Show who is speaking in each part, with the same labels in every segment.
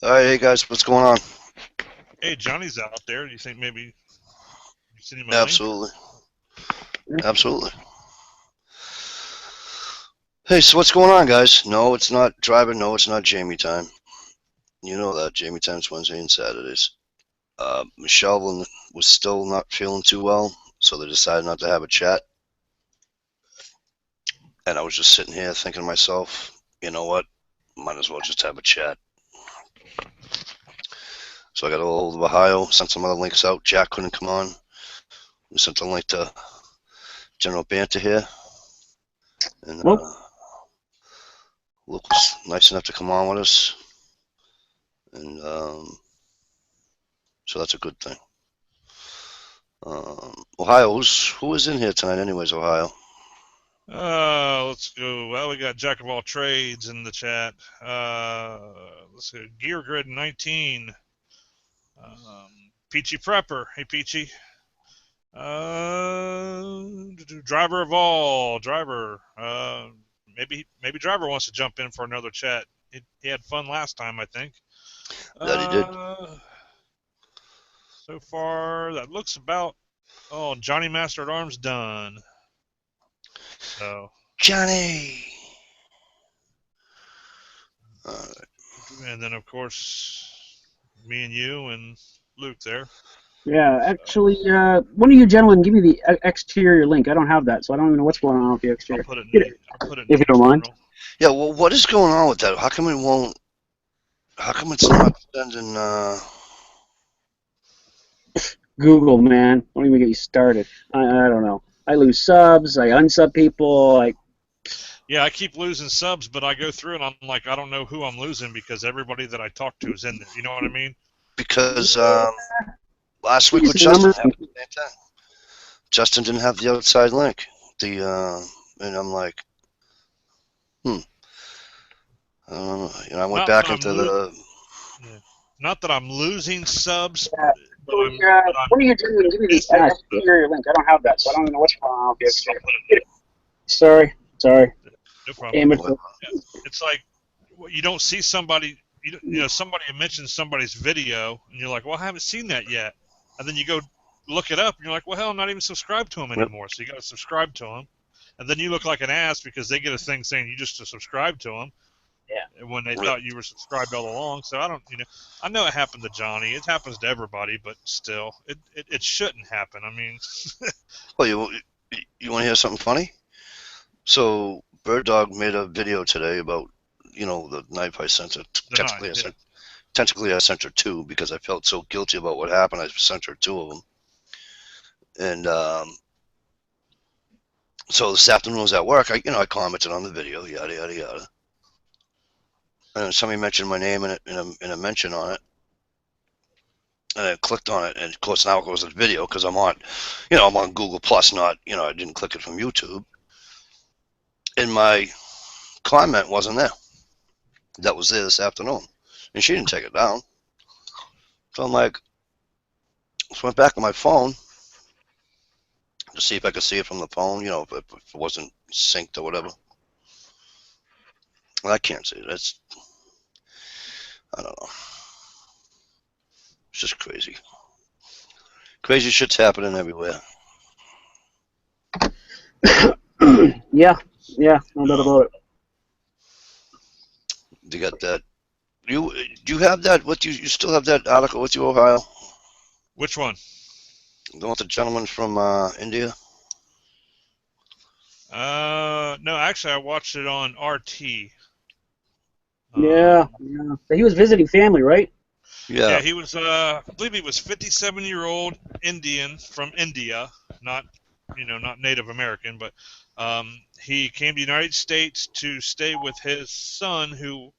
Speaker 1: All right, hey guys, what's going on?
Speaker 2: Hey, Johnny's out there. Do you think maybe you send him a link?
Speaker 1: Absolutely, absolutely. Hey, so what's going on, guys? No, it's not driver. No, it's not Jamie time. You know that Jamie time's Wednesday and Saturdays. Michelle was still not feeling too well, so they decided not to have a chat. And I was just sitting here thinking to myself, you know what? Might as well just have a chat. So I got a hold of Ohio, sent some other links out. Jack couldn't come on. We sent a link to General Banter here, and
Speaker 3: Well,
Speaker 1: Luke was nice enough to come on with us, and so that's a good thing. Ohio, who is in here tonight, anyways? Ohio.
Speaker 2: Let's go. Well, we got Jack of all trades in the chat. Let's go. Gear Grid 19. Peachy Prepper. Hey, Peachy. Driver of all. Driver. Maybe Driver wants to jump in for another chat. He had fun last time, I think.
Speaker 1: That he did.
Speaker 2: So far, that looks about. Oh, Johnny Master at Arms done. So,
Speaker 1: Johnny. Uh,
Speaker 2: and then of course, me and you and Luke there.
Speaker 3: yeah,
Speaker 2: So
Speaker 3: actually, one of you gentlemen give me the exterior link. I don't have that, so I don't even know what's going on with the
Speaker 2: I'll
Speaker 3: exterior.
Speaker 2: put it in
Speaker 3: Get
Speaker 2: the
Speaker 3: it,
Speaker 2: I'll put it in
Speaker 3: if
Speaker 2: the
Speaker 3: you don't mind.
Speaker 2: internal.
Speaker 1: yeah. Well, what is going on with that? How come it won't? How come it's not sending?
Speaker 3: Google, man. Don't even get you started. I don't know. I lose subs. I unsub people.
Speaker 2: Yeah, I keep losing subs, but I go through and I'm like, I don't know who I'm losing because everybody that I talk to is in there. You know what I mean?
Speaker 1: Because last week
Speaker 3: Use
Speaker 1: with
Speaker 3: the
Speaker 1: Justin
Speaker 3: number.
Speaker 1: happened the same thing. Justin didn't have the outside link. And I'm like, hmm. I don't know. I went
Speaker 2: Not that
Speaker 1: back
Speaker 2: I'm
Speaker 1: into the.
Speaker 2: yeah, not that I'm losing subs, but
Speaker 3: Actually,
Speaker 2: I'm
Speaker 3: one of you gentlemen give me the
Speaker 2: missing stuff.
Speaker 3: exterior link. I don't have that, so I don't even know what's going on with the
Speaker 2: I'll
Speaker 3: exterior.
Speaker 2: put it
Speaker 3: Get it. Sorry, sorry.
Speaker 2: no problem.
Speaker 3: Amateur.
Speaker 2: Yeah. It's like you don't see somebody, somebody mentions somebody's video, and you're like, well, I haven't seen that yet. And then you go look it up, and you're like, well, hell, I'm not even subscribed to them
Speaker 1: Yep.
Speaker 2: anymore. So you got to subscribe to them. And then you look like an ass because they get a thing saying you just subscribe to them
Speaker 3: Yeah.
Speaker 2: when they thought you were subscribed all along. So I know it happened to Johnny. It happens to everybody, but still, it shouldn't happen. I mean,
Speaker 1: Well, you want to hear something funny? So Bird Dog made a video today about the knife I sent her.
Speaker 2: the knife, yeah.
Speaker 1: Technically I sent her two because I felt so guilty about what happened. I sent her two of them, and so this afternoon I was at work. I commented on the video, yada yada yada, and somebody mentioned my name in a mention on it, and I clicked on it, and of course now it goes to the video because I'm on Google Plus, not I didn't click it from YouTube, and my comment wasn't there. That was there this afternoon, and she didn't take it down. So I'm like, just went back on my phone to see if I could see it from the phone, if it wasn't synced or whatever. Well, I can't see it. I don't know. It's just crazy. Crazy shit's happening everywhere.
Speaker 3: Yeah, yeah, no doubt about it.
Speaker 1: You got that. Do you have that? What you still have that article with you, Ohio?
Speaker 2: Which one?
Speaker 1: The one with the gentleman from India.
Speaker 2: No, actually, I watched it on RT.
Speaker 3: Yeah,
Speaker 2: Um,
Speaker 3: yeah. So he was visiting family, right?
Speaker 1: Yeah.
Speaker 2: yeah, he was. I believe he was 57-year-old Indian from India, not, not Native American, but he came to the United States to stay with his son, who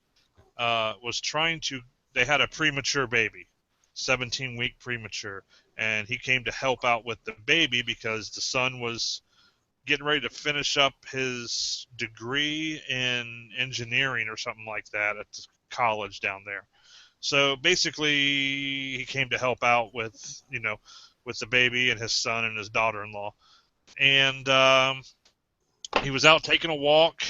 Speaker 2: was trying to. They had a premature baby, 17-week premature, and he came to help out with the baby because the son was getting ready to finish up his degree in engineering or something like that at the college down there. So basically, he came to help out with, with the baby and his son and his daughter-in-law. And he was out taking a walk,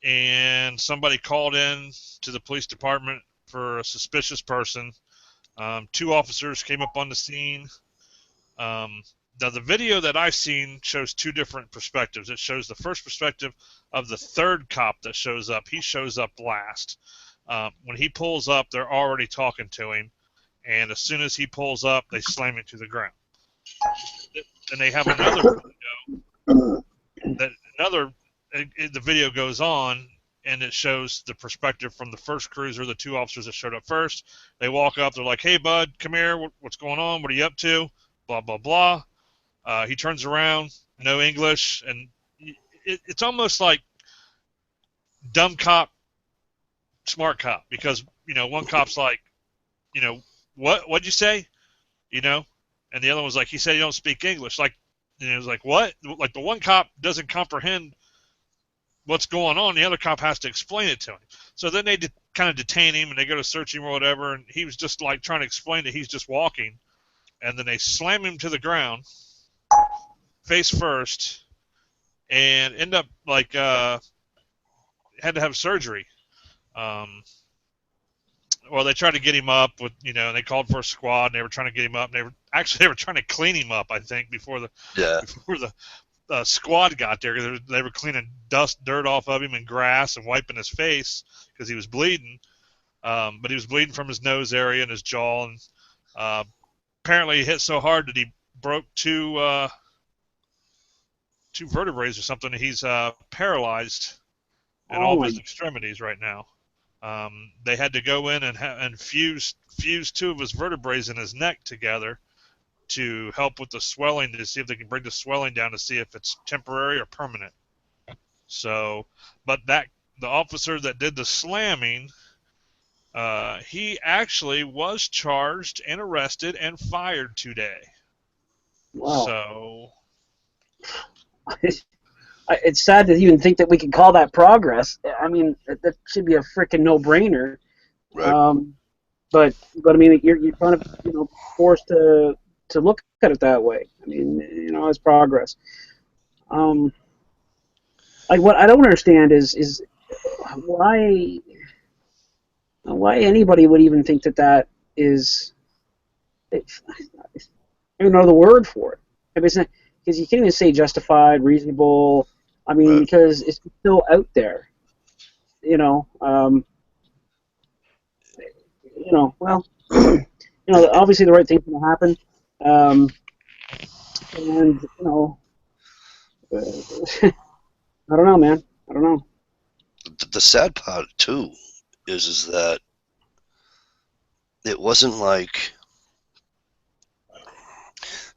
Speaker 2: and somebody called in to the police department for a suspicious person. Two officers came up on the scene. Now, the video that I've seen shows two different perspectives. It shows the first perspective of the third cop that shows up. He shows up last. When he pulls up, they're already talking to him, and as soon as he pulls up, they slam him to the ground. And they have another video the video goes on, and it shows the perspective from the first cruiser, the two officers that showed up first. They walk up, they're like, "Hey, bud, come here. What's going on? What are you up to?" Blah, blah, blah. He turns around, no English, and it's almost like dumb cop, smart cop, because, one cop's like, what'd you say? And the other one's like, he said you don't speak English. Like, it was like, what? Like, the one cop doesn't comprehend what's going on. The other cop has to explain it to him. So then they kind of detain him, and they go to search him or whatever, and he was just like trying to explain that he's just walking. And then they slam him to the ground, face first, and end up like had to have surgery. Well, they tried to get him up with, and they called for a squad, and they were trying to get him up. And they were trying to clean him up, I think, before the squad got there. They were cleaning dirt off of him and grass and wiping his face because he was bleeding. But he was bleeding from his nose area and his jaw, and apparently he hit so hard that he broke two vertebrae or something. He's paralyzed in all of his extremities right now. They had to go in and fuse two of his vertebrae in his neck together to help with the swelling, to see if they can bring the swelling down, to see if it's temporary or permanent. So, but the officer that did the slamming, he actually was charged and arrested and fired today.
Speaker 3: Wow.
Speaker 2: So
Speaker 3: it's sad to even think that we could call that progress. I mean, that should be a freaking no-brainer.
Speaker 1: Right.
Speaker 3: But I mean, you're kind of forced to look at it that way. I mean, as progress. Like, what I don't understand is why anybody would even think that is. I don't know the word for it. I mean, it's not, because you can't even say justified, reasonable. I mean,
Speaker 1: Right.
Speaker 3: because it's still out there. Well, obviously the right thing's going to happen. And I don't know, man. I don't know.
Speaker 1: The sad part too is that it wasn't like,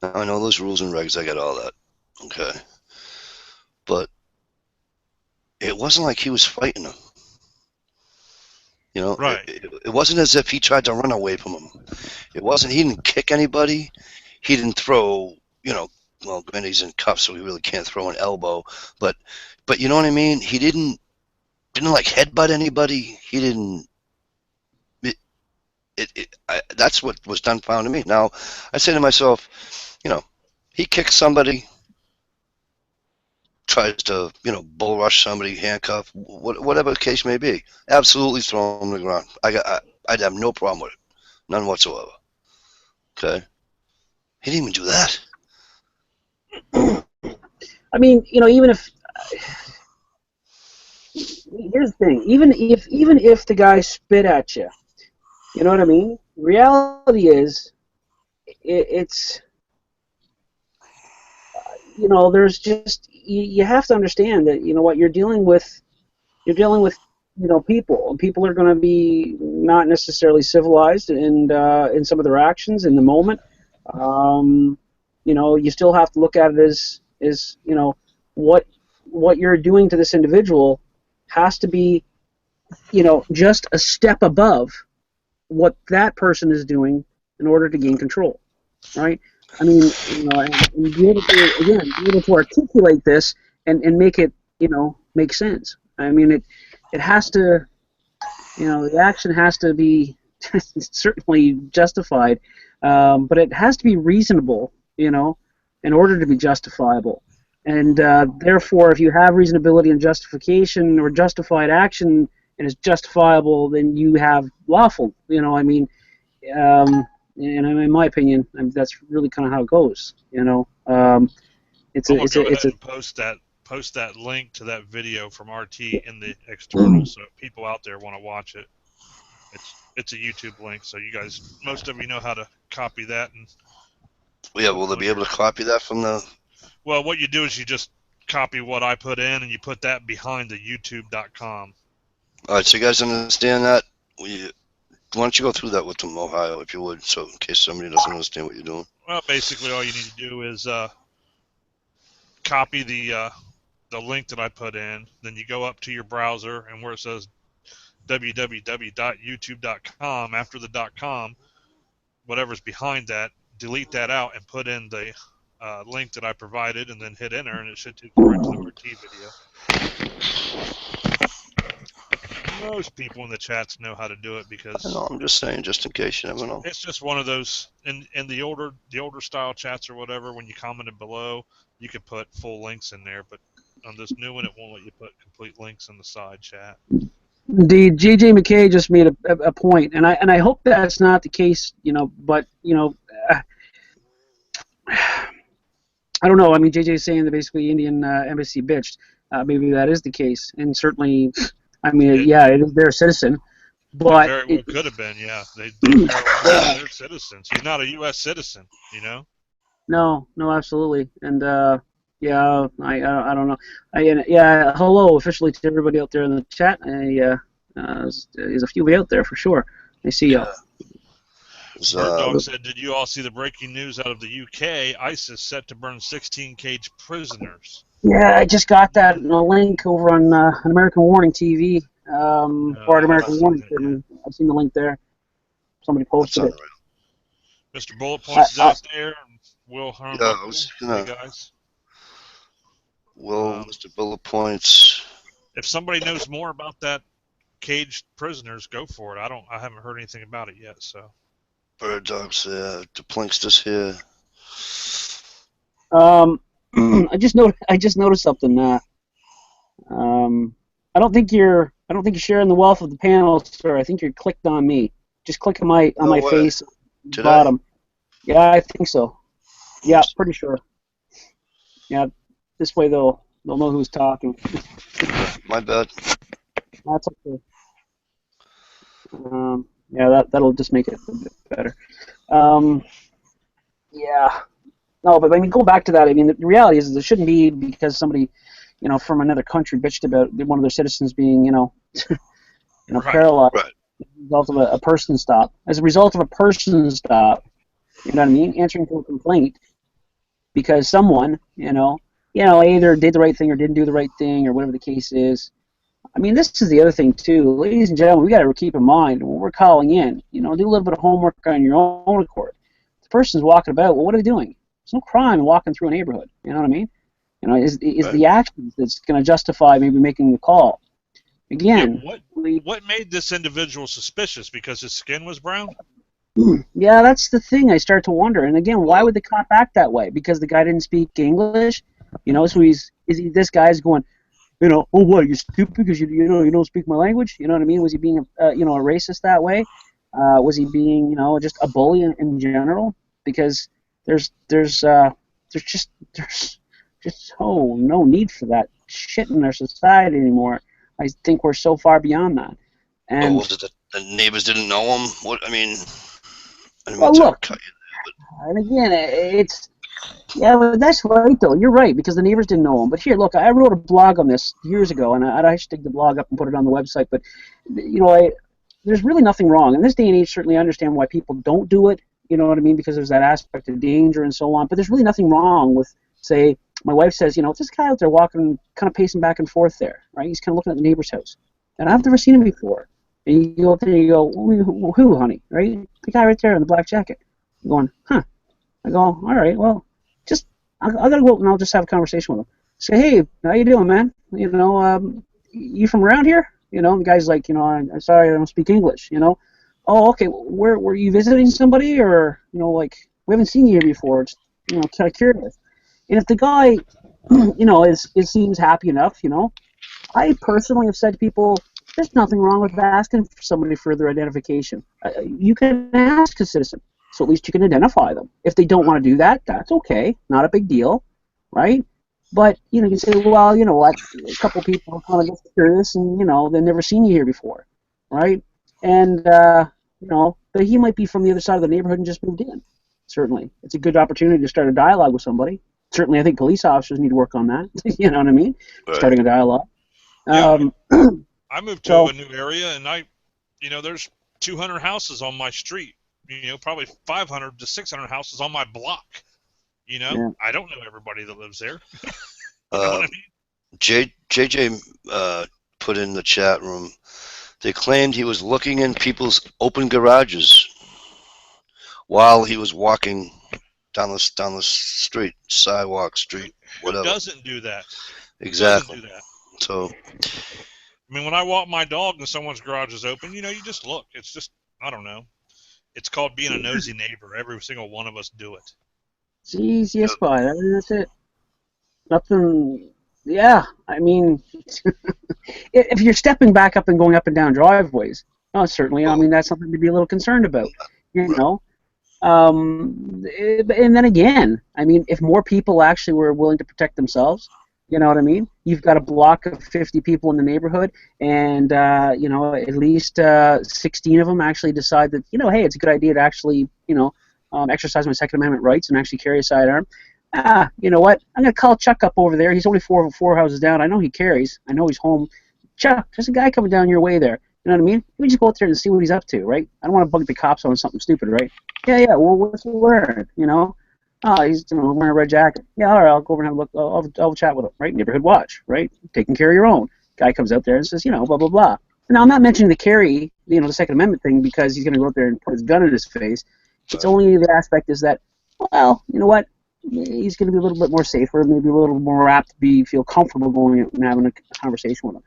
Speaker 1: I know those rules and regs, I get all that, okay, but it wasn't like he was fighting him.
Speaker 2: Right.
Speaker 1: It wasn't as if he tried to run away from him. It wasn't. He didn't kick anybody. He didn't throw. Well, granted, he's in cuffs, so he really can't throw an elbow. But you know what I mean. He didn't like headbutt anybody. He didn't. That's what was dumbfounding to me. Now, I say to myself, he kicks somebody, tries to, bull rush somebody, handcuff, whatever the case may be. Absolutely throw him to the ground. I'd have no problem with it. None whatsoever. Okay? He didn't even do that.
Speaker 3: I mean, even if here's the thing, even if the guy spit at you, you know what I mean? Reality is, it's there's just you have to understand that what you're dealing with people, and people are going to be not necessarily civilized in some of their actions in the moment. You still have to look at it as what you're doing to this individual has to be just a step above what that person is doing in order to gain control, right? I mean, and be able to articulate this and make it make sense. I mean, it has to, the action has to be certainly justified, but it has to be reasonable, in order to be justifiable. And therefore, if you have reasonability and justification or justified action, and is justifiable, then you have lawful. You know, I mean, and in my opinion, that's really kind of how it goes. You know, it's
Speaker 2: I'm
Speaker 3: a
Speaker 2: gonna
Speaker 3: it's a
Speaker 2: go
Speaker 3: it's
Speaker 2: ahead
Speaker 3: a
Speaker 2: and post that link to that video from RT in the external, so if people out there want to watch it. It's a YouTube link, so you guys, most of you know how to copy that and
Speaker 1: Yeah,
Speaker 2: put
Speaker 1: will
Speaker 2: it
Speaker 1: they
Speaker 2: on
Speaker 1: be able
Speaker 2: your.
Speaker 1: to copy that from the?
Speaker 2: Well, what you do is you just copy what I put in and you put that behind the YouTube.com.
Speaker 1: All right, so you guys understand that? Why don't you go through that with them, Ohio, if you would, so in case somebody doesn't understand what you're doing.
Speaker 2: Well, basically, all you need to do is copy the link that I put in. Then you go up to your browser, and where it says www.youtube.com, after the .com, whatever's behind that, delete that out and put in the link that I provided, and then hit enter, and it should take you right to the RT video. Most people in the chats know how to do it because
Speaker 1: I know, I'm just saying, just in case you never know.
Speaker 2: it's just one of those in the older style chats or whatever. When you commented below, you could put full links in there, but on this new one, it won't let you put complete links in the side chat.
Speaker 3: The J.J. McKay just made a point, and I hope that's not the case. You know, but you know. I don't know. I mean, JJ's saying that basically Indian embassy bitched. Maybe that is the case, and certainly, I mean,
Speaker 2: It,
Speaker 3: yeah, it is their citizen,
Speaker 2: it
Speaker 3: but
Speaker 2: very well could have been, yeah. They paralyzed their citizens. He's not a U.S. citizen, you know.
Speaker 3: no, absolutely, and yeah, I don't know. Yeah, hello officially to everybody out there in the chat. There's a few of you out there for sure. I see you.
Speaker 1: Yeah.
Speaker 2: Bird Dog said, "Did you all see the breaking news out of the UK? ISIS set to burn 16 caged prisoners."
Speaker 3: Yeah, I just got that in a link over on American Warning TV, or at
Speaker 2: I haven't
Speaker 3: American
Speaker 2: seen
Speaker 3: Warning.
Speaker 2: that yet.
Speaker 3: Certainly. I've seen the link there. Somebody posted it.
Speaker 2: Mr. Bullet Points is out there. And Will
Speaker 1: Yeah, I
Speaker 2: Harnbuckle.
Speaker 1: was
Speaker 2: Hey
Speaker 1: gonna.
Speaker 2: guys.
Speaker 1: Mr. Bullet Points.
Speaker 2: If somebody knows more about that caged prisoners, go for it. I haven't heard anything about it yet. So.
Speaker 1: Bird Dog's there. The Plinkster's here.
Speaker 3: I just noticed something. I don't think you're sharing the wealth of the panel, sir. I think you're clicked on me. Just click on my
Speaker 1: No way.
Speaker 3: face,
Speaker 1: Did
Speaker 3: bottom. Yeah, I think so. Yeah, pretty sure. Yeah, this way they'll know who's talking.
Speaker 1: My bad.
Speaker 3: That's okay. Yeah, that'll just make it a bit better. Yeah. No, but I mean, go back to that. I mean, the reality is it shouldn't be because somebody, you know, from another country bitched about one of their citizens being,
Speaker 2: Right.
Speaker 3: paralyzed
Speaker 1: Right.
Speaker 3: as a result of a person stop. As a result of a person stop, you know what I mean? Answering to a complaint because someone, either did the right thing or didn't do the right thing or whatever the case is. I mean, this is the other thing too, ladies and gentlemen. We got to keep in mind when we're calling in. Do a little bit of homework on your own accord. If the person's walking about, well, what are they doing? There's no crime in walking through a neighborhood. You know what I mean? Is
Speaker 1: Right.
Speaker 3: the action that's going to justify maybe making the call? Again,
Speaker 2: yeah, what made this individual suspicious? Because his skin was brown?
Speaker 3: Yeah, that's the thing. I start to wonder. And again, why would the cop act that way? Because the guy didn't speak English. So this guy's going, oh, what, are you stupid because you don't speak my language? You know what I mean? Was he being a racist that way? Was he being just a bully in general? Because there's just so no need for that shit in our society anymore. I think we're so far beyond that. And
Speaker 1: was it that the neighbors didn't know him? What I mean, I didn't
Speaker 3: well,
Speaker 1: mean to
Speaker 3: look,
Speaker 1: cut you there,
Speaker 3: and again, but that's right though. You're right because the neighbors didn't know him. But here, look, I wrote a blog on this years ago, and I should dig the blog up and put it on the website. But there's really nothing wrong in this day and age. Certainly, I understand why people don't do it. You know what I mean? Because there's that aspect of danger and so on. But there's really nothing wrong with, say, my wife says, this guy out there walking, kind of pacing back and forth there, right? He's kind of looking at the neighbor's house, and I've never seen him before. And you go up there and you go, who, honey, right? The guy right there in the black jacket. You're going, huh? I go, all right, well, I gotta go up and I'll just have a conversation with him. Say, hey, how you doing, man? You from around here? The guy's like, I'm sorry, I don't speak English. Oh, okay. Where were you visiting somebody, or we haven't seen you here before? Just kind of curious. And if the guy, seems happy enough, I personally have said to people, There's nothing wrong with asking for somebody for their identification. You can ask a citizen, so at least you can identify them. If they don't want to do that, that's okay. Not a big deal, right? But you know, you say, well, you know what? A couple people are kind of just curious, and you know, they've never seen you here before, right? And you know, but he might be from the other side of the neighborhood and just moved in. Certainly, it's a good opportunity to start a dialogue with somebody. Certainly, I think police officers need to work on that. You know what I mean?
Speaker 1: Right.
Speaker 3: Starting a dialogue.
Speaker 2: Yeah, I moved to
Speaker 3: so-
Speaker 2: a new area, and there's 200 houses on my street. Probably 500 to 600 houses on my block.
Speaker 3: Yeah.
Speaker 2: I don't know everybody that lives there. You know what I mean?
Speaker 1: JJ put in the chat room. They claimed he was looking in people's open garages while he was walking down the street, sidewalk, street, whatever.
Speaker 2: Who doesn't do that?
Speaker 1: Exactly.
Speaker 2: Who doesn't do that?
Speaker 1: So,
Speaker 2: I mean, when I walk my dog and someone's garage is open, you just look. It's just, I don't know. It's called being a nosy neighbor. Every single one of us do it.
Speaker 3: It's the easiest part. I mean, that's it. Nothing. Yeah, I mean, if you're stepping back up and going up and down driveways, certainly. I mean, that's something to be a little concerned about. You know. And then again, I mean, if more people actually were willing to protect themselves, you know what I mean? You've got a block of 50 people in the neighborhood, and you know, at least 16 of them actually decide that, you know, hey, it's a good idea to actually, you know, exercise my Second Amendment rights and actually carry a sidearm. You know what? I'm gonna call Chuck up over there. He's only four houses down. I know he carries. I know he's home. Chuck, there's a guy coming down your way there. You know what I mean? Let me just go out there and see what he's up to, right? I don't want to bug the cops on something stupid, right? Yeah. Well, what's he wearing? You know? Oh, he's wearing a red jacket. Yeah, all right. I'll go over and have a look. I'll chat with him, right? Neighborhood watch, right? Taking care of your own. Guy comes out there and says, you know, blah blah blah. Now I'm not mentioning the carry, you know, the Second Amendment thing because he's going to go out there and put his gun in his face. It's only the aspect is that, well, you know what? He's going to be a little bit more safer, maybe a little more apt to feel comfortable going out and having a conversation with him.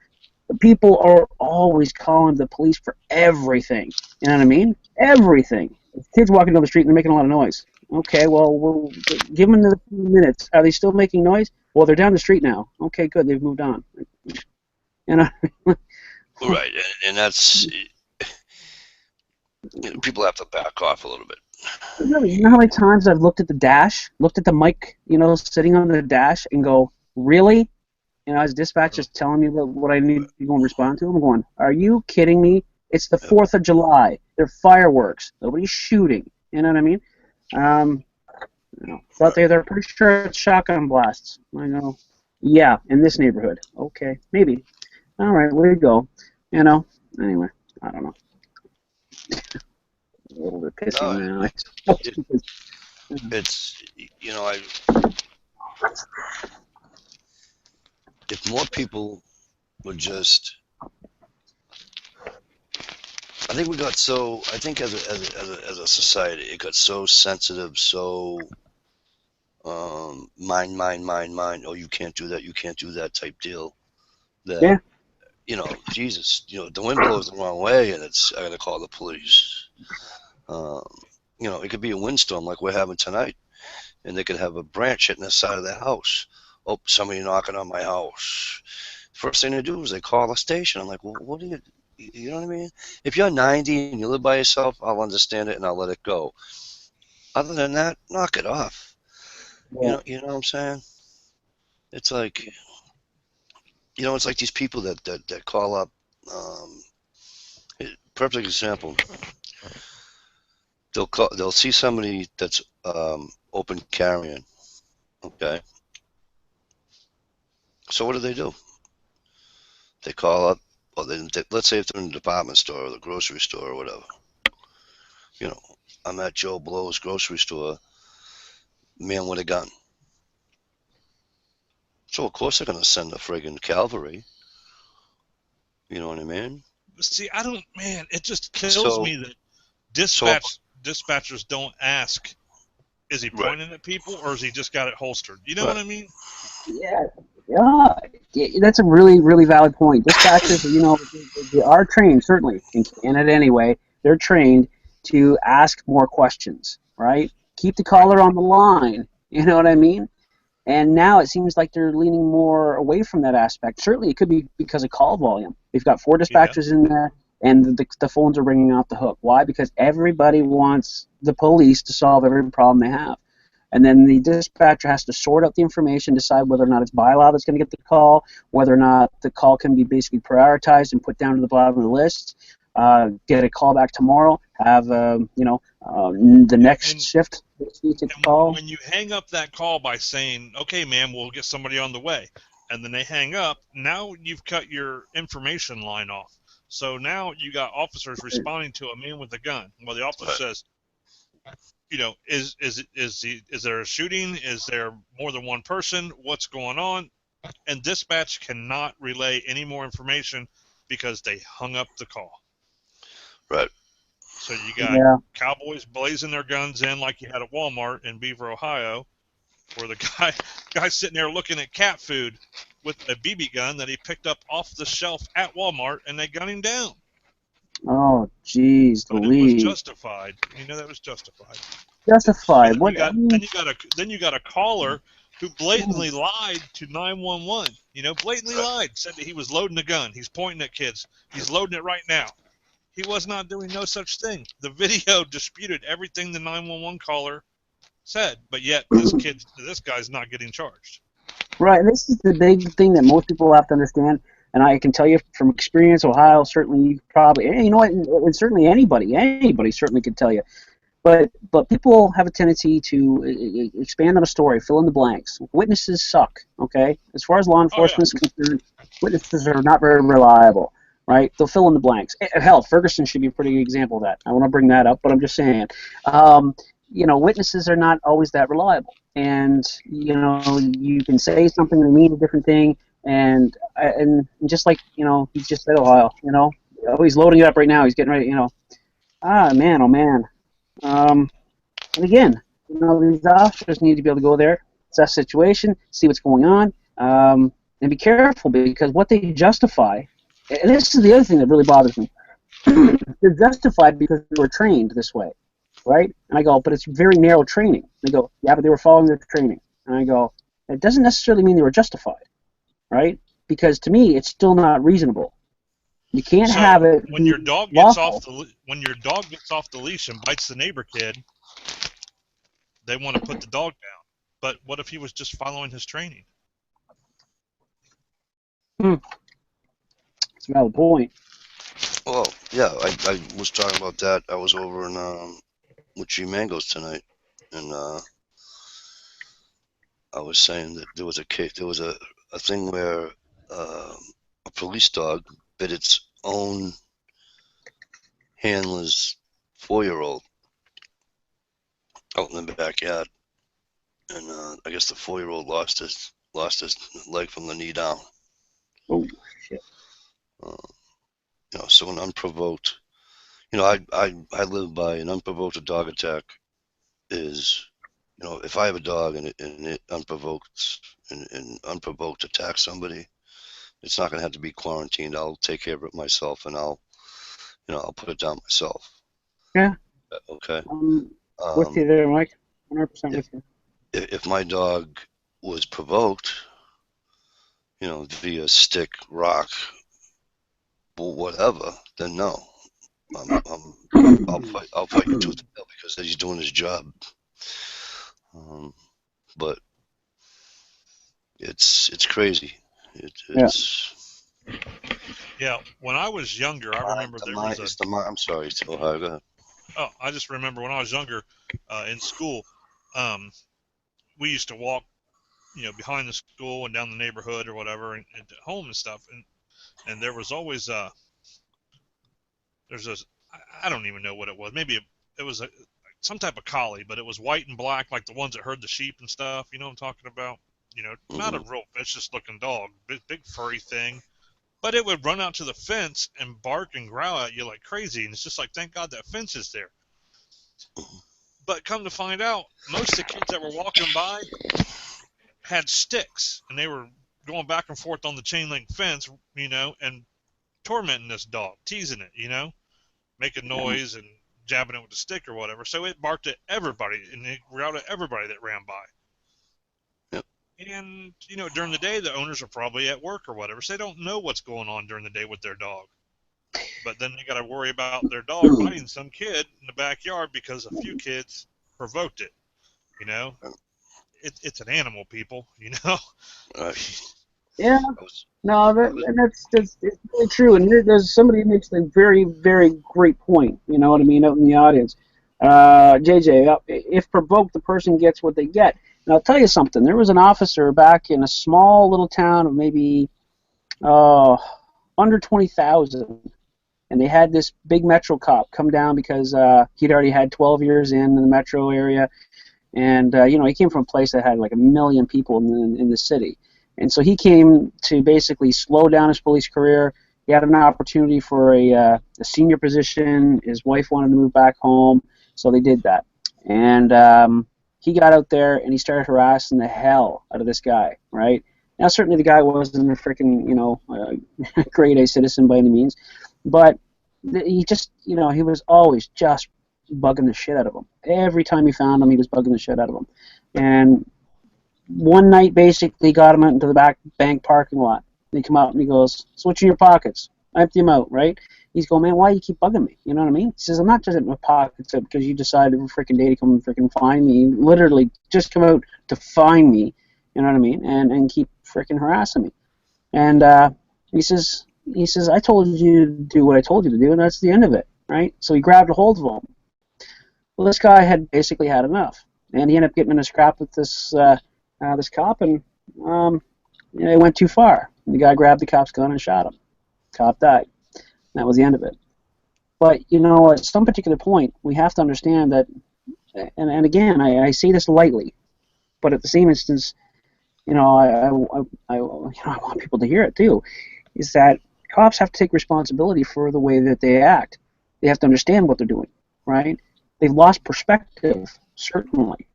Speaker 3: But people are always calling the police for everything. You know what I mean? Everything. If kids walking down the street and they're making a lot of noise. Okay, well, we'll give them another few minutes. Are they still making noise? Well, they're down the street now. Okay, good. They've moved on. You know?
Speaker 1: right, and that's, you know, people have to back off a little bit.
Speaker 3: Really, you know how many times I've looked at the dash, looked at the mic, you know, sitting on the dash, and go, really? You know, as dispatcher's telling me what I need to go and respond to, I'm going, are you kidding me? It's the 4th of July. They're fireworks. Nobody's shooting. You know what I mean? You know, but they're pretty sure it's shotgun blasts. I go, yeah, in this neighborhood. Okay, maybe. All right, where you go? You know, anyway, I don't know. A little bit pissy now.
Speaker 1: It's, you know, if more people would just, I think we got so, I think as a society, it got so sensitive, so mine. Oh, you can't do that type deal. That,
Speaker 3: yeah.
Speaker 1: You know, Jesus, you know, the wind blows the wrong way, and I gotta call the police. You know, it could be a windstorm like we're having tonight, and they could have a branch hitting the side of the house. Oh, somebody knocking on my house. First thing they do is they call the station. I'm like, well, what do you know what I mean? If you're 90 and you live by yourself, I'll understand it and I'll let it go. Other than that, knock it off.
Speaker 3: Yeah.
Speaker 1: You know what I'm saying? It's like, you know, it's like these people that call up. Perfect example. They'll see somebody that's open carrying. Okay. So what do? They call up. Well, let's say if they're in the department store or the grocery store or whatever. You know, I'm at Joe Blow's grocery store. Man with a gun. So of course they're gonna send the friggin' cavalry. You know what I mean?
Speaker 2: See, man, it just kills me that dispatchers don't ask, is he pointing at people or has he just got it holstered? You know what I mean?
Speaker 3: Yeah, that's a really, really valid point. Dispatchers, you know, they are trained, certainly, in Canada anyway, they're trained to ask more questions, right? Keep the caller on the line, you know what I mean? And now it seems like they're leaning more away from that aspect. Certainly, it could be because of call volume. They've got 4
Speaker 2: Yeah.
Speaker 3: dispatchers in there, and the phones are ringing off the hook. Why? Because everybody wants the police to solve every problem they have. And then the dispatcher has to sort out the information, decide whether or not it's bylaw that's going to get the call, whether or not the call can be basically prioritized and put down to the bottom of the list, get a call back tomorrow, have the next
Speaker 2: And
Speaker 3: shift take the
Speaker 2: and
Speaker 3: call.
Speaker 2: when you hang up that call by saying, "Okay, ma'am, we'll get somebody on the way," and then they hang up, now you've cut your information line off. So now you got officers responding to a man with a gun. Well, the officer
Speaker 1: Right.
Speaker 2: says, is there a shooting? Is there more than one person? What's going on? And dispatch cannot relay any more information because they hung up the call.
Speaker 1: Right.
Speaker 2: So you got
Speaker 3: Yeah.
Speaker 2: cowboys blazing their guns in like you had at Walmart in Beaver, Ohio, where the guy's sitting there looking at cat food with a BB gun that he picked up off the shelf at Walmart, and they gun him down.
Speaker 3: Oh, jeez,
Speaker 2: But it was
Speaker 3: Louise.
Speaker 2: justified. That was justified.
Speaker 3: Justified.
Speaker 2: And then
Speaker 3: What? I mean,
Speaker 2: you got a caller who blatantly lied to 911. Blatantly
Speaker 1: Right.
Speaker 2: lied. Said that he was loading a gun. He's pointing at kids. He's loading it right now. He was not doing no such thing. The video disputed everything the 911 caller said, but yet this guy's not getting charged.
Speaker 3: right. This is the big thing that most people have to understand, and I can tell you from experience, Ohio certainly you probably, and you know what, and certainly anybody certainly could tell you. But people have a tendency to expand on a story, fill in the blanks. Witnesses suck. Okay, as far as law
Speaker 2: Oh yeah,
Speaker 3: enforcement is concerned, witnesses are not very reliable. Right? They'll fill in the blanks. Hell, Ferguson should be a pretty good example of that. I want to bring that up, but I'm just saying. Um, witnesses are not always that reliable, and you can say something and mean a different thing, and just like he just said, Ohio. Oh, he's loading it up right now. He's getting ready. Ah, man, oh man. And again, these officers need to be able to go there, assess the situation, see what's going on, and be careful because what they justify, and this is the other thing that really bothers me, they're justified because they were trained this way, right? And I go, but it's very narrow training. They go, yeah, but they were following their training. And I go, it doesn't necessarily mean they were justified, right? Because to me, it's still not reasonable. You can't
Speaker 2: So
Speaker 3: have it
Speaker 2: when
Speaker 3: be
Speaker 2: your dog gets
Speaker 3: lawful.
Speaker 2: off the leash and bites the neighbor kid, they want to put the dog down. But what if he was just following his training?
Speaker 3: That's a valid point.
Speaker 1: Well, yeah, I was talking about that. I was over in with G Mangoes tonight, and I was saying that there was a case, there was a thing where a police dog bit its own handler's 4-year-old out in the backyard, and I guess the 4-year-old lost his leg from the knee down.
Speaker 3: Oh, shit.
Speaker 1: So an unprovoked, I live by an unprovoked dog attack is, if I have a dog and it unprovoked attacks somebody, it's not going to have to be quarantined. I'll take care of it myself, and I'll put it down myself.
Speaker 3: Yeah.
Speaker 1: Okay.
Speaker 3: With you there, Mike. 100% with you.
Speaker 1: If my dog was provoked, via stick, rock, whatever, then no. I'll fight you tooth and nail because he's doing his job. But it's crazy. It's
Speaker 2: Yeah, when I was younger, I remember there was a.
Speaker 1: I'm sorry, Ohio. Go ahead.
Speaker 2: Oh, I just remember when I was younger, in school, we used to walk, behind the school and down the neighborhood or whatever, and to home and stuff, and there was always there's a, I don't even know what it was. Maybe it was some type of collie, but it was white and black, like the ones that herd the sheep and stuff. You know what I'm talking about? Not a real vicious looking dog, big furry thing. But it would run out to the fence and bark and growl at you like crazy, and it's just like, thank God that fence is there. But come to find out, most of the kids that were walking by had sticks, and they were going back and forth on the chain link fence, and tormenting this dog, teasing it, making noise and jabbing it with a stick or whatever. So it barked at everybody, and it growled at everybody that ran by.
Speaker 1: Yep.
Speaker 2: And, you know, during the day, the owners are probably at work or whatever, so they don't know what's going on during the day with their dog. But then they got to worry about their dog biting some kid in the backyard because a few kids provoked it. You know, it's an animal, people. You know.
Speaker 1: Uh,
Speaker 3: Yeah,
Speaker 1: I was,
Speaker 3: no,
Speaker 1: I was,
Speaker 3: and that's it's really true. And there's somebody who makes a very, very great point. You know what I mean, out in the audience. JJ, if provoked, the person gets what they get. And I'll tell you something. There was an officer back in a small little town of maybe uh, under 20,000, and they had this big metro cop come down because he'd already had 12 years in the metro area, and you know, he came from a place that had like a million people in the city, and so he came to basically slow down his police career. He had an opportunity for a senior position. His wife wanted to move back home, so they did that. And he got out there and he started harassing the hell out of this guy, right? Now, certainly the guy wasn't a freaking, you know, grade A citizen by any means, but he just, you know, he was always just bugging the shit out of him. Every time he found him, he was bugging the shit out of him. And one night, basically, got him out into the back bank parking lot. And he come out and he goes, "So what's in your pockets?" I empty them out, right? He's going, "Man, why you keep bugging me?" You know what I mean? He says, "I'm not just in my pockets because you decided every freaking day to come and freaking find me. You literally just come out to find me, you know what I mean? And keep freaking harassing me." And he says, "I told you to do what I told you to do, and that's the end of it, right?" So he grabbed a hold of him. Well, this guy had basically had enough, and he ended up getting in a scrap with this cop, and you know, it went too far. The guy grabbed the cop's gun and shot him. Cop died. That was the end of it. But you know, at some particular point, we have to understand that, and again, I say this lightly, but at the same instance, you know, I want people to hear it too, is that cops have to take responsibility for the way that they act. They have to understand what they're doing, right? They've lost perspective, certainly,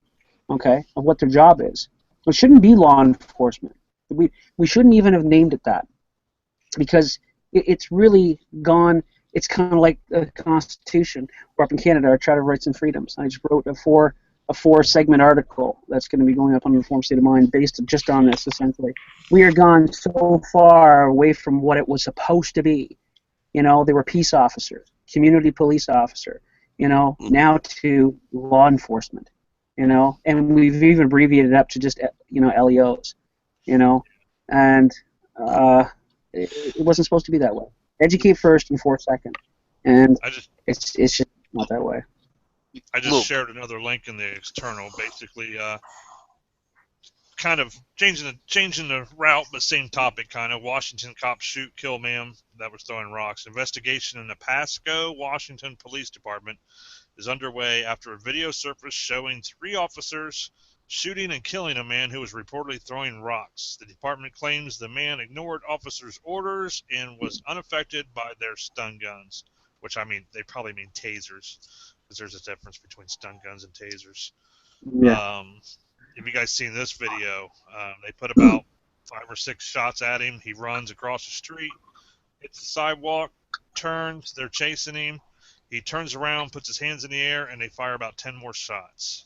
Speaker 3: okay, of what their job is. It shouldn't be law enforcement. We shouldn't even have named it that, because it's really gone. It's kind of like the Constitution. We're up in Canada, our Charter of Rights and Freedoms. I just wrote a four segment article that's going to be going up on the Reform State of Mind based just on this, essentially. We are gone so far away from what it was supposed to be. You know, they were peace officers, community police officer, you know, now to law enforcement, you know, and we've even abbreviated it up to just, you know, LEOs, you know, and it wasn't supposed to be that way. Educate first, enforce second, and
Speaker 2: I just
Speaker 3: it's just not that way.
Speaker 2: I just
Speaker 1: look,
Speaker 2: shared another link in the external, basically kind of changing the route, but same topic kind of. Washington cops shoot, kill man that was throwing rocks. Investigation in the Pasco, Washington Police Department is underway after a video surfaced showing 3 officers shooting and killing a man who was reportedly throwing rocks. The department claims the man ignored officers' orders and was unaffected by their stun guns, which, I mean, they probably mean tasers, because there's a difference between stun guns and tasers.
Speaker 3: Yeah.
Speaker 2: Have you guys seen this video? They put about 5 or 6 shots at him. He runs across the street, hits the sidewalk, turns. They're chasing him. He turns around, puts his hands in the air, and they fire about 10 more shots.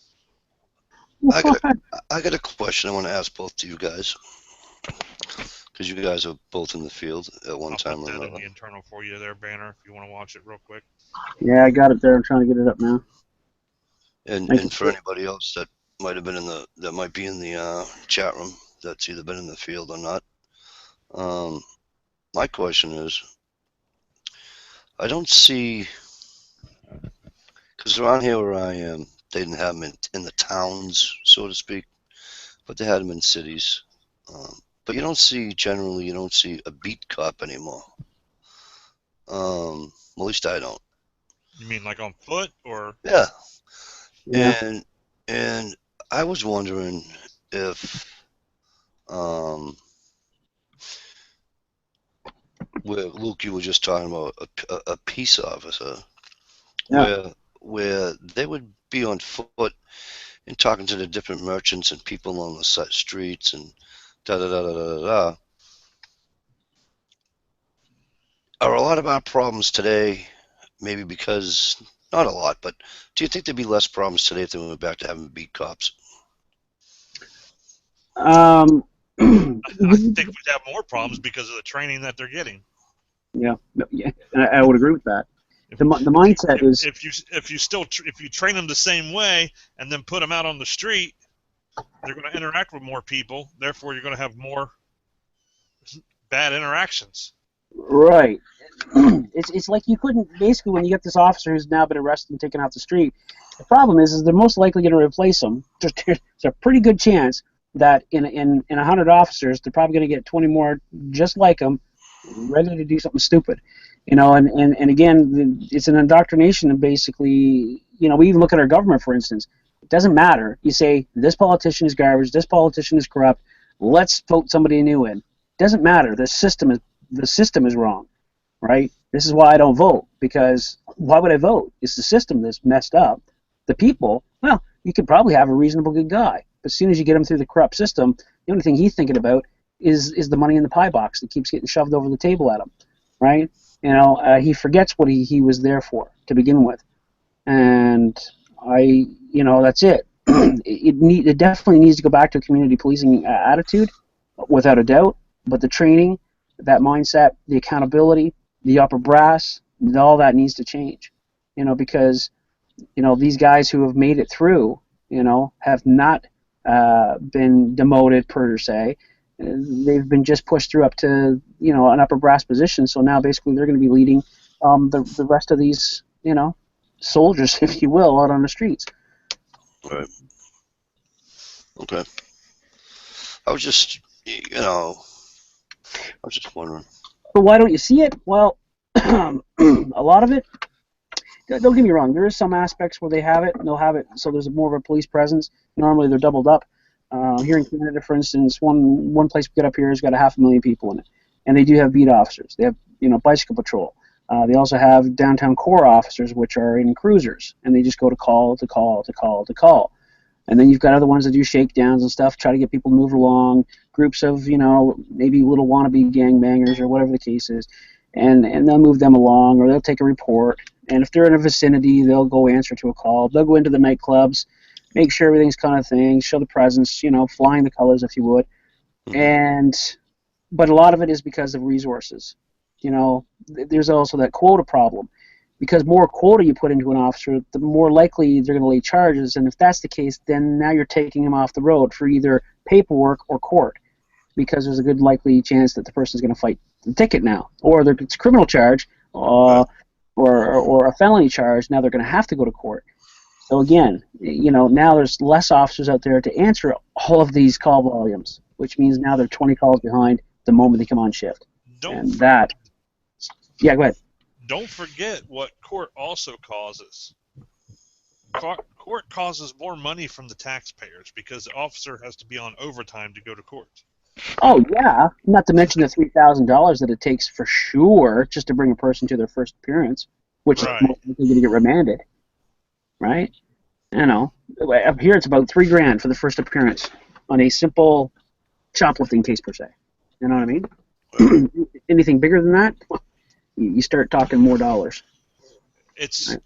Speaker 1: I got a, I got a question I want to ask both of you guys, because you guys are both in the field at one
Speaker 2: I'll
Speaker 1: time
Speaker 2: put
Speaker 1: or
Speaker 2: that in
Speaker 1: another.
Speaker 2: the internal for you there, Banner, if you want to watch it real quick.
Speaker 3: Yeah, I got it there. I'm trying to get it up now.
Speaker 1: And for anybody else that might have been that might be in the chat room that's either been in the field or not, my question is, I don't see, because around here where I am, they didn't have them in the towns, so to speak, but they had them in cities. But you don't see a beat cop anymore. At least I don't.
Speaker 2: You mean like on foot, or?
Speaker 1: Yeah,
Speaker 3: Yeah.
Speaker 1: and I was wondering if where Luke, you were just talking about a peace officer,
Speaker 3: Yeah.
Speaker 1: where they would be on foot and talking to the different merchants and people on the streets and da da da da da da. Are a lot of our problems today maybe because not a lot, but do you think there'd be less problems today if they went back to having beat cops?
Speaker 3: Um,
Speaker 2: I think we'd have more problems because of the training that they're getting.
Speaker 3: yeah, yeah, I would agree with that.
Speaker 2: If,
Speaker 3: The
Speaker 2: if you
Speaker 3: mindset is
Speaker 2: if you train them the same way and then put them out on the street, they're going to interact with more people. Therefore, you're going to have more bad interactions.
Speaker 3: right. It's like you couldn't basically when you get this officer who's now been arrested and taken off the street. The problem is they're most likely going to replace him. There's a pretty good chance that in 100 officers, they're probably going to get 20 more just like him, ready to do something stupid. And again, it's an indoctrination, and basically, we even look at our government, for instance. It doesn't matter. You say this politician is garbage, this politician is corrupt. Let's vote somebody new in. It doesn't matter. The system is wrong, right? This is why I don't vote, because why would I vote? It's the system that's messed up. The people, well, you could probably have a reasonable good guy, but as soon as you get him through the corrupt system, the only thing he's thinking about is the money in the pie box that keeps getting shoved over the table at him, right? He forgets what he was there for to begin with, and that's it. It definitely needs to go back to a community policing attitude, without a doubt. But the training, that mindset, the accountability, the upper brass, all that needs to change. Because these guys who have made it through, have not been demoted per se. They've been just pushed through up to an upper brass position. So now basically they're going to be leading the rest of these soldiers, if you will, out on the streets.
Speaker 1: Right. Okay. I was just, I was just wondering.
Speaker 3: But why don't you see it? Well, a lot of it. Don't get me wrong. There is some aspects where they have it, and they'll have it. So there's more of a police presence. Normally they're doubled up. Here in Canada, for instance, one place we get up here has got 500,000 people in it, and they do have beat officers. They have bicycle patrol. They also have downtown core officers, which are in cruisers, and they just go to call to call to call to call. And then you've got other ones that do shakedowns and stuff, try to get people to move along, groups of, maybe little wannabe gangbangers or whatever the case is, and they'll move them along, or they'll take a report. And if they're in a vicinity, they'll go answer to a call. They'll go into the nightclubs, make sure everything's kind of thing, show the presence, flying the colors, if you would.
Speaker 1: Mm-hmm.
Speaker 3: But a lot of it is because of resources. There's also that quota problem. Because more quota you put into an officer, the more likely they're going to lay charges. And if that's the case, then now you're taking him off the road for either paperwork or court, because there's a good likely chance that the person's going to fight the ticket now, or it's a criminal charge, or a felony charge. Now they're going to have to go to court. So again, now there's less officers out there to answer all of these call volumes, which means now they're 20 calls behind the moment they come on shift. Yeah, go ahead.
Speaker 2: Don't forget what court also causes. Court causes more money from the taxpayers because the officer has to be on overtime to go to court.
Speaker 3: Oh yeah, not to mention the $3,000 that it takes for sure just to bring a person to their first appearance, which
Speaker 2: Right.
Speaker 3: is most likely going to get remanded, right? Up here it's about $3,000 for the first appearance on a simple shoplifting case per se. You know what I mean? Anything bigger than that, you start talking more dollars.
Speaker 2: It's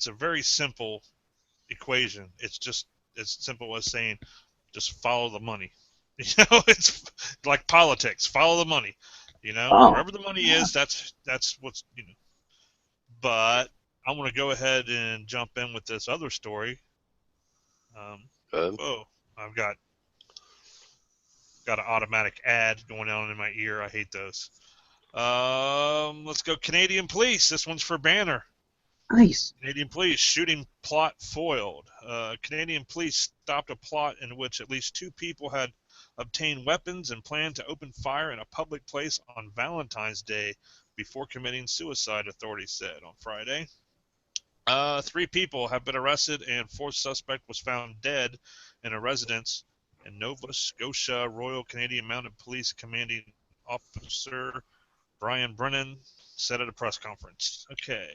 Speaker 2: a very simple equation. It's just as simple as saying, just follow the money. It's like politics. Follow the money. Wherever the money is, that's what's. But I want to go ahead and jump in with this other story. I've got an automatic ad going on in my ear. I hate those. Let's go Canadian police. This one's for Banner.
Speaker 3: Nice.
Speaker 2: Canadian police shooting plot foiled. Canadian police stopped a plot in which at least 2 people had obtained weapons and planned to open fire in a public place on Valentine's Day before committing suicide, authorities said on Friday. 3 people have been arrested and 4th suspect was found dead in a residence in Nova Scotia. Royal Canadian Mounted Police Commanding Officer Brian Brennan said at a press conference. Okay.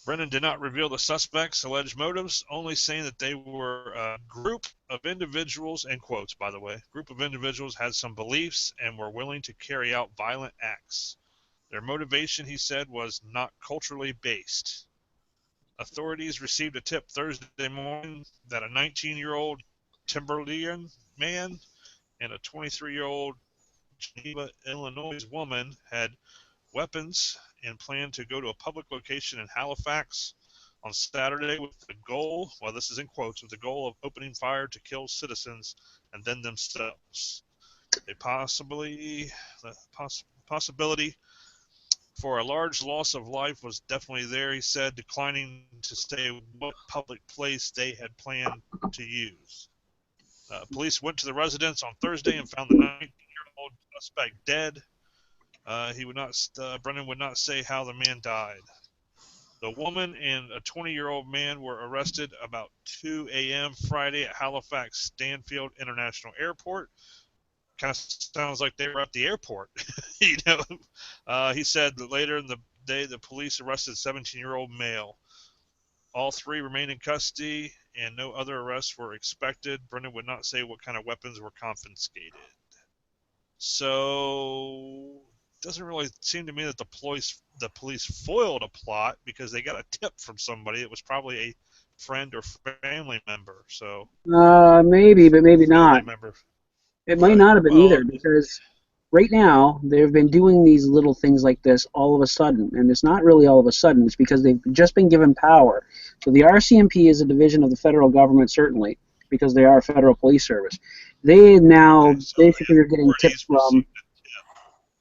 Speaker 2: Brennan did not reveal the suspects' alleged motives, only saying that they were a group of individuals, in quotes, by the way, group of individuals had some beliefs and were willing to carry out violent acts. Their motivation, he said, was not culturally based. Authorities received a tip Thursday morning that a 19-year-old Timberlian man and a 23-year-old Geneva, Illinois woman had weapons and planned to go to a public location in Halifax on Saturday with the goal, well, this is in quotes, with the goal of opening fire to kill citizens and then themselves. A possibility for a large loss of life was definitely there, he said, declining to say what public place they had planned to use. Police went to the residence on Thursday and found the 19-year-old suspect dead. Brennan would not say how the man died. The woman and a 20-year-old man were arrested about 2 a.m. Friday at Halifax Stanfield International Airport. Kind of sounds like they were at the airport. He said that later in the day the police arrested a 17-year-old male. All three remain in custody and no other arrests were expected. Brennan would not say what kind of weapons were confiscated. So it doesn't really seem to me that the police foiled a plot because they got a tip from somebody. It was probably a friend or family member. So
Speaker 3: maybe, but maybe not.
Speaker 2: Member.
Speaker 3: It might not have been either, because right now they've been doing these little things like this all of a sudden, and it's not really all of a sudden. It's because they've just been given power. So the RCMP is a division of the federal government, certainly, because they are a federal police service. They now basically are getting tips from.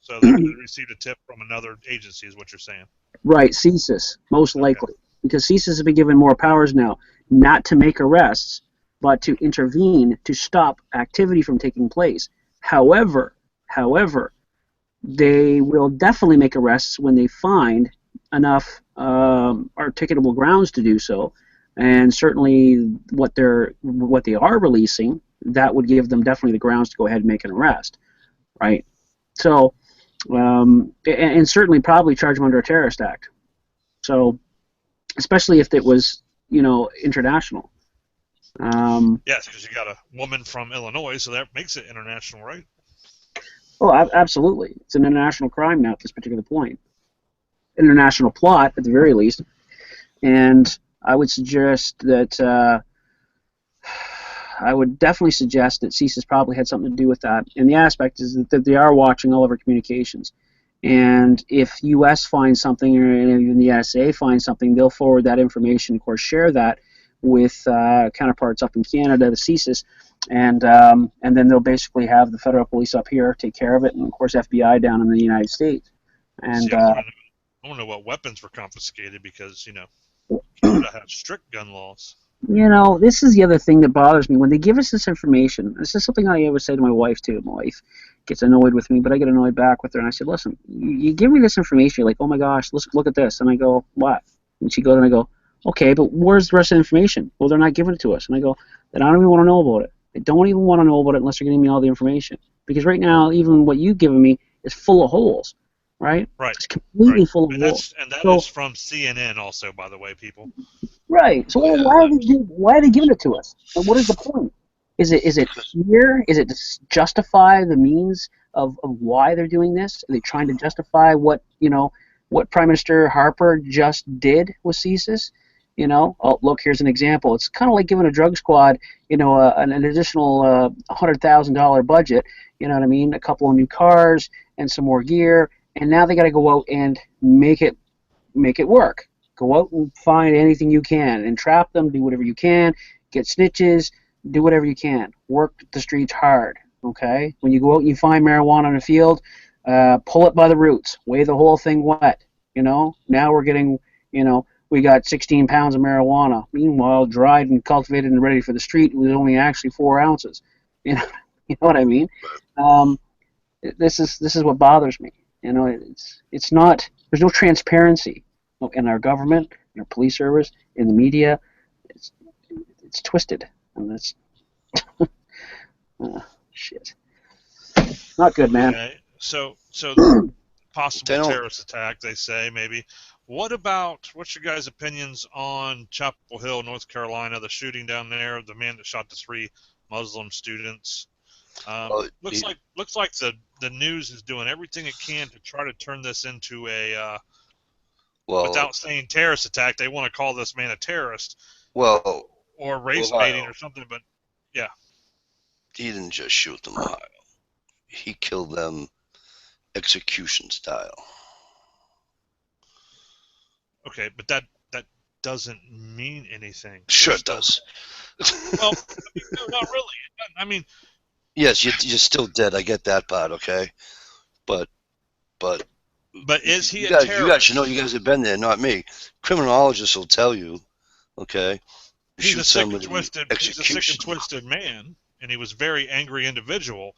Speaker 2: So they received a tip from another agency, is what you're saying?
Speaker 3: Right, CSIS, most likely, because CSIS has been given more powers now, not to make arrests, but to intervene to stop activity from taking place. However, they will definitely make arrests when they find enough articulable grounds to do so, and certainly what they are releasing, that would give them definitely the grounds to go ahead and make an arrest, right? So, and certainly probably charge them under a terrorist act. So, especially if it was, international.
Speaker 2: Yes, because you got a woman from Illinois, so that makes it international, right?
Speaker 3: Oh, absolutely. It's an international crime now at this particular point. International plot, at the very least. And I would suggest that, I would definitely suggest that CSIS probably had something to do with that. And the aspect is that they are watching all of our communications. And if U.S. finds something, or even the NSA finds something, they'll forward that information, of course, share that with counterparts up in Canada, the CSIS, and then they'll basically have the federal police up here take care of it, and of course FBI down in the United States. And
Speaker 2: I want to know what weapons were confiscated because Canada has strict gun laws.
Speaker 3: This is the other thing that bothers me when they give us this information. This is something I always say to my wife too. My wife gets annoyed with me, but I get annoyed back with her, and I said, "Listen, you give me this information. You're like, oh my gosh, look at this," and I go, "What?" And she goes, and I go, "Okay, but where's the rest of the information?" "Well, they're not giving it to us." And I go, "Then I don't even want to know about it. I don't even want to know about it unless you're giving me all the information. Because right now, even what you've given me is full of holes, right?
Speaker 2: Right.
Speaker 3: It's completely full of holes."
Speaker 2: And that is from CNN also, by the way, people.
Speaker 3: Right. So why are they giving it to us? And what is the point? Is it fear? Is it to justify the means of why they're doing this? Are they trying to justify what Prime Minister Harper just did with CSIS? Oh, look, here's an example. It's kind of like giving a drug squad, an additional $100,000 budget. You know what I mean? A couple of new cars and some more gear, and now they got to go out and make it work. Go out and find anything you can, entrap them, do whatever you can, get snitches, do whatever you can. Work the streets hard, okay? When you go out and you find marijuana in a field, pull it by the roots, weigh the whole thing wet, Now we're getting, we got 16 pounds of marijuana. Meanwhile, dried and cultivated and ready for the street, it was only actually 4 ounces. You know what I mean? This is what bothers me. It's not, there's no transparency in our government, in our police service, in the media. It's twisted, and that's shit. Not good, man.
Speaker 2: Okay. So possible terrorist attack, they say, maybe. What's your guys' opinions on Chapel Hill, North Carolina, the shooting down there, the man that shot the 3 Muslim students? Looks like the news is doing everything it can to try to turn this into a without saying terrorist attack. They want to call this man a terrorist.
Speaker 1: Well,
Speaker 2: or race baiting or something, but yeah.
Speaker 1: he didn't just shoot them, Ohio. He killed them execution style.
Speaker 2: Okay, but that doesn't mean anything.
Speaker 1: Sure it does.
Speaker 2: Well, I mean, no, not really. I mean,
Speaker 1: Yes, you're still dead. I get that part, okay? But
Speaker 2: is he
Speaker 1: you
Speaker 2: a
Speaker 1: guys
Speaker 2: terrorist?
Speaker 1: should know. You guys have been there, not me. Criminologists will tell you, okay? You
Speaker 2: He's a
Speaker 1: shoot
Speaker 2: sick and
Speaker 1: somebody,
Speaker 2: twisted. He's a sick and
Speaker 1: execution.
Speaker 2: twisted man, and he was a very angry individual.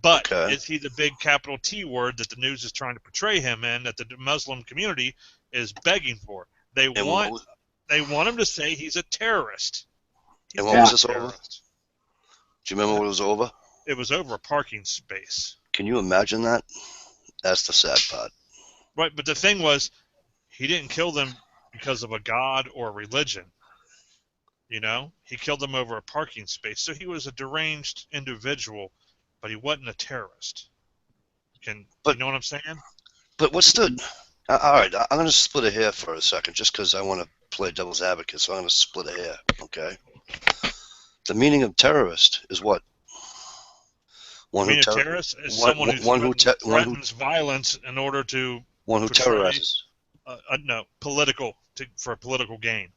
Speaker 2: But
Speaker 1: Okay.
Speaker 2: is he the big capital T word that the news is trying to portray him in, that the Muslim community is begging for? They
Speaker 1: And
Speaker 2: want him to say he's a terrorist. He's
Speaker 1: what
Speaker 2: not
Speaker 1: was
Speaker 2: a
Speaker 1: this over?
Speaker 2: terrorist.
Speaker 1: Do you remember what it was over?
Speaker 2: It was over a parking space.
Speaker 1: Can you imagine that? That's the sad part.
Speaker 2: Right, but the thing was, he didn't kill them because of a god or a religion. You know, he killed them over a parking space. So he was a deranged individual, but he wasn't a terrorist. You know what I'm saying?
Speaker 1: But what's the... all right, I'm going to split a hair for a second just because I want to play devil's advocate, so I'm going to split a hair, okay? The meaning of terrorist is what?
Speaker 2: A terrorist is someone who threatens violence in order to
Speaker 1: one who terrorizes.
Speaker 2: For political gain.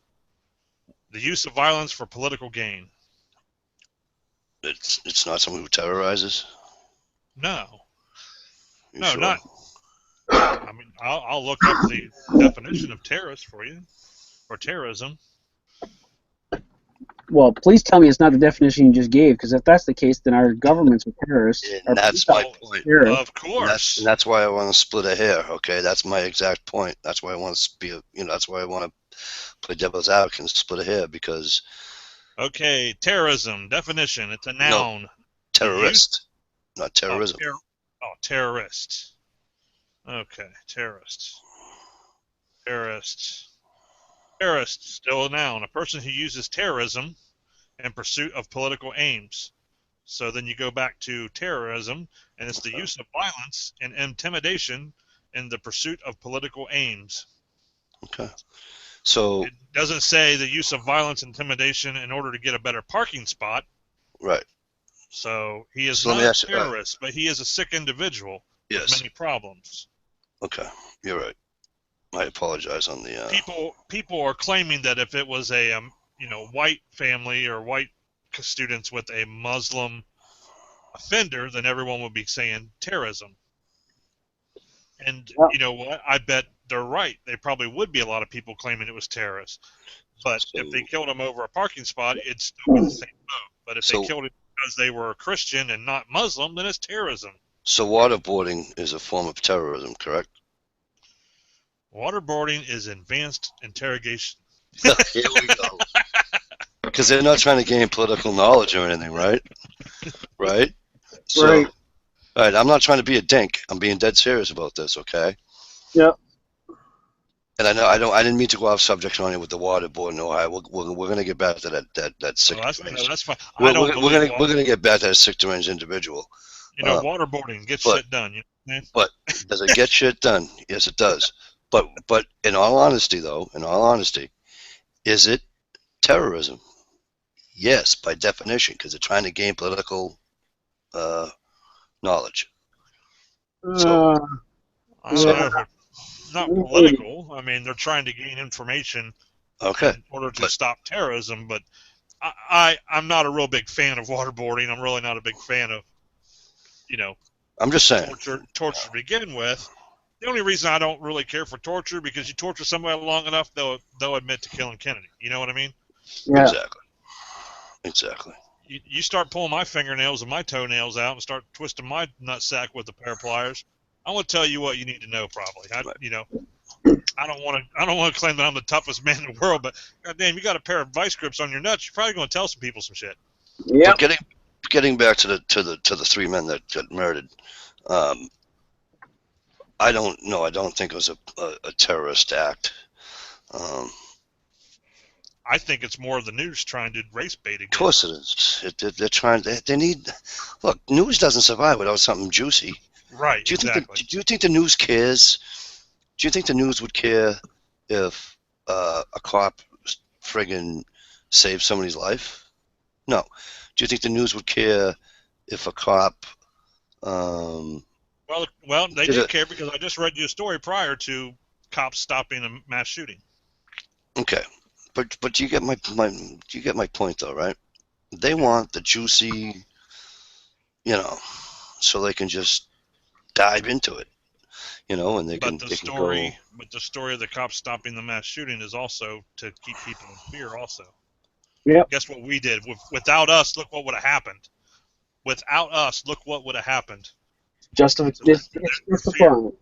Speaker 2: The use of violence for political gain.
Speaker 1: It's not someone who terrorizes?
Speaker 2: No.
Speaker 1: You sure?
Speaker 2: Not. I mean, I'll look up the definition of terrorist for you, or terrorism.
Speaker 3: Well, please tell me it's not the definition you just gave, because if that's the case, then our government's a terrorist.
Speaker 1: And that's my point.
Speaker 2: Of course.
Speaker 1: And that's why I want to split a hair. Okay, that's my exact point. That's why I want to be. That's why I want to play devil's advocate and split a hair because.
Speaker 2: Okay, terrorism definition. It's a noun.
Speaker 1: No, terrorist, not terrorism.
Speaker 2: Terrorist. Okay, terrorist. Terrorist. Terrorist, still a noun. A person who uses terrorism in pursuit of political aims. So then you go back to terrorism, and it's the use of violence and intimidation in the pursuit of political aims.
Speaker 1: Okay. So
Speaker 2: it doesn't say the use of violence and intimidation in order to get a better parking spot.
Speaker 1: Right.
Speaker 2: So he is not a terrorist, but he is a sick individual with many problems.
Speaker 1: Okay, you're right. I apologize on the.
Speaker 2: People are claiming that if it was a white family or white students with a Muslim offender, then everyone would be saying terrorism. And you know what? I bet they're right. There probably would be a lot of people claiming it was terrorists. But if they killed him over a parking spot, it'd still be the same vote. But if they killed him because they were a Christian and not Muslim, then it's terrorism.
Speaker 1: So waterboarding is a form of terrorism, correct?
Speaker 2: Waterboarding is advanced interrogation.
Speaker 1: Here we go. Because they're not trying to gain political knowledge or anything, right? Right? So,
Speaker 3: right.
Speaker 1: All right, I'm not trying to be a dink. I'm being dead serious about this, okay?
Speaker 3: Yep.
Speaker 1: And I didn't mean to go off subject on it with the waterboarding. No, we're going to get back to that sick.
Speaker 2: That's fine.
Speaker 1: We're going to get back to that sick deranged individual.
Speaker 2: Waterboarding gets shit done.
Speaker 1: But does it get shit done? Yes, it does. But in all honesty, is it terrorism? Yes, by definition, because they're trying to gain political knowledge.
Speaker 2: Not political. I mean, they're trying to gain information in order to stop terrorism. But I'm not a real big fan of waterboarding. I'm really not a big fan of,
Speaker 1: I'm just saying.
Speaker 2: Torture to begin with. The only reason I don't really care for torture, because you torture somebody long enough, they'll admit to killing Kennedy. You know what I mean?
Speaker 3: Yeah.
Speaker 1: Exactly.
Speaker 2: You start pulling my fingernails and my toenails out and start twisting my nutsack with a pair of pliers, I'm going to tell you what you need to know. Probably, I don't want to claim that I'm the toughest man in the world, but goddamn, you got a pair of vice grips on your nuts, you're probably going to tell some people some shit.
Speaker 3: Yeah.
Speaker 1: But getting back to the three men that got murdered, I don't know. I don't think it was a terrorist act.
Speaker 2: I think it's more of the news trying to race bait again.
Speaker 1: Of course it is. They're trying. They need. Look, news doesn't survive without something juicy.
Speaker 2: Right.
Speaker 1: Do you think the news cares? Do you think the news would care if a cop friggin' saved somebody's life? No. Do you think the news would care if a cop
Speaker 2: Well, they
Speaker 1: did
Speaker 2: do
Speaker 1: it.
Speaker 2: care because I just read you a story prior to cops stopping a mass shooting.
Speaker 1: Okay, but you get my point though, right? They want the juicy, so they can just dive into it, and they
Speaker 2: But
Speaker 1: can
Speaker 2: the
Speaker 1: they can go.
Speaker 2: story of the cops stopping the mass shooting is also to keep people in fear. Also,
Speaker 3: Yep.
Speaker 2: guess what we did? Without us, look what would have happened. Without us, look what would have happened. So
Speaker 3: It's
Speaker 2: they're fear.
Speaker 3: justifying.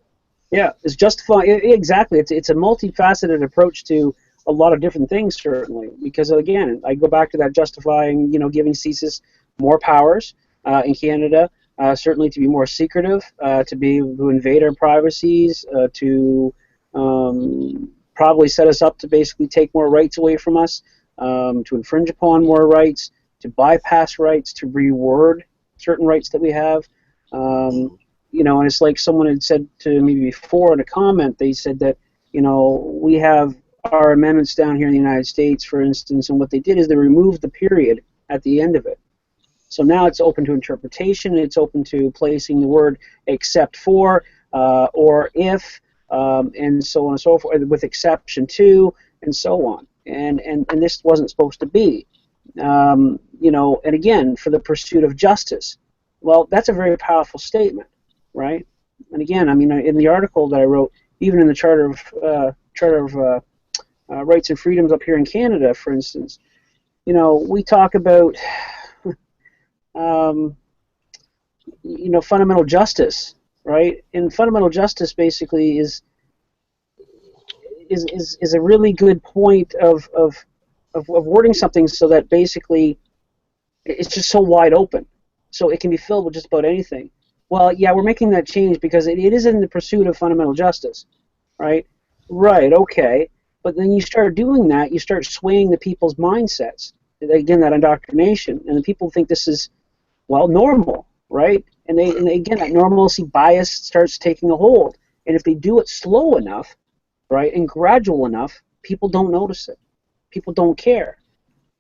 Speaker 3: Yeah, it's justifying. Exactly. It's a multifaceted approach to a lot of different things, certainly. Because again, I go back to that justifying, giving CSIS more powers in Canada, certainly to be more secretive, to be able to invade our privacies, to probably set us up to basically take more rights away from us, to infringe upon more rights, to bypass rights, to reward certain rights that we have. Um,
Speaker 1: Mhm.
Speaker 3: and it's like someone had said to me before in a comment. They said that, we have our amendments down here in the United States, for instance, and what they did is they removed the period at the end of it. So now it's open to interpretation. It's open to placing the word except for or if, and so on and so forth, with exception to, and so on. And this wasn't supposed to be. And again, for the pursuit of justice. Well, that's a very powerful statement, right? And again, I mean, in the article that I wrote, even in the Charter of Rights and Freedoms up here in Canada, for instance, we talk about um, fundamental justice, right? And fundamental justice basically is a really good point of wording something so that basically it's just so wide open, so it can be filled with just about anything. Well, yeah, we're making that change because it is in the pursuit of fundamental justice, right? Right, okay. But then you start doing that, you start swaying the people's mindsets. Again, that indoctrination, and the people think this is, well, normal, right? And again, that normalcy bias starts taking a hold. And if they do it slow enough, right, and gradual enough, people don't notice it. People don't care,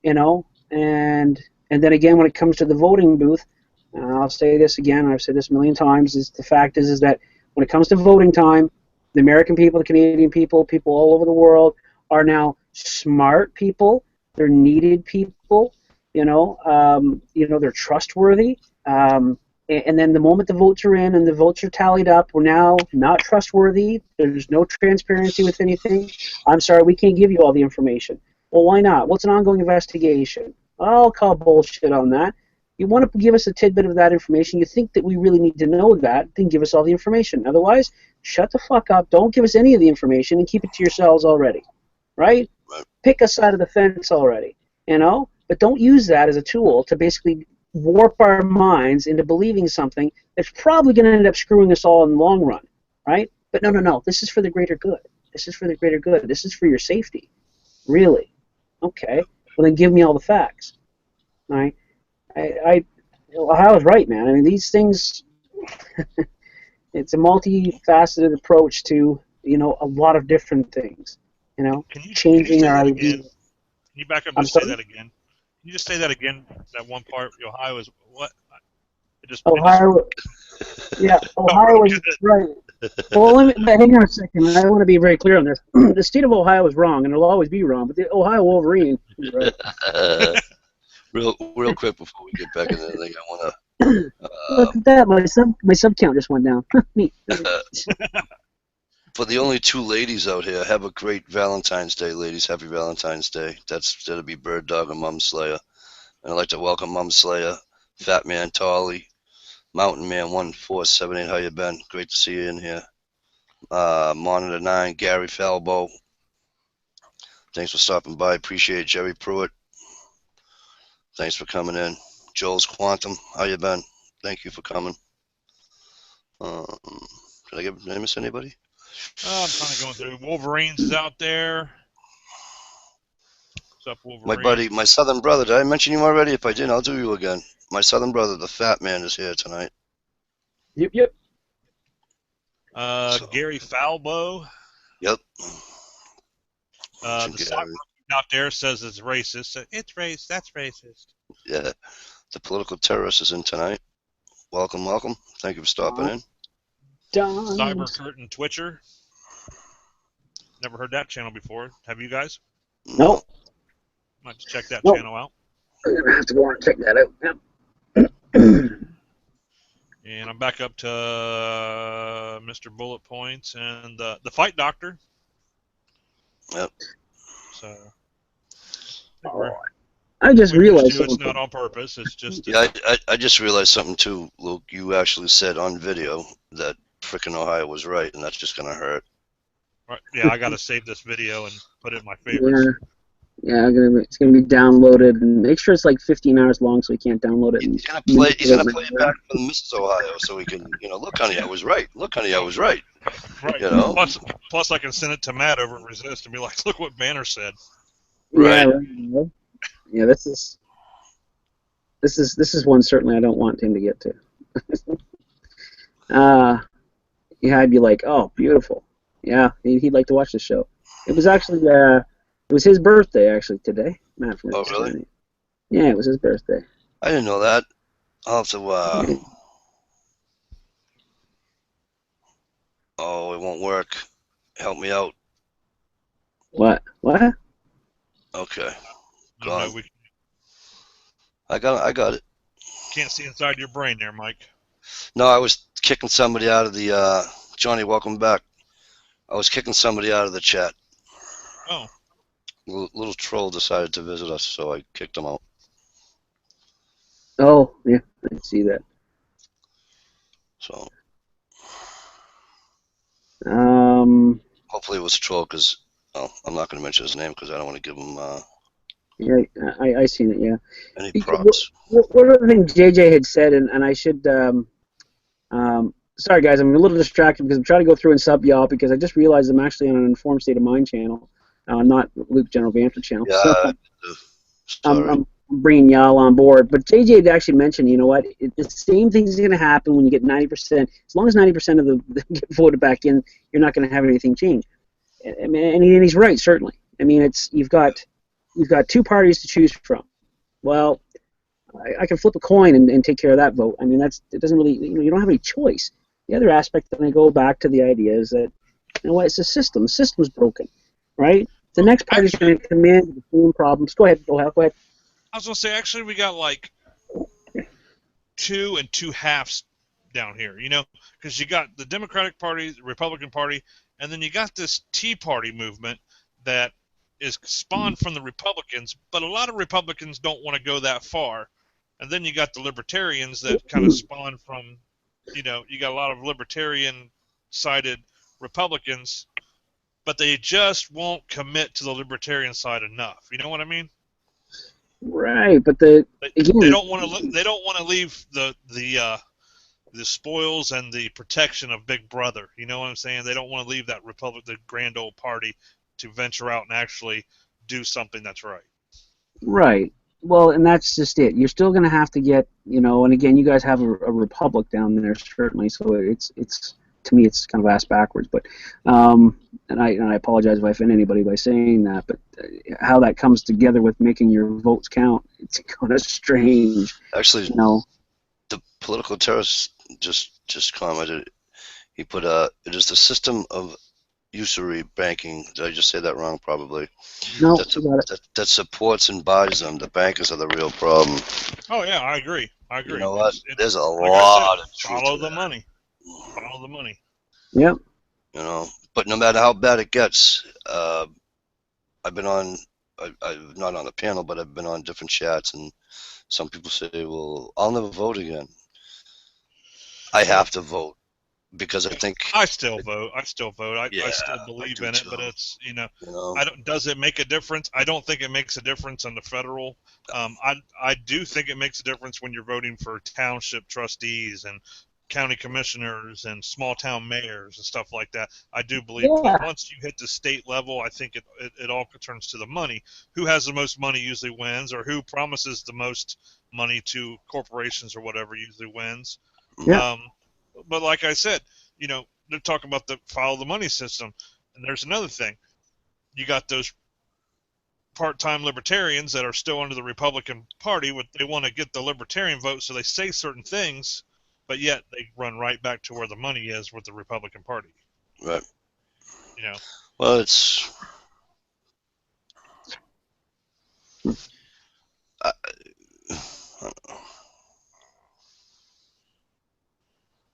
Speaker 3: you know. And then again, when it comes to the voting booth, I'll say this again. I've said this a million times. Is the fact is that when it comes to voting time, the American people, the Canadian people, people all over the world are now smart people. They're needed people. They're trustworthy. And then the moment the votes are in and the votes are tallied up, we're now not trustworthy. There's no transparency with anything. I'm sorry, we can't give you all the information. Well, why not? What's an ongoing investigation? I'll call bullshit on that. You want to give us a tidbit of that information, you think that we really need to know that, then give us all the information. Otherwise, shut the fuck up, don't give us any of the information, and keep it to yourselves already. Right?
Speaker 1: Right.
Speaker 3: Pick a side of the fence already, But don't use that as a tool to basically warp our minds into believing something that's probably going to end up screwing us all in the long run, right? But no, this is for the greater good. This is for the greater good. This is for your safety. Really? Okay. Well, then give me all the facts. All right? I was right, man. I mean, these things, it's a multifaceted approach to, a lot of different things,
Speaker 2: Can you
Speaker 3: changing
Speaker 2: say
Speaker 3: our
Speaker 2: that
Speaker 3: ideas.
Speaker 2: again? Can you back up and
Speaker 3: I'm
Speaker 2: just say
Speaker 3: sorry?
Speaker 2: that again? Can you just say that again? That one part, Ohio is what? It just
Speaker 3: Ohio, yeah,
Speaker 2: felt
Speaker 3: Ohio
Speaker 2: real
Speaker 3: was
Speaker 2: good.
Speaker 3: right. Well, but hang on a second. I want to be very clear on this. The state of Ohio is wrong, and it'll always be wrong. But the Ohio Wolverine is right.
Speaker 1: Real quick before we get back into the thing, I want
Speaker 3: Look at that. My sub count just went down. Neat.
Speaker 1: to for the only two ladies out here, have a great Valentine's Day, ladies. Happy Valentine's Day. That'll be Bird Dog and Mum Slayer. And I'd like to welcome Mum Slayer, Fat Man Tolly, Mountain Man 1478. How you been? Great to see you in here. Monitor 9, Gary Falbo. Thanks for stopping by. Appreciate it. Jerry Pruitt. Thanks for coming in. Joel's Quantum. How you been? Thank you for coming. Did I miss anybody?
Speaker 2: I'm kind of going through. Wolverines is out there. What's up,
Speaker 1: My
Speaker 2: Wolverine?
Speaker 1: buddy, my southern brother. Did I mention you already? If I didn't, I'll do you again. My southern brother, the Fat Man, is here tonight.
Speaker 3: Yep.
Speaker 1: So,
Speaker 2: Gary Falbo.
Speaker 1: yep.
Speaker 2: The sock out there says it's racist. It's race. That's racist.
Speaker 1: Yeah. The political terrorist is in tonight. welcome, welcome. Thank you for stopping in.
Speaker 3: Don.
Speaker 2: Cyber Curtain Twitcher. Never heard that channel before. Have you guys?
Speaker 3: Nope.
Speaker 2: Might just check that
Speaker 3: Nope.
Speaker 2: channel out.
Speaker 3: I'm gonna have to go and check that out. Yep.
Speaker 2: And I'm back up to Mr. Bullet Points and the Fight Doctor.
Speaker 1: Yep.
Speaker 2: So
Speaker 3: I just
Speaker 2: we
Speaker 3: realized
Speaker 2: missed you. It's
Speaker 3: something.
Speaker 2: not on purpose. It's just
Speaker 1: Yeah, I just realized something too, Luke. You actually said on video that frickin' Ohio was right, and that's just gonna hurt.
Speaker 2: right, yeah. I got to save this video and put it in my favorites.
Speaker 3: Yeah, it's gonna be downloaded, and make sure it's like 15 hours long, so we can't download it.
Speaker 1: He's gonna play. He's gonna play it back for Mrs. Ohio, so he can, look, honey, I was right. Look, honey, I was right.
Speaker 2: Right.
Speaker 1: You know.
Speaker 2: Plus, I can send it to Matt over at Resist and be like, "Look what Banner said."
Speaker 1: Right.
Speaker 3: Yeah. This is one certainly I don't want him to get to. Yeah, I'd be like, oh, beautiful. Yeah, he'd like to watch the show. It was actually it was his birthday actually today. Matt from
Speaker 1: Oh, really?
Speaker 3: Yeah, it was his birthday.
Speaker 1: I didn't know that. I'll have to. Oh, it won't work. Help me out.
Speaker 3: What?
Speaker 1: Okay.
Speaker 2: No, we
Speaker 1: I got it.
Speaker 2: can't see inside your brain there, Mike.
Speaker 1: No, I was kicking somebody out of the. Johnny, welcome back. I was kicking somebody out of the chat.
Speaker 2: Oh.
Speaker 1: Little troll decided to visit us, so I kicked him out.
Speaker 3: Oh, yeah, I see that.
Speaker 1: So.
Speaker 3: Hopefully
Speaker 1: it was a troll, because I'm not going to mention his name because I don't want to give him.
Speaker 3: Yeah, I seen it. Yeah.
Speaker 1: Any props?
Speaker 3: One other thing JJ had said, and I should. Sorry guys, I'm a little distracted because I'm trying to go through and sub y'all because I just realized I'm actually on an Informed State of Mind channel, not Luke General Banter channel.
Speaker 1: Yeah.
Speaker 3: So, I'm bringing y'all on board. But JJ had actually mentioned, you know what, the same thing's going to happen when you get 90%. As long as 90% of them get voted back in, you're not going to have anything change. And he's right, certainly. I mean, you've got two parties to choose from. Well, I can flip a coin and take care of that vote. I mean, it doesn't really, you don't have any choice. The other aspect, then I go back to the idea is that, you know what, it's a system. The system's broken, right? The next party's going to come in with the same problems. Go ahead.
Speaker 2: I was going to say, actually, we got like 2 and 2 halves down here, because you got the Democratic Party, the Republican Party, and then you got this Tea Party movement that is spawned from the Republicans, but a lot of Republicans don't want to go that far. And then you got the Libertarians that kind of spawn from, you got a lot of Libertarian-sided Republicans, but they just won't commit to the Libertarian side enough. You know what I mean?
Speaker 3: Right, but
Speaker 2: they don't want to leave the spoils and the protection of Big Brother. You know what I'm saying? They don't want to leave that the grand old party to venture out and actually do something that's right.
Speaker 3: Right. Well, and that's just it. You're still going to have to get, and again, you guys have a republic down there, certainly, so it's to me, it's kind of ass backwards, but, and I apologize if I offend anybody by saying that, but how that comes together with making your votes count, it's kind of strange.
Speaker 1: Actually, the political terrorist just commented, he put, it is the system of usury banking. Did I just say that wrong? Probably.
Speaker 3: No,
Speaker 1: that supports and buys them. The bankers are the real problem.
Speaker 2: Oh yeah, I agree.
Speaker 1: You know what? There's a
Speaker 2: like
Speaker 1: lot of truth
Speaker 2: follow
Speaker 1: to
Speaker 2: the
Speaker 1: that.
Speaker 2: money. Follow the money.
Speaker 3: Yep.
Speaker 1: But no matter how bad it gets, I've been on. I'm not on a panel, but I've been on different chats, and some people say, "Well, I'll never vote again." I have to vote. Because I think
Speaker 2: I still vote. I still believe in it,
Speaker 1: too.
Speaker 2: but it's I don't. Does it make a difference? I don't think it makes a difference on the federal. I do think it makes a difference when you're voting for township trustees and county commissioners and small town mayors and stuff like that. I do believe, but once you hit the state level, I think it all turns to the money. Who has the most money usually wins, or who promises the most money to corporations or whatever usually wins.
Speaker 3: Yeah.
Speaker 2: But like I said, they're talking about the follow the money system. And there's another thing. You got those part-time libertarians that are still under the Republican Party. They want to get the libertarian vote, so they say certain things, but yet they run right back to where the money is with the Republican Party.
Speaker 1: Right.
Speaker 2: You know.
Speaker 1: Well, it's I,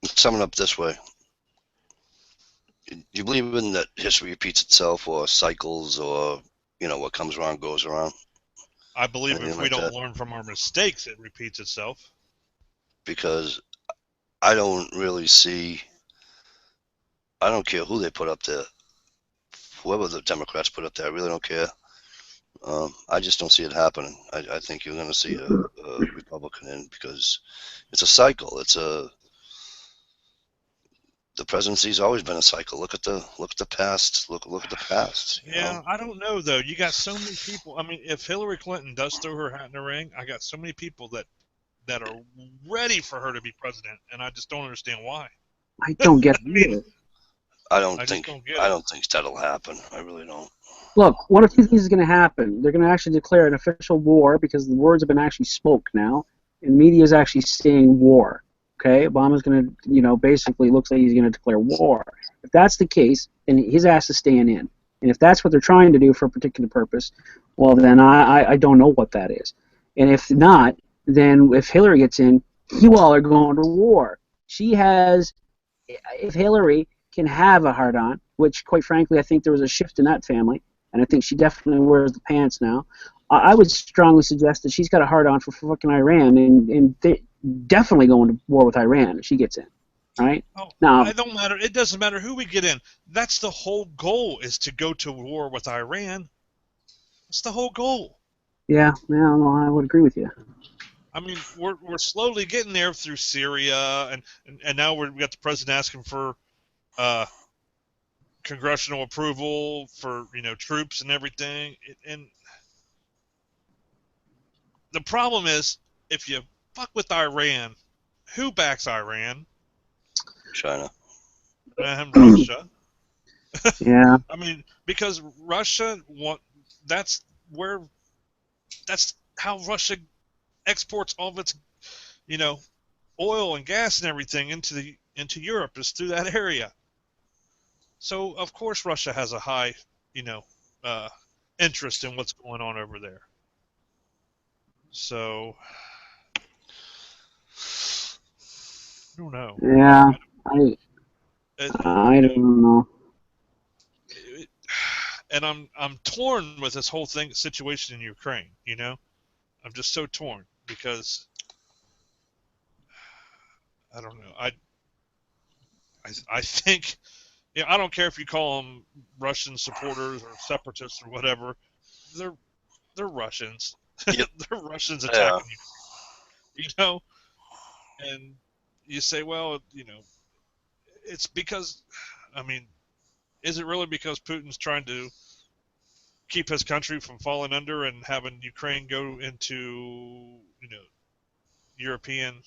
Speaker 1: sum it up this way: do you believe in that history repeats itself, or cycles, or what comes around goes around?
Speaker 2: I believe
Speaker 1: Anything
Speaker 2: if we
Speaker 1: like
Speaker 2: don't
Speaker 1: that?
Speaker 2: learn from our mistakes, it repeats itself.
Speaker 1: Because I don't really see. I don't care who they put up there, whoever the Democrats put up there. I really don't care. I just don't see it happening. I think you're going to see a Republican in, because it's a cycle. The presidency's always been a cycle. Look at the past. Look at the past.
Speaker 2: Yeah, I don't know though. You got so many people. I mean, if Hillary Clinton does throw her hat in the ring, I got so many people that are ready for her to be president, and I just don't understand why.
Speaker 3: I don't get it
Speaker 2: I mean,
Speaker 3: either.
Speaker 2: I just don't get
Speaker 1: I
Speaker 2: it.
Speaker 1: don't think that'll happen. I really don't.
Speaker 3: Look, one of two things is going to happen. They're going to actually declare an official war because the words have been actually spoke now, and media is actually saying war. Okay, Obama's going to, basically looks like he's going to declare war. If that's the case, then his ass is staying in. And if that's what they're trying to do for a particular purpose, well, then I don't know what that is. And if not, then if Hillary gets in, you all are going to war. She has, if Hillary can have a hard on, which quite frankly I think there was a shift in that family, and I think she definitely wears the pants now. I would strongly suggest that she's got a hard on for fucking Iran, and definitely going to war with Iran if she gets in. Right
Speaker 2: Oh,
Speaker 3: now,
Speaker 2: it don't matter. It doesn't matter who we get in. That's the whole goal, is to go to war with Iran. That's the whole goal.
Speaker 3: yeah, no, I would agree with you.
Speaker 2: I mean, we're slowly getting there through Syria, and now we got the president asking for uh, congressional approval for troops and everything. And the problem is, if you fuck with Iran, who backs Iran?
Speaker 1: China.
Speaker 2: And Russia.
Speaker 3: Yeah,
Speaker 2: I mean, because Russia that's where that's how Russia exports all of its you know oil and gas and everything into Europe, is through that area. So of course Russia has a high you know uh, interest in what's going on over there. So I don't know.
Speaker 3: yeah, I
Speaker 2: It,
Speaker 3: I don't know.
Speaker 2: it, and I'm torn with this whole situation in Ukraine. I'm just so torn because I don't know. I think I don't care if you call them Russian supporters or separatists or whatever. They're they're Russians.
Speaker 1: Yep.
Speaker 2: They're Russians
Speaker 1: Yeah.
Speaker 2: attacking you. And you say, well, it's because, I mean, is it really because Putin's trying to keep his country from falling under and having Ukraine go into, European,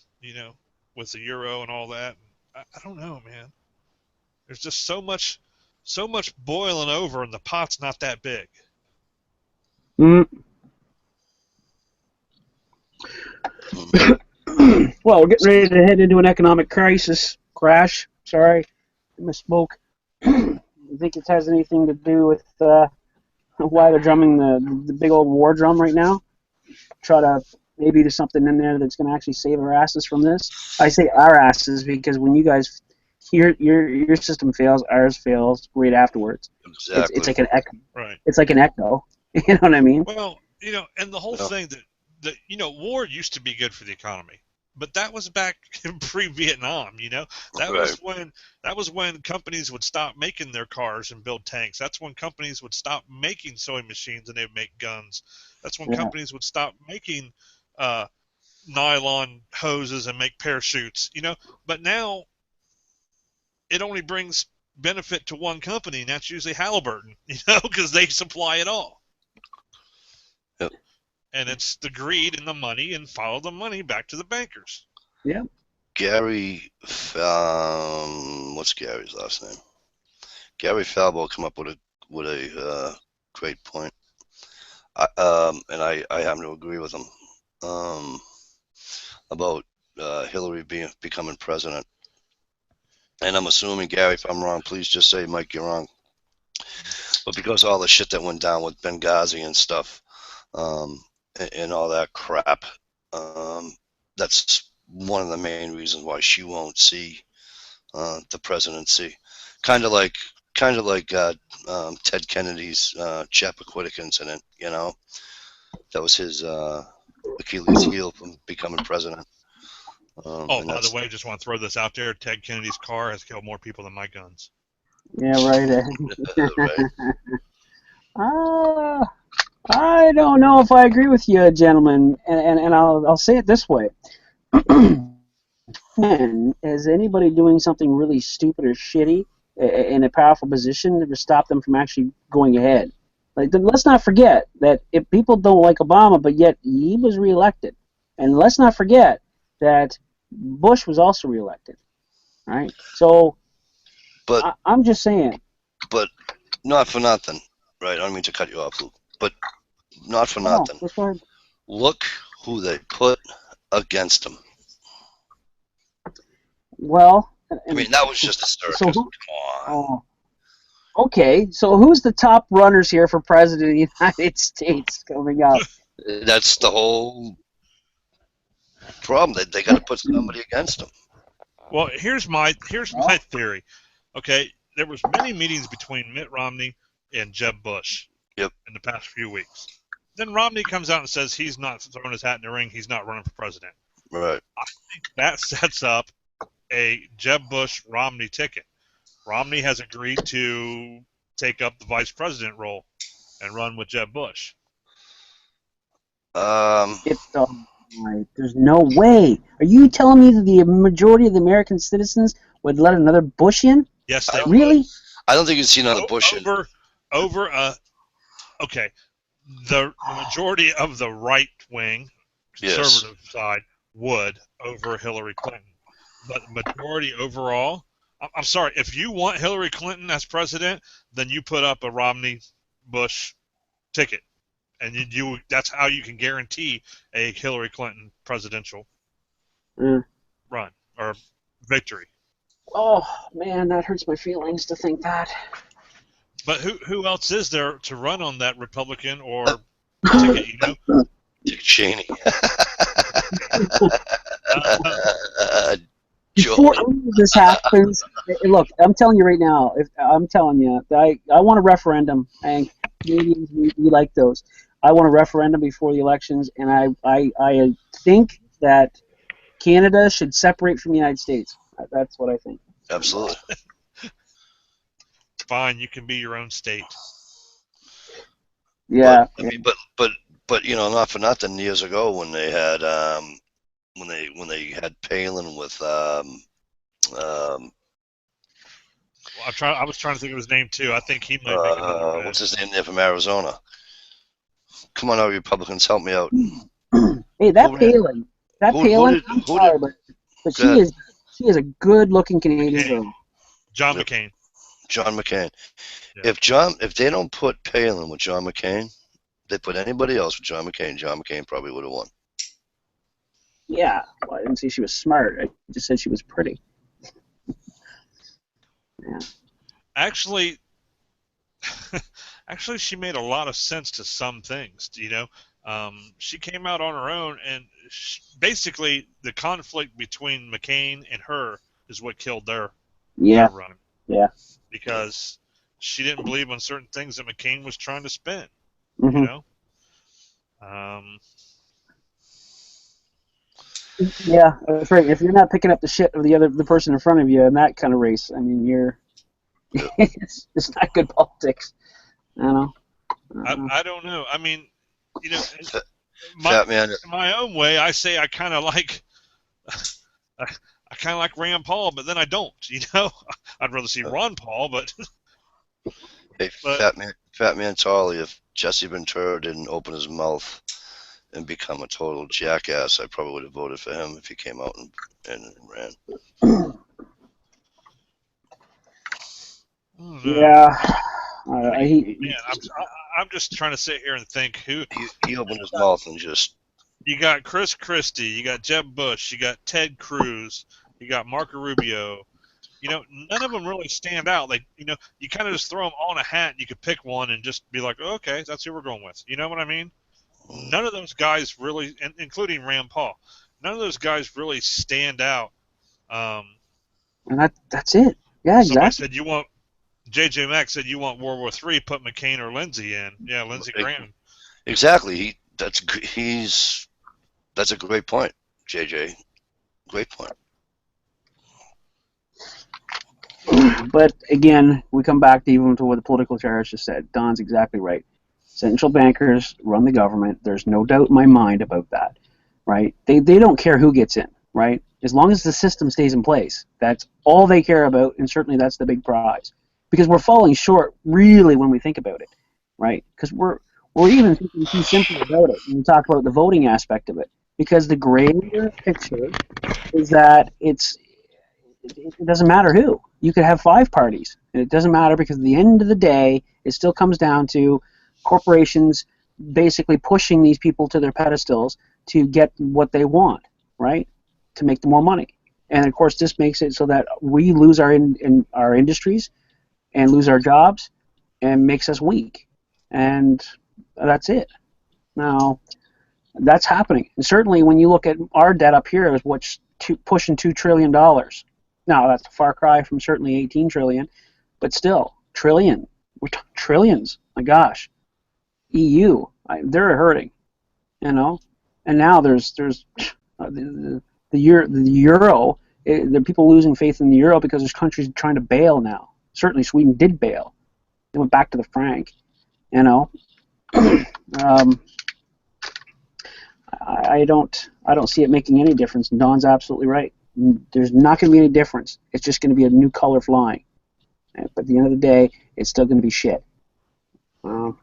Speaker 2: with the euro and all that? I don't know, man. There's just so much boiling over, and the pot's not that big.
Speaker 3: Mm. Well, we're getting ready to head into an economic crash. Sorry, I misspoke. You think it has anything to do with why they're drumming the big old war drum right now? Try to maybe there's something in there that's going to actually save our asses from this. I say our asses because when you guys your system fails, ours fails right afterwards.
Speaker 1: Exactly.
Speaker 3: It's like an echo.
Speaker 2: Right.
Speaker 3: It's like an echo. You know what I mean?
Speaker 2: Well, and the whole thing that war used to be good for the economy, but that was back in pre-Vietnam. That
Speaker 1: Right.
Speaker 2: was when companies would stop making their cars and build tanks. That's when companies would stop making sewing machines and they would make guns. That's when companies would stop making nylon hoses and make parachutes. But now it only brings benefit to one company, and that's usually Halliburton. Because they supply it all.
Speaker 1: Yep.
Speaker 2: And it's the greed and the money, and follow the money back to the bankers.
Speaker 3: Yeah.
Speaker 1: Gary, what's Gary's last name? Gary Falbo come up with a great point. And I happen to agree with him about Hillary becoming president. And I'm assuming, Gary, if I'm wrong, please just say, Mike, you're wrong. But because of all the shit that went down with Benghazi and stuff, and all that crap, that's one of the main reasons why she won't see the presidency. Kind of like, Ted Kennedy's Chappaquiddick incident. That was his Achilles heel from becoming president.
Speaker 2: Oh, by the way, just want to throw this out there. Ted Kennedy's car has killed more people than my guns.
Speaker 3: Yeah, right.
Speaker 1: right.
Speaker 3: I don't know if I agree with you, gentlemen, and I'll say it this way. When is anybody doing something really stupid or shitty in a powerful position to stop them from actually going ahead? Like, let's not forget that if people don't like Obama, but yet he was reelected, and let's not forget that Bush was also reelected, right? So,
Speaker 1: But
Speaker 3: I'm just saying.
Speaker 1: But not for nothing, right? I don't mean to cut you off, Luke, but not for nothing.
Speaker 3: That's fine.
Speaker 1: Look who they put against him.
Speaker 3: Well,
Speaker 1: I mean, that was just a circus.
Speaker 3: So
Speaker 1: Come on.
Speaker 3: Okay, so who's the top runners here for president of the United States coming up?
Speaker 1: That's the whole problem. They got to put somebody against him.
Speaker 2: Well, here's my theory. Okay, there was many meetings between Mitt Romney and Jeb Bush.
Speaker 1: Yep.
Speaker 2: In the past few weeks. Then Romney comes out and says he's not throwing his hat in the ring. He's not running for president.
Speaker 1: Right.
Speaker 2: I think that sets up a Jeb Bush-Romney ticket. Romney has agreed to take up the vice president role and run with Jeb Bush.
Speaker 3: There's no way. Are you telling me that the majority of the American citizens would let another Bush in?
Speaker 2: Yes, they
Speaker 3: really?
Speaker 2: would.
Speaker 1: I don't think you'd see another Bush in.
Speaker 2: Okay, the majority of the right-wing conservative side would over Hillary Clinton. But the majority overall, I'm sorry, if you want Hillary Clinton as president, then you put up a Romney-Bush ticket. And that's how you can guarantee a Hillary Clinton presidential run or victory.
Speaker 3: Oh, man, that hurts my feelings to think that.
Speaker 2: But who else is there to run on that Republican or ticket,
Speaker 1: Dick Cheney.
Speaker 3: Before any of this happens, look, I'm telling you right now, I want a referendum, and Canadians, we like those. I want a referendum before the elections, and I think that Canada should separate from the United States. That's what I think.
Speaker 1: Absolutely.
Speaker 2: Fine, you can be your own state.
Speaker 3: Yeah.
Speaker 1: But, I mean, but not for nothing. Years ago, when they had when they had Palin with
Speaker 2: I was trying to think of his name too. I think he might make another
Speaker 1: what's his name there from Arizona? Come on, out, Republicans, help me out.
Speaker 3: Hey, Palin. I'm sorry, but she is a good-looking Canadian girl.
Speaker 2: John McCain.
Speaker 1: John McCain. Yeah. If they don't put Palin with John McCain, they put anybody else with John McCain. John McCain probably would have won.
Speaker 3: Yeah, well, I didn't say she was smart. I just said she was pretty. Yeah.
Speaker 2: Actually, she made a lot of sense to some things. She came out on her own, and basically the conflict between McCain and her is what killed their run.
Speaker 3: Yeah.
Speaker 2: Because she didn't believe on certain things that McCain was trying to spin.
Speaker 3: Mm-hmm. Yeah, that's right. If you're not picking up the shit of the person in front of you in that kind of race, I mean, it's not good politics. I don't know.
Speaker 2: I don't know. I mean,
Speaker 1: Fat man.
Speaker 2: My own way, I say I kind of like Rand Paul, but then I don't. I'd rather see Ron Paul, but.
Speaker 1: Hey, Fat Man Charlie, if Jesse Ventura didn't open his mouth and become a total jackass, I probably would have voted for him if he came out and ran.
Speaker 3: Yeah.
Speaker 2: I'm just trying to sit here and think who
Speaker 1: he opened his mouth and just
Speaker 2: You got Chris Christie, you got Jeb Bush, you got Ted Cruz, you got Marco Rubio. None of them really stand out. Like, you kind of just throw them all in a hat and you could pick one and just be like, oh, okay, that's who we're going with. You know what I mean? None of those guys really, including Rand Paul, none of those guys really stand out. Um,
Speaker 3: And that's it. Yeah,
Speaker 2: somebody
Speaker 3: exactly.
Speaker 2: said you want JJ Mack said you want World War III, put McCain or Lindsey in. Yeah, Lindsey Graham.
Speaker 1: Exactly. That's a great point, JJ. Great point.
Speaker 3: But again, we come back to even to what the political terrorist just said. Don's exactly right. Central bankers run the government. There's no doubt in my mind about that, right? They don't care who gets in, right? As long as the system stays in place, that's all they care about, and certainly that's the big prize. Because we're falling short, really, when we think about it, right? Because we're even thinking too simply about it when we talk about the voting aspect of it. Because the grander picture is that it doesn't matter who. You could have five parties, and it doesn't matter because at the end of the day, it still comes down to corporations basically pushing these people to their pedestals to get what they want, right? To make them more money. And of course, this makes it so that we lose our industries and lose our jobs, and makes us weak. And that's it. Now, that's happening. And certainly, when you look at our debt up here, is what's pushing $2 trillion. Now, that's a far cry from certainly 18 trillion, but still, trillion. We're talking trillions. My gosh, EU, they're hurting, you know. And now there's the euro. There are people losing faith in the euro because there's countries trying to bail now. Certainly, Sweden did bail. They went back to the franc, you know. um, I don't see it making any difference. And Don's absolutely right. There's not going to be any difference. It's just going to be a new color flying. But at the end of the day, it's still going to be shit. And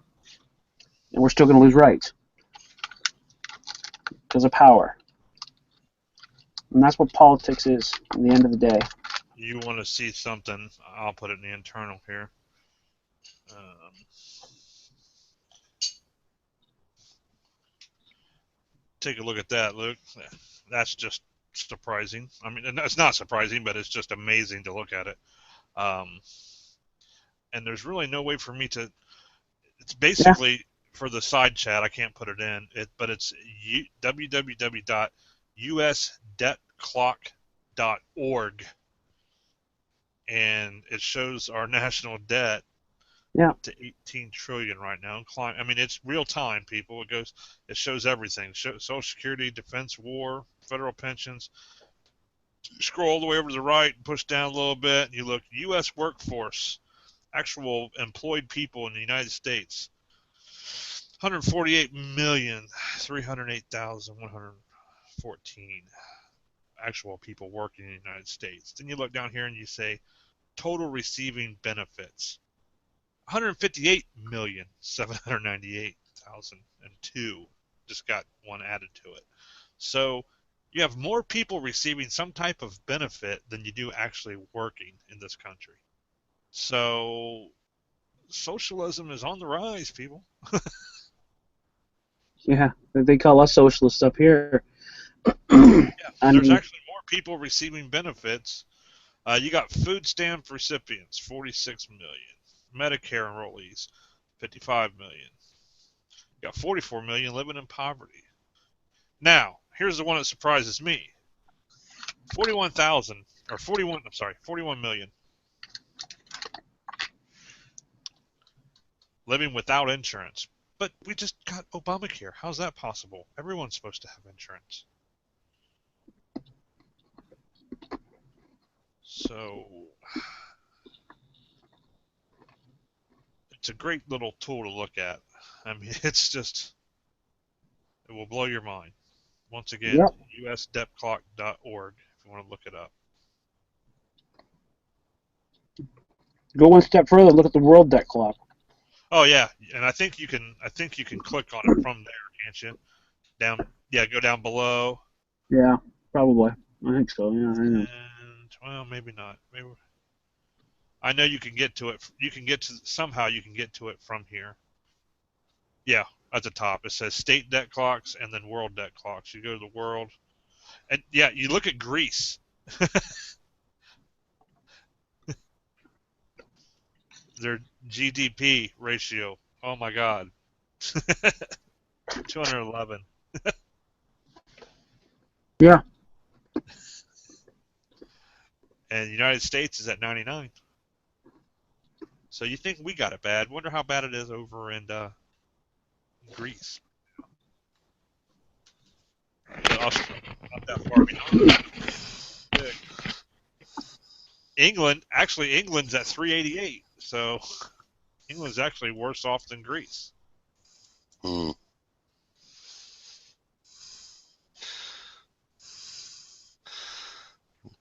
Speaker 3: we're still going to lose rights because of power. And that's what politics is at the end of the day.
Speaker 2: You want to see something? I'll put it in the internal here. Take a look at that, Luke. That's just surprising. I mean, it's not surprising, but it's just amazing to look at it. Um, and there's really no way for me to. It's
Speaker 3: Yeah.
Speaker 2: basically for the side chat. I can't put it in. But it's www.usdebtclock.org, and it shows our national debt
Speaker 3: Yeah.
Speaker 2: to 18 trillion right now. I mean, it's real time, people. It shows everything: Social Security, defense, war, federal pensions. Scroll all the way over to the right and push down a little bit, and you look U.S. workforce, actual employed people in the United States. 148,308,114 actual people working in the United States. Then you look down here and you say total receiving benefits. 158,798,002 just got one added to it. So you have more people receiving some type of benefit than you do actually working in this country. So socialism is on the rise, people.
Speaker 3: Yeah. They call us socialists up here.
Speaker 2: Yeah,
Speaker 3: I
Speaker 2: there's
Speaker 3: mean,
Speaker 2: actually more people receiving benefits. You got food stamp recipients, 46 million. Medicare enrollees, 55 million. You got 44 million living in poverty. Now, here's the one that surprises me. 41 million living without insurance. But we just got Obamacare. How's that possible? Everyone's supposed to have insurance. So it's a great little tool to look at. I mean, it will blow your mind. Once again,
Speaker 3: yep.
Speaker 2: usdebtclock.org if you want to look it up.
Speaker 3: Go one step further. Look at the world debt clock.
Speaker 2: Oh yeah, and I think you can click on it from there, can't you? Go down below.
Speaker 3: Yeah, probably. I think so. Yeah, I know.
Speaker 2: And well, maybe not. Maybe I know you can get to it. You can get to somehow. You can get to it from here. Yeah, at the top. It says state debt clocks and then world debt clocks. You go to the world, and yeah, you look at Greece. Their GDP ratio. Oh my God, 211.
Speaker 3: Yeah.
Speaker 2: And the United States is at 99. So you think we got it bad? Wonder how bad it is over in Greece. But Australia not that far behind. England's at 388. So England's actually worse off than Greece.
Speaker 1: Hmm.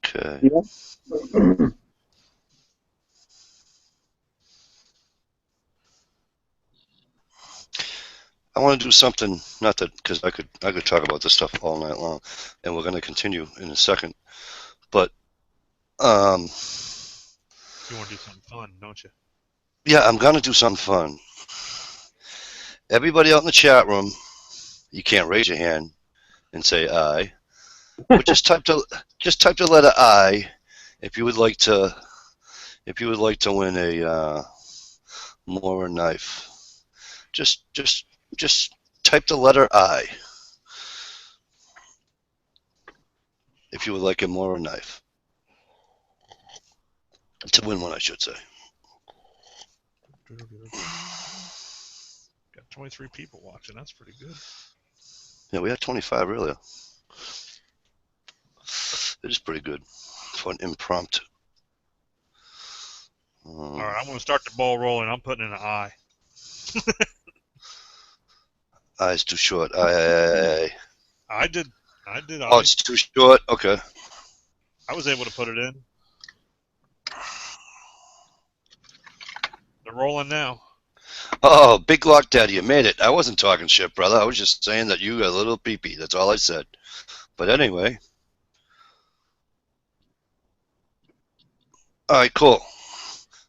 Speaker 1: Okay.
Speaker 3: Yeah.
Speaker 1: I want to do something, not that, because I could talk about this stuff all night long, and we're going to continue in a second. But
Speaker 2: You want to do something fun, don't you?
Speaker 1: yeah, I'm going to do something fun. Everybody out in the chat room, you can't raise your hand and say I, but just type the letter I if you would like to win a Mora knife. Just type the letter I if you would like a Mora knife. To win one, I should say.
Speaker 2: Got 23 people watching. That's pretty good.
Speaker 1: Yeah, we had 25 earlier. It is pretty good for an impromptu.
Speaker 2: All right, I'm going to start the ball rolling. I'm putting in an I.
Speaker 1: I's too short. I.
Speaker 2: I did.
Speaker 1: Oh, it's too short. Okay.
Speaker 2: I was able to put it in. They're rolling now.
Speaker 1: Oh, Big Lock Daddy, you made it. I wasn't talking shit, brother. I was just saying that you got a little pee-pee. That's all I said. But anyway. All right, cool.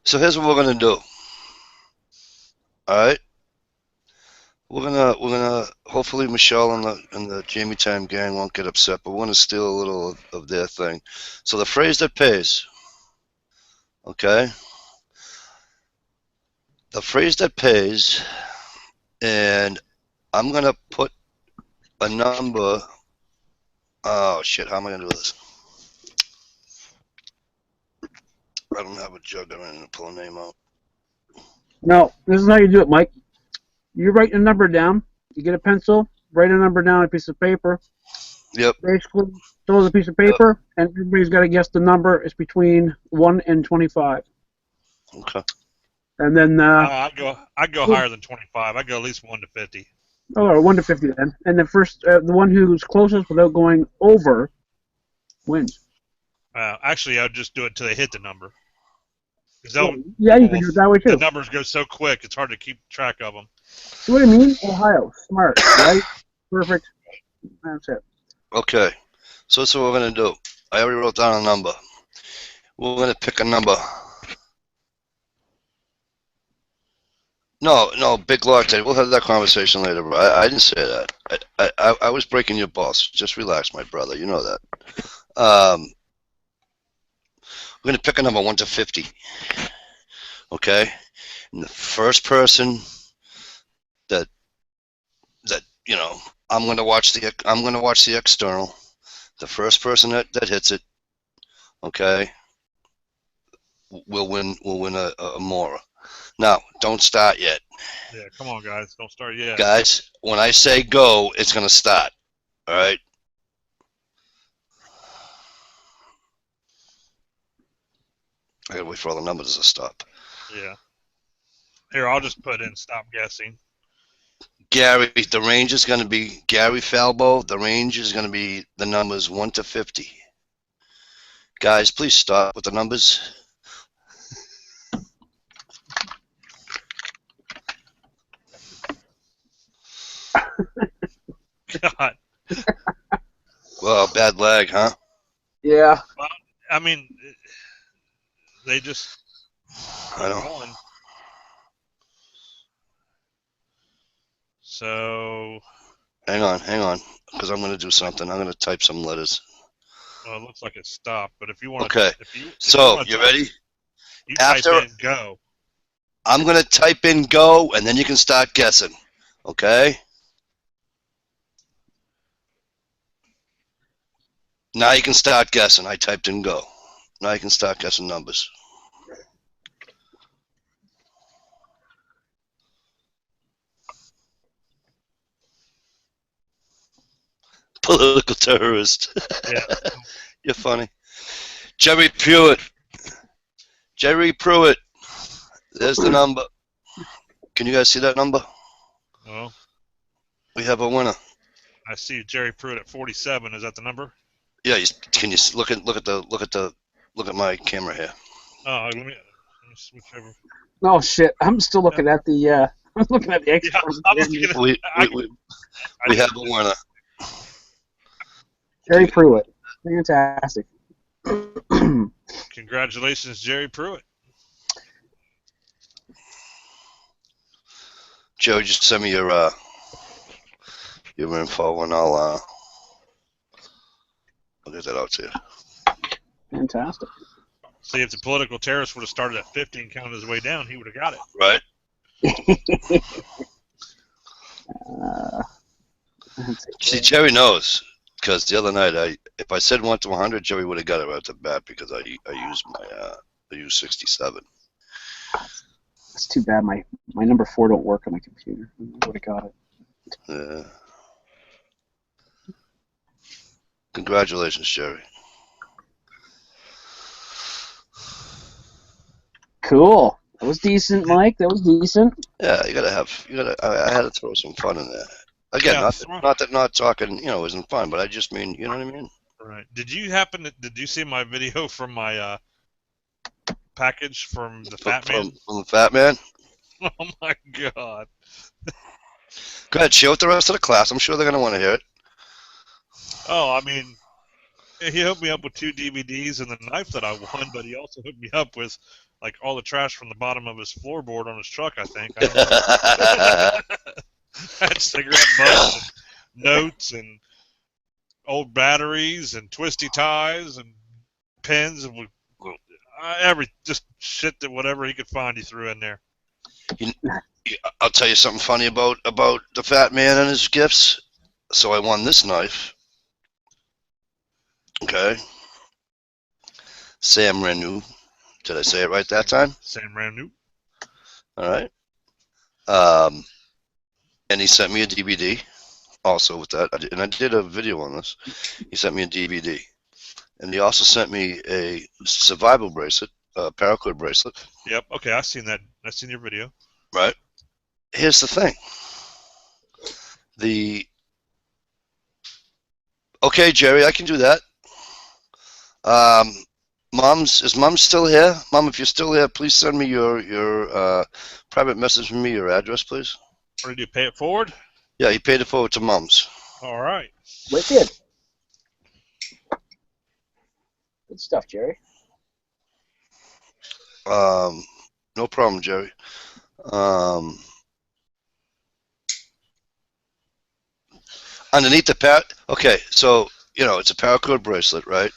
Speaker 1: So here's what we're gonna do. All right. We're gonna hopefully Michelle and the Jamie Time gang won't get upset, but we're gonna steal a little of their thing. So the phrase that pays. Okay. The phrase that pays, and I'm gonna put a number. Oh shit! How am I gonna do this? I don't have a jug. I'm gonna pull a name out.
Speaker 3: No, this is how you do it, Mike. You write a number down. You get a pencil, write a number down on a piece of paper.
Speaker 1: Yep.
Speaker 3: Basically, throw the piece of paper, and everybody's got to guess the number. It's between 1 and 25.
Speaker 1: Okay.
Speaker 3: And then,
Speaker 2: I'd go higher than 25. I'd go at least 1 to 50.
Speaker 3: or 1 to 50 then. And the one who's closest without going over wins.
Speaker 2: Actually, I'd just do it till they hit the number.
Speaker 3: Yeah, you can do it that way too.
Speaker 2: The numbers go so quick, it's hard to keep track of them.
Speaker 3: See what I mean? Ohio, smart, right? Perfect. That's it.
Speaker 1: Okay. So that's what we're gonna do. I already wrote down a number. We're gonna pick a number. No, Big Lock Daddy. We'll have that conversation later, bro. I didn't say that. I was breaking your balls. Just relax, my brother. You know that. We're gonna pick a number 1 to 50. Okay, and the first person that I'm gonna watch the external. The first person that hits it, okay, will win a Mora. Now, don't start yet.
Speaker 2: Yeah, come on, guys. Don't start yet.
Speaker 1: Guys, when I say go, it's going to start. All right? I got to wait for all the numbers to stop.
Speaker 2: Yeah. Here, I'll just put in stop guessing.
Speaker 1: Gary, the range is going to be Gary Falbo. The range is going to be the numbers 1 to 50. Guys, please stop with the numbers.
Speaker 2: God.
Speaker 1: Well, bad lag, huh?
Speaker 3: Yeah.
Speaker 2: Well, I mean, they just
Speaker 1: I know.
Speaker 2: going. So,
Speaker 1: Hang on, because I'm going to do something. I'm going to type some letters.
Speaker 2: well, it looks like it stopped. But if you want to,
Speaker 1: Okay.
Speaker 2: if you
Speaker 1: So,
Speaker 2: want to
Speaker 1: you
Speaker 2: type,
Speaker 1: ready?
Speaker 2: you type
Speaker 1: After
Speaker 2: in go.
Speaker 1: I'm going to type in go, and then you can start guessing. Okay? Now you can start guessing. I typed in go. Now you can start guessing numbers. Political terrorist.
Speaker 2: Yeah.
Speaker 1: You're funny. Jerry Pruitt. Jerry Pruitt. There's the number. Can you guys see that number?
Speaker 2: Well,
Speaker 1: We have a winner.
Speaker 2: I see Jerry Pruitt at 47. Is that the number?
Speaker 1: Yeah, can you look at my camera here?
Speaker 2: Oh, let me switch over.
Speaker 3: Oh shit! I'm still looking at the. I'm looking at the X.
Speaker 2: Yeah, I'm looking at.
Speaker 1: We have a winner.
Speaker 3: Jerry Pruitt. Fantastic.
Speaker 2: Congratulations, Jerry Pruitt.
Speaker 1: Joe, just send me your info and I'll get that out to you.
Speaker 3: Fantastic.
Speaker 2: See, if the political terrorist would have started at 50 and counted his way down, he would have got it.
Speaker 1: Right? See, Jerry knows because the other night, if I said 1 to 100, Jerry would have got it right off the bat because I used 67.
Speaker 3: It's too bad my number 4 don't work on my computer. I would have got it.
Speaker 1: Yeah. Congratulations, Jerry.
Speaker 3: Cool. That was decent, Mike. That was decent.
Speaker 1: Yeah, I had to throw some fun in there. Again,
Speaker 2: Yeah,
Speaker 1: not talking, isn't fun, but I just mean, you know what I mean?
Speaker 2: Right. Did you see my video from my package from the Fat Man?
Speaker 1: From the Fat Man?
Speaker 2: Oh my God.
Speaker 1: Go ahead, share with the rest of the class. I'm sure they're going to want to hear it.
Speaker 2: Oh, I mean, he hooked me up with 2 DVDs and the knife that I won, but he also hooked me up with like all the trash from the bottom of his floorboard on his truck, I think. I don't know. Had cigarette butts and notes and old batteries and twisty ties and pens and just shit that whatever he could find he threw in there.
Speaker 1: I'll tell you something funny about the Fat Man and his gifts. So I won this knife. Okay. Sam Renew. Did I say it right that time?
Speaker 2: Sam Renew.
Speaker 1: All right. And he sent me a DVD also with that. I did a video on this. He sent me a DVD. And he also sent me a survival bracelet, a paracord bracelet.
Speaker 2: Yep. Okay, I've seen that. I've seen your video.
Speaker 1: Right. Here's the thing. Okay, Jerry, I can do that. Is Mom still here? Mom, if you're still here, please send me your private message from me, your address, please.
Speaker 2: Or did you pay it forward?
Speaker 1: Yeah, he paid it forward to Mom's.
Speaker 2: All right.
Speaker 3: Wicked. Good stuff, Jerry.
Speaker 1: No problem, Jerry. Underneath the okay, so it's a paracord bracelet, right?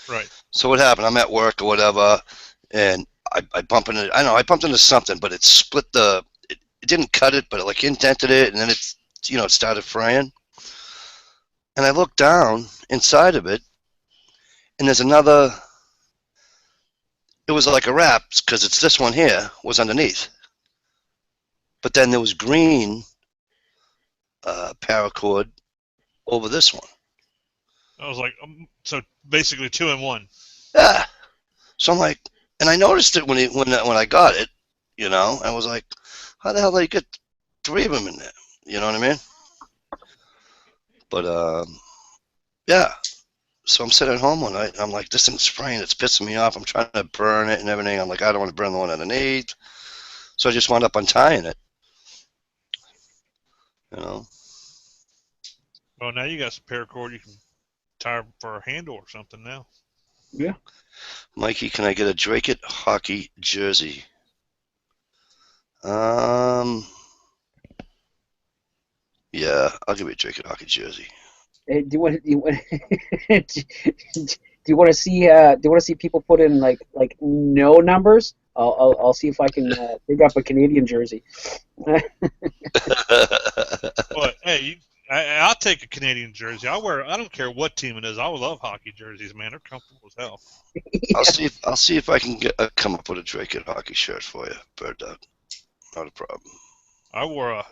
Speaker 2: Right.
Speaker 1: So what happened? I'm at work or whatever, and I bump into. I bumped into something, but it split it didn't cut it, but it like indented it, and then it started fraying. And I looked down inside of it, and there's another. It was like a wrap because it's this one here was underneath, but then there was green paracord over this one.
Speaker 2: I was like, so basically 2 in 1.
Speaker 1: Yeah. So I'm like, and I noticed it when I got it, I was like, how the hell did I get 3 of them in there? You know what I mean? But yeah. So I'm sitting at home one night, and I'm like, this thing's spraying, it's pissing me off. I'm trying to burn it and everything. I'm like, I don't want to burn the one underneath. So I just wound up untying it.
Speaker 2: Well, now you got some paracord you can tie for a handle or something now.
Speaker 3: Yeah.
Speaker 1: Mikey, can I get a Drake-It hockey jersey? Yeah, I'll give you a Drake hockey jersey.
Speaker 3: Hey, do you want to see people put in like no numbers? I'll see if I can dig up a Canadian jersey.
Speaker 2: But hey, I'll take a Canadian jersey. I don't care what team it is. I would love hockey jerseys, man. They're comfortable as hell.
Speaker 1: I'll see if I can come up with a Drake hockey shirt for you, Bird Dog. Not a problem.
Speaker 2: I wore a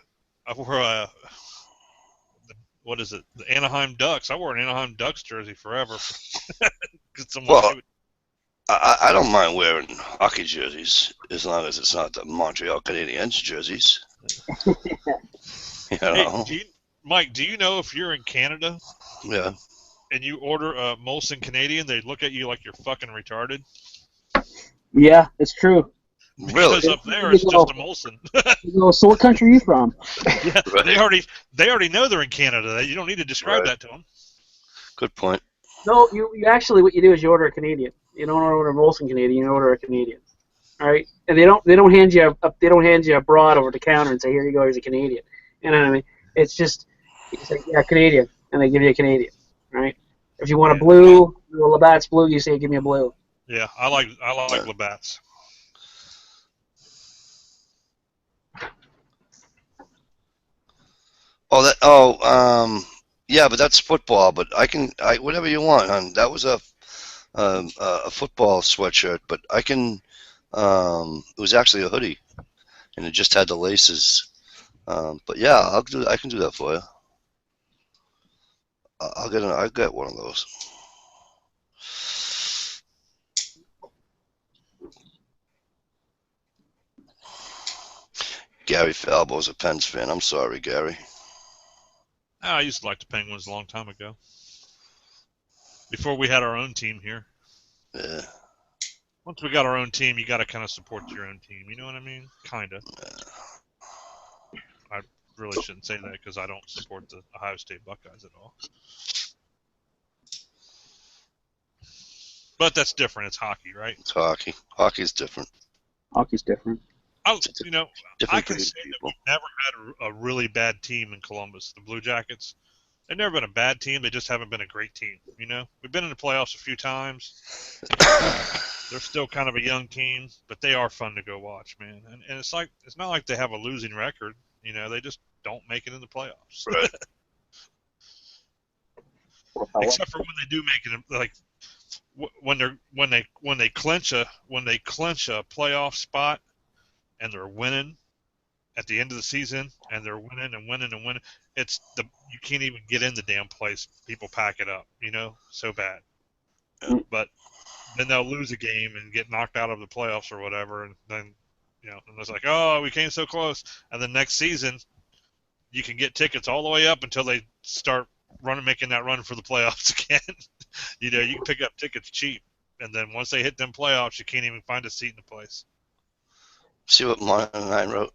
Speaker 2: what is it? The Anaheim Ducks. I wore an Anaheim Ducks jersey forever.
Speaker 1: Well, I don't mind wearing hockey jerseys as long as it's not the Montreal Canadiens jerseys. You know?
Speaker 2: Hey, Mike, do you know if you're in Canada?
Speaker 1: Yeah.
Speaker 2: And you order a Molson Canadian, they look at you like you're fucking retarded.
Speaker 3: Yeah, it's true.
Speaker 1: Really?
Speaker 2: Because up there it's just a Molson.
Speaker 3: So what country are you from?
Speaker 2: Yeah,
Speaker 1: Right.
Speaker 2: they already know they're in Canada. You don't need to describe that to them.
Speaker 1: Good point.
Speaker 3: No, you actually what you do is you order a Canadian. You don't order a Molson Canadian. You order a Canadian. All right, and they don't hand you a broad over the counter and say, here you go, here's a Canadian. You know what I mean? It's just you say, yeah, Canadian, and they give you a Canadian. Right? If you want a blue, a Labatt's blue, you say, give me a blue.
Speaker 2: Yeah, I like Labatt's.
Speaker 1: Yeah, but that's football. But whatever you want, hon. That was a football sweatshirt, but I can. It was actually a hoodie, and it just had the laces. But yeah, I can do that for you. I'll get one of those. Gary Falbo's a Pens fan. I'm sorry, Gary.
Speaker 2: I used to like the Penguins a long time ago. Before we had our own team here.
Speaker 1: Yeah.
Speaker 2: Once we got our own team, you got to kind of support your own team. You know what I mean? Kind of. I really shouldn't say that because I don't support the Ohio State Buckeyes at all. But that's different. It's hockey, right?
Speaker 1: It's hockey. Hockey's different.
Speaker 3: Hockey's different.
Speaker 2: I
Speaker 1: Different
Speaker 2: can say that we've never had a really bad team in Columbus. The Blue Jackets, they've never been a bad team. They just haven't been a great team. You know, we've been in the playoffs a few times. They're still kind of a young team, but they are fun to go watch, man. And it's not like they have a losing record. You know, they just don't make it in the playoffs.
Speaker 1: Right.
Speaker 2: Except for when they do make it, like when they clinch a playoff spot and they're winning at the end of the season and they're winning and winning and winning. You can't even get in the damn place. People pack it up, you know, so bad. But then they'll lose a game and get knocked out of the playoffs or whatever, and then and it's like, oh, we came so close. And the next season, you can get tickets all the way up until they start making that run for the playoffs again. You can pick up tickets cheap, and then once they hit them playoffs, you can't even find a seat in the place.
Speaker 1: See what Monitor 9 wrote?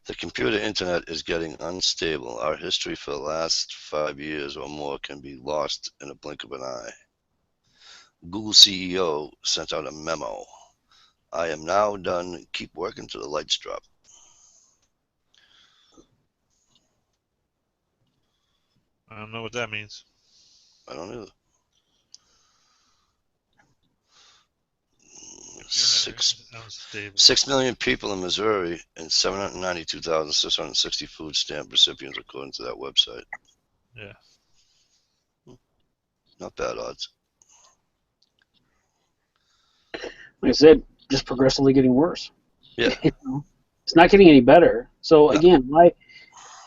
Speaker 1: The computer internet is getting unstable. Our history for the last 5 years or more can be lost in a blink of an eye. Google CEO sent out a memo. I am now done. Keep working till the lights drop.
Speaker 2: I don't know what that means.
Speaker 1: I don't either. 6 million people in Missouri and 792,660 food stamp recipients, according to that website.
Speaker 2: Yeah.
Speaker 1: Not bad odds.
Speaker 3: Like I said, just progressively getting worse.
Speaker 1: Yeah.
Speaker 3: It's not getting any better. So again,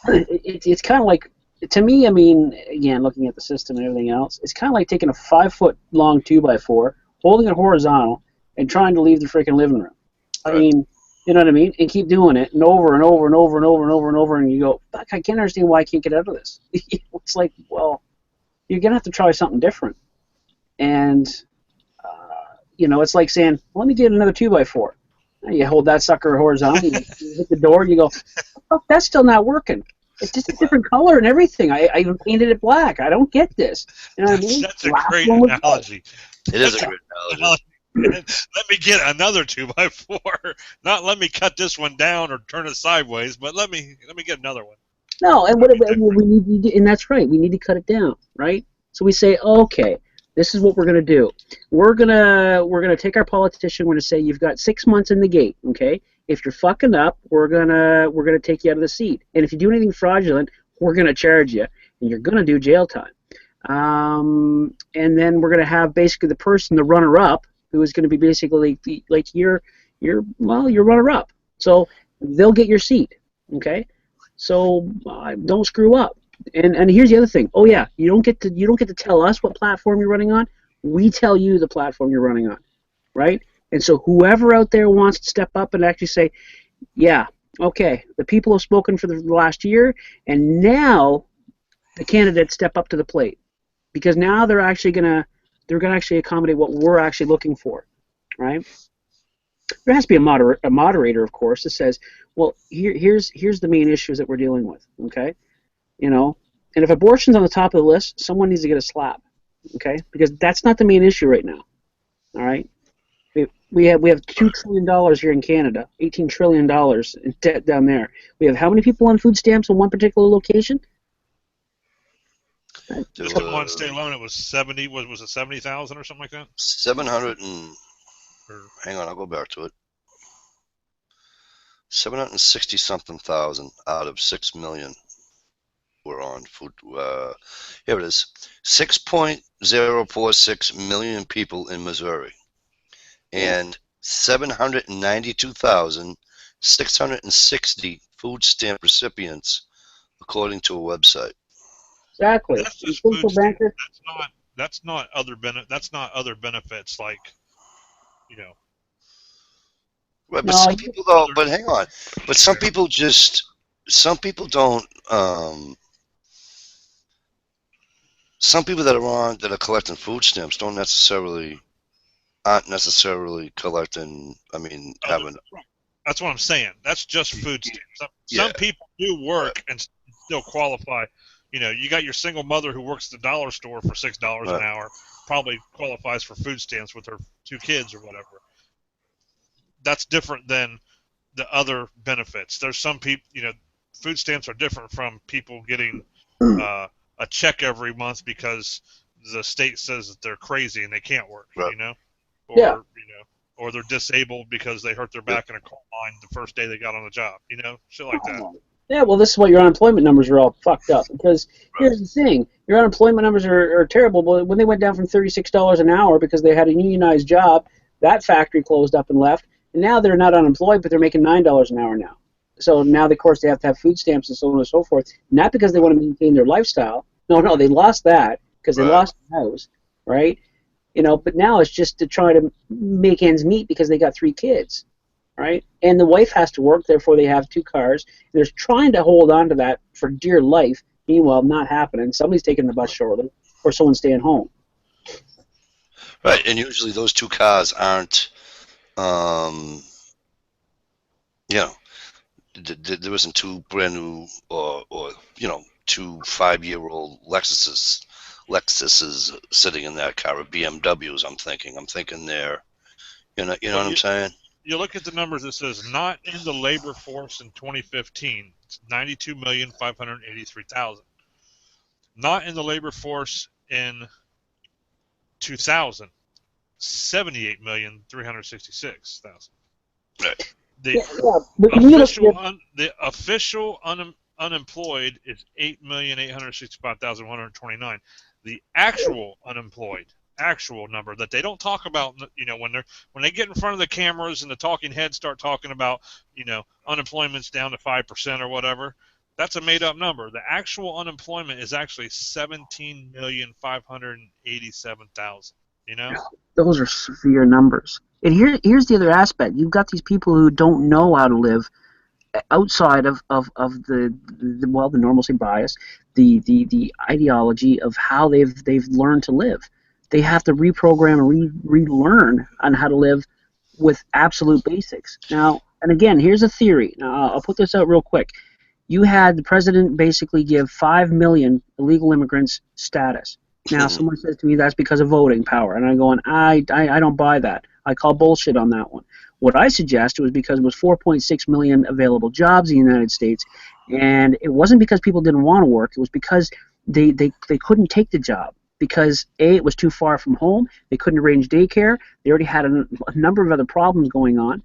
Speaker 3: it's kind of like, to me, I mean, again, looking at the system and everything else, it's kind of like taking a 5-foot-long 2x4, holding it horizontal, and trying to leave the freaking living room. I mean, you know what I mean? And keep doing it, and over and over and over and over and over and over, and you go, fuck, I can't understand why I can't get out of this. It's like, well, you're going to have to try something different. And, it's like saying, well, let me get another 2x4. You hold that sucker horizontally, you hit the door, and you go, oh, that's still not working. It's just a different color and everything. I even painted it black. I don't get this. You know what I mean?
Speaker 2: That's a great analogy.
Speaker 1: It is a great analogy.
Speaker 2: Let me get another 2x4. Not let me cut this one down or turn it sideways, but let me get another one.
Speaker 3: No, and
Speaker 2: That'd be
Speaker 3: we need to, and that's right. We need to cut it down, right? So we say, okay, this is what we're gonna do. We're gonna take our politician. We're gonna say you've got 6 months in the gate. Okay, if you're fucking up, we're gonna take you out of the seat. And if you do anything fraudulent, we're gonna charge you, and you're gonna do jail time. And then we're gonna have basically the person, the runner-up, who is gonna be basically like your runner-up. So they'll get your seat. Okay. So don't screw up. And here's the other thing. Oh yeah, you don't get to tell us what platform you're running on. We tell you the platform you're running on, right? And so whoever out there wants to step up and actually say, yeah, okay, the people have spoken for the last year, and now the candidates step up to the plate because now they're gonna actually accommodate what we're actually looking for, right? There has to be a moderator, of course, that says, well, here's the main issues that we're dealing with, okay? And if abortion's on the top of the list, someone needs to get a slap, okay? Because that's not the main issue right now, all right? We have $2 trillion here in Canada, $18 trillion in debt down there. We have how many people on food stamps in one particular location?
Speaker 2: Just in one state alone, it was 70. Was it 70,000 or something like that?
Speaker 1: 700 and hang on, I'll go back to it. 760 something thousand out of 6 million were on food. Here it is, 6.046 million people in Missouri, and 792,660 food stamp recipients, according to a website.
Speaker 3: Exactly.
Speaker 2: That's just food stamps. That's not other benefits like,
Speaker 1: Right, but some people though. But hang on. But some people don't. Some people that are collecting food stamps aren't necessarily collecting. I mean, having.
Speaker 2: That's what I'm saying. That's just food stamps. Some people do work and still qualify. You got your single mother who works at the dollar store for $6 an hour, probably qualifies for food stamps with her 2 kids or whatever. That's different than the other benefits. There's some people, food stamps are different from people getting a check every month because the state says that they're crazy and they can't work, or they're disabled because they hurt their back in a coal mine the first day they got on the job, shit like that.
Speaker 3: Yeah, well, this is why your unemployment numbers are all fucked up. Because here's the thing: your unemployment numbers are terrible. But when they went down from $36 an hour because they had a unionized job, that factory closed up and left. And now they're not unemployed, but they're making $9 an hour now. So now, of course, they have to have food stamps and so on and so forth. Not because they want to maintain their lifestyle. No, they lost that because they lost the house, right? But now it's just to try to make ends meet because they got 3 kids, right? And the wife has to work, therefore they have 2 cars. They're trying to hold on to that for dear life. Meanwhile, not happening. Somebody's taking the bus shortly, or someone's staying home.
Speaker 1: Right, and usually those 2 cars aren't. There isn't 2 brand new or 2 5-year-old Lexuses sitting in that car, or BMWs. I'm thinking they're, what I'm saying.
Speaker 2: You look at the numbers. It says not in the labor force in 2015. It's 92,583,000. Not in the labor force in 2000. 78,366,000.
Speaker 1: Right.
Speaker 2: The official unemployed is 8,865,129. The actual unemployed, number that they don't talk about, when they get in front of the cameras and the talking heads start talking about, unemployment's down to 5% or whatever. That's a made up number. The actual unemployment is actually 17,587,000.
Speaker 3: Those are severe numbers. And here's the other aspect. You've got these people who don't know how to live outside of the normalcy bias, the ideology of how they've learned to live. They have to reprogram and relearn on how to live with absolute basics. Now, and again, here's a theory. Now, I'll put this out real quick. You had the president basically give 5 million illegal immigrants status. Now, someone says to me that's because of voting power, and I'm going, I don't buy that. I call bullshit on that one. What I suggest was because it was 4.6 million available jobs in the United States, and it wasn't because people didn't want to work. It was because they couldn't take the job because A, it was too far from home. They couldn't arrange daycare. They already had a number of other problems going on.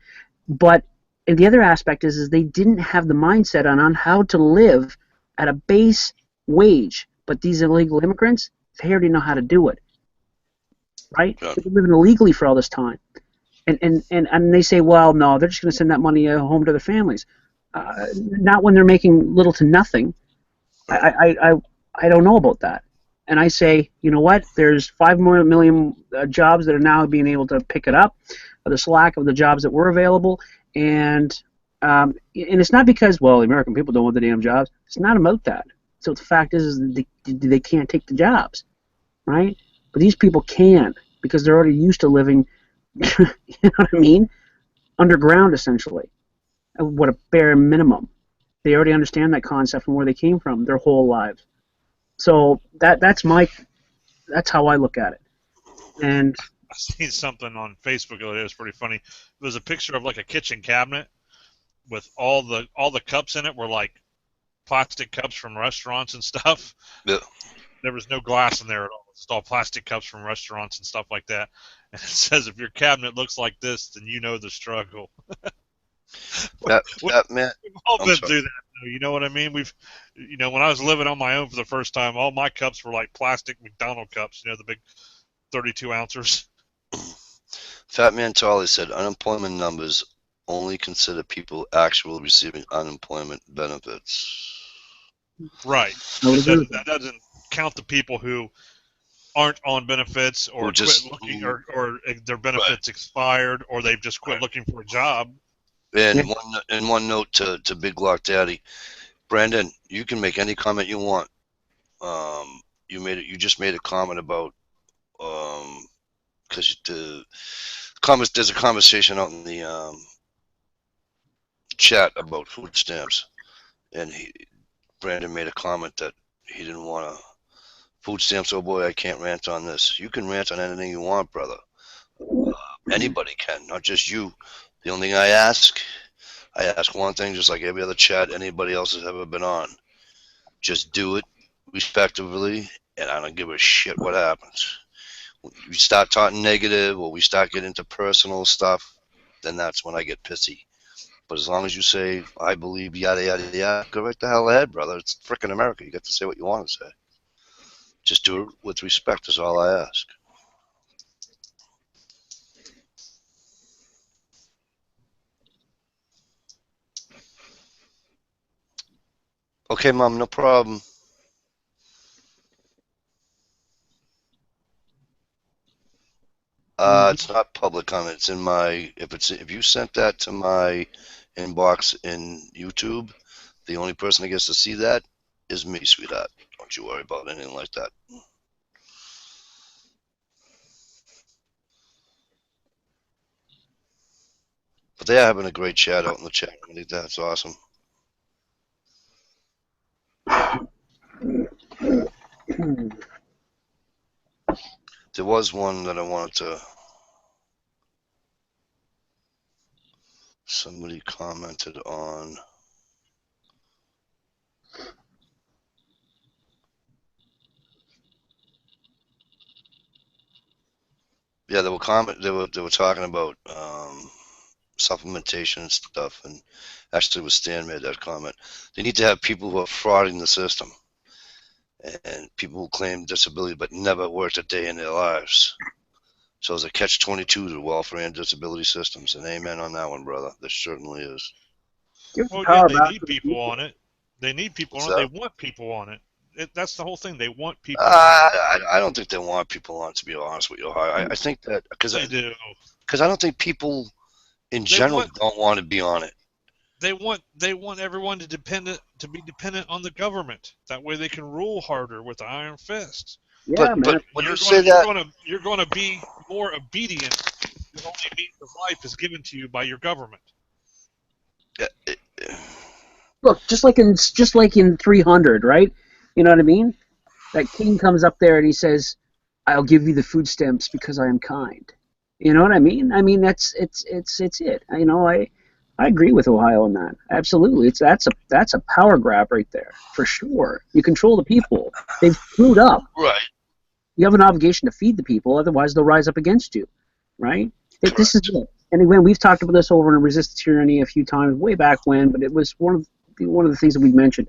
Speaker 3: But and the other aspect is they didn't have the mindset on how to live at a base wage. But these illegal immigrants, they already know how to do it, right?
Speaker 1: Yeah.
Speaker 3: They've been living illegally for all this time. And they say, well, no, they're just going to send that money home to their families. Not when they're making little to nothing. I don't know about that. And I say, you know what? There's 5 more million jobs that are now being able to pick it up. There's lack of the jobs that were available, and it's not because, well, the American people don't want the damn jobs. It's not about that. So the fact is they can't take the jobs, right? But these people can because they're already used to living, you know what I mean, underground essentially. What a bare minimum. They already understand that concept and where they came from their whole lives. So that's how I look at it. And
Speaker 2: I seen something on Facebook the other day. It was pretty funny. It was a picture of like a kitchen cabinet with all the cups in it were like plastic cups from restaurants and stuff.
Speaker 1: Yeah.
Speaker 2: There was no glass in there at all. It's all plastic cups from restaurants and stuff like that. And it says, if your cabinet looks like this, then you know the struggle.
Speaker 1: That man.
Speaker 2: We've all
Speaker 1: I'm
Speaker 2: been
Speaker 1: sorry.
Speaker 2: through that. You know what I mean? When I was living on my own for the first time, all my cups were like plastic McDonald cups. The big 32 ounces.
Speaker 1: Fat Man Charlie said unemployment numbers only consider people actually receiving unemployment benefits.
Speaker 2: Right. That doesn't count the people who aren't on benefits or quit looking or their benefits expired or they've just quit looking for a job.
Speaker 1: And one note to Big Lock Daddy, Brandon, you can make any comment you want. You just made a comment about because there's a conversation out in the chat about food stamps, and Brandon made a comment that he didn't want to food stamps. Oh boy, I can't rant on this. You can rant on anything you want, brother. Anybody can, not just you. The only thing I ask one thing, just like every other chat anybody else has ever been on. Just do it respectively, and I don't give a shit what happens. When we start talking negative or we start getting into personal stuff, then that's when I get pissy. But as long as you say, I believe, yada, yada, yada, go right the hell ahead, brother. It's frickin' America. You get to say what you want to say. Just do it with respect is all I ask. Okay, Mom, no problem. It's not public comment. It's in my. If you sent that to my inbox in YouTube, the only person that gets to see that is me, sweetheart. Don't you worry about anything like that. But they are having a great chat out in the chat. I think that's awesome. There was one that I wanted to. Somebody commented on. Yeah, they were talking about supplementation and stuff, and actually, was Stan made that comment. They need to have people who are frauding the system, and people who claim disability but never worked a day in their lives. So there's a catch-22 to welfare and disability systems, and amen on that one, brother. There certainly is.
Speaker 2: Well, yeah, they need people on it. They need people on it.
Speaker 1: So,
Speaker 2: They want people on it. That's the whole thing. They want people on it.
Speaker 1: I don't think they want people on it, to be honest with you. I think that because
Speaker 2: They do.
Speaker 1: I don't think people in general don't want to be on it.
Speaker 2: They want everyone to be dependent on the government. That way they can rule harder with the iron fist.
Speaker 3: Yeah,
Speaker 1: but when you say that,
Speaker 2: you're going to be more obedient if the only means of life is given to you by your government.
Speaker 3: Look, just like in 300, right? You know what I mean? That king comes up there and he says, "I'll give you the food stamps because I am kind." You know what I mean? I mean it's it. You know, I agree with Ohio on that. Absolutely, that's a power grab right there for sure. You control the people. They've screwed up.
Speaker 1: Right.
Speaker 3: You have an obligation to feed the people, otherwise they'll rise up against you, right? This is
Speaker 1: Correct.
Speaker 3: it. And again, we've talked about this over in Resist Tyranny a few times, way back when, but it was one of the things that we mentioned.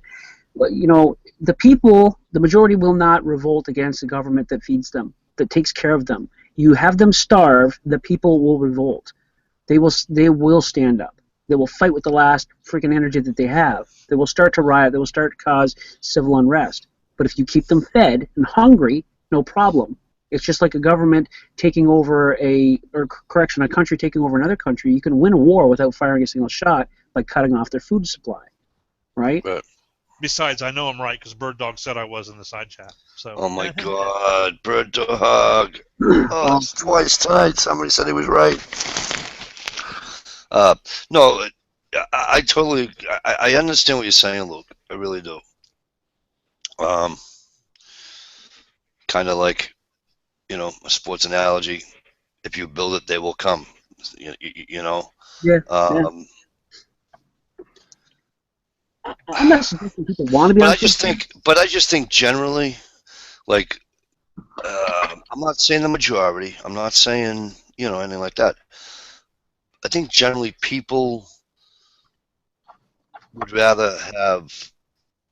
Speaker 3: You know, the people, the majority will not revolt against a government that feeds them, that takes care of them. You have them starve, the people will revolt. They will stand up. They will fight with the last freaking energy that they have. They will start to riot. They will start to cause civil unrest. But if you keep them fed and hungry, no problem. It's just like a government taking over a country taking over another country. You can win a war without firing a single shot by cutting off their food supply, right?
Speaker 1: Right.
Speaker 2: Besides, I know I'm right because Bird Dog said I was in the side chat. So.
Speaker 1: Oh my God, Bird Dog. Oh,
Speaker 3: Well,
Speaker 1: that's twice tonight. Somebody said he was right. No, I totally, I understand what you're saying, Luke. I really do. Kind of like, you know, a sports analogy. If you build it, they will come. You know.
Speaker 3: yeah, yeah.
Speaker 1: Um,
Speaker 3: I'm not suggesting people want to be
Speaker 1: but
Speaker 3: on
Speaker 1: I just
Speaker 3: social.
Speaker 1: think, but I just think generally, like, I'm not saying the majority. I'm not saying, you know, anything like that. I think generally people would rather have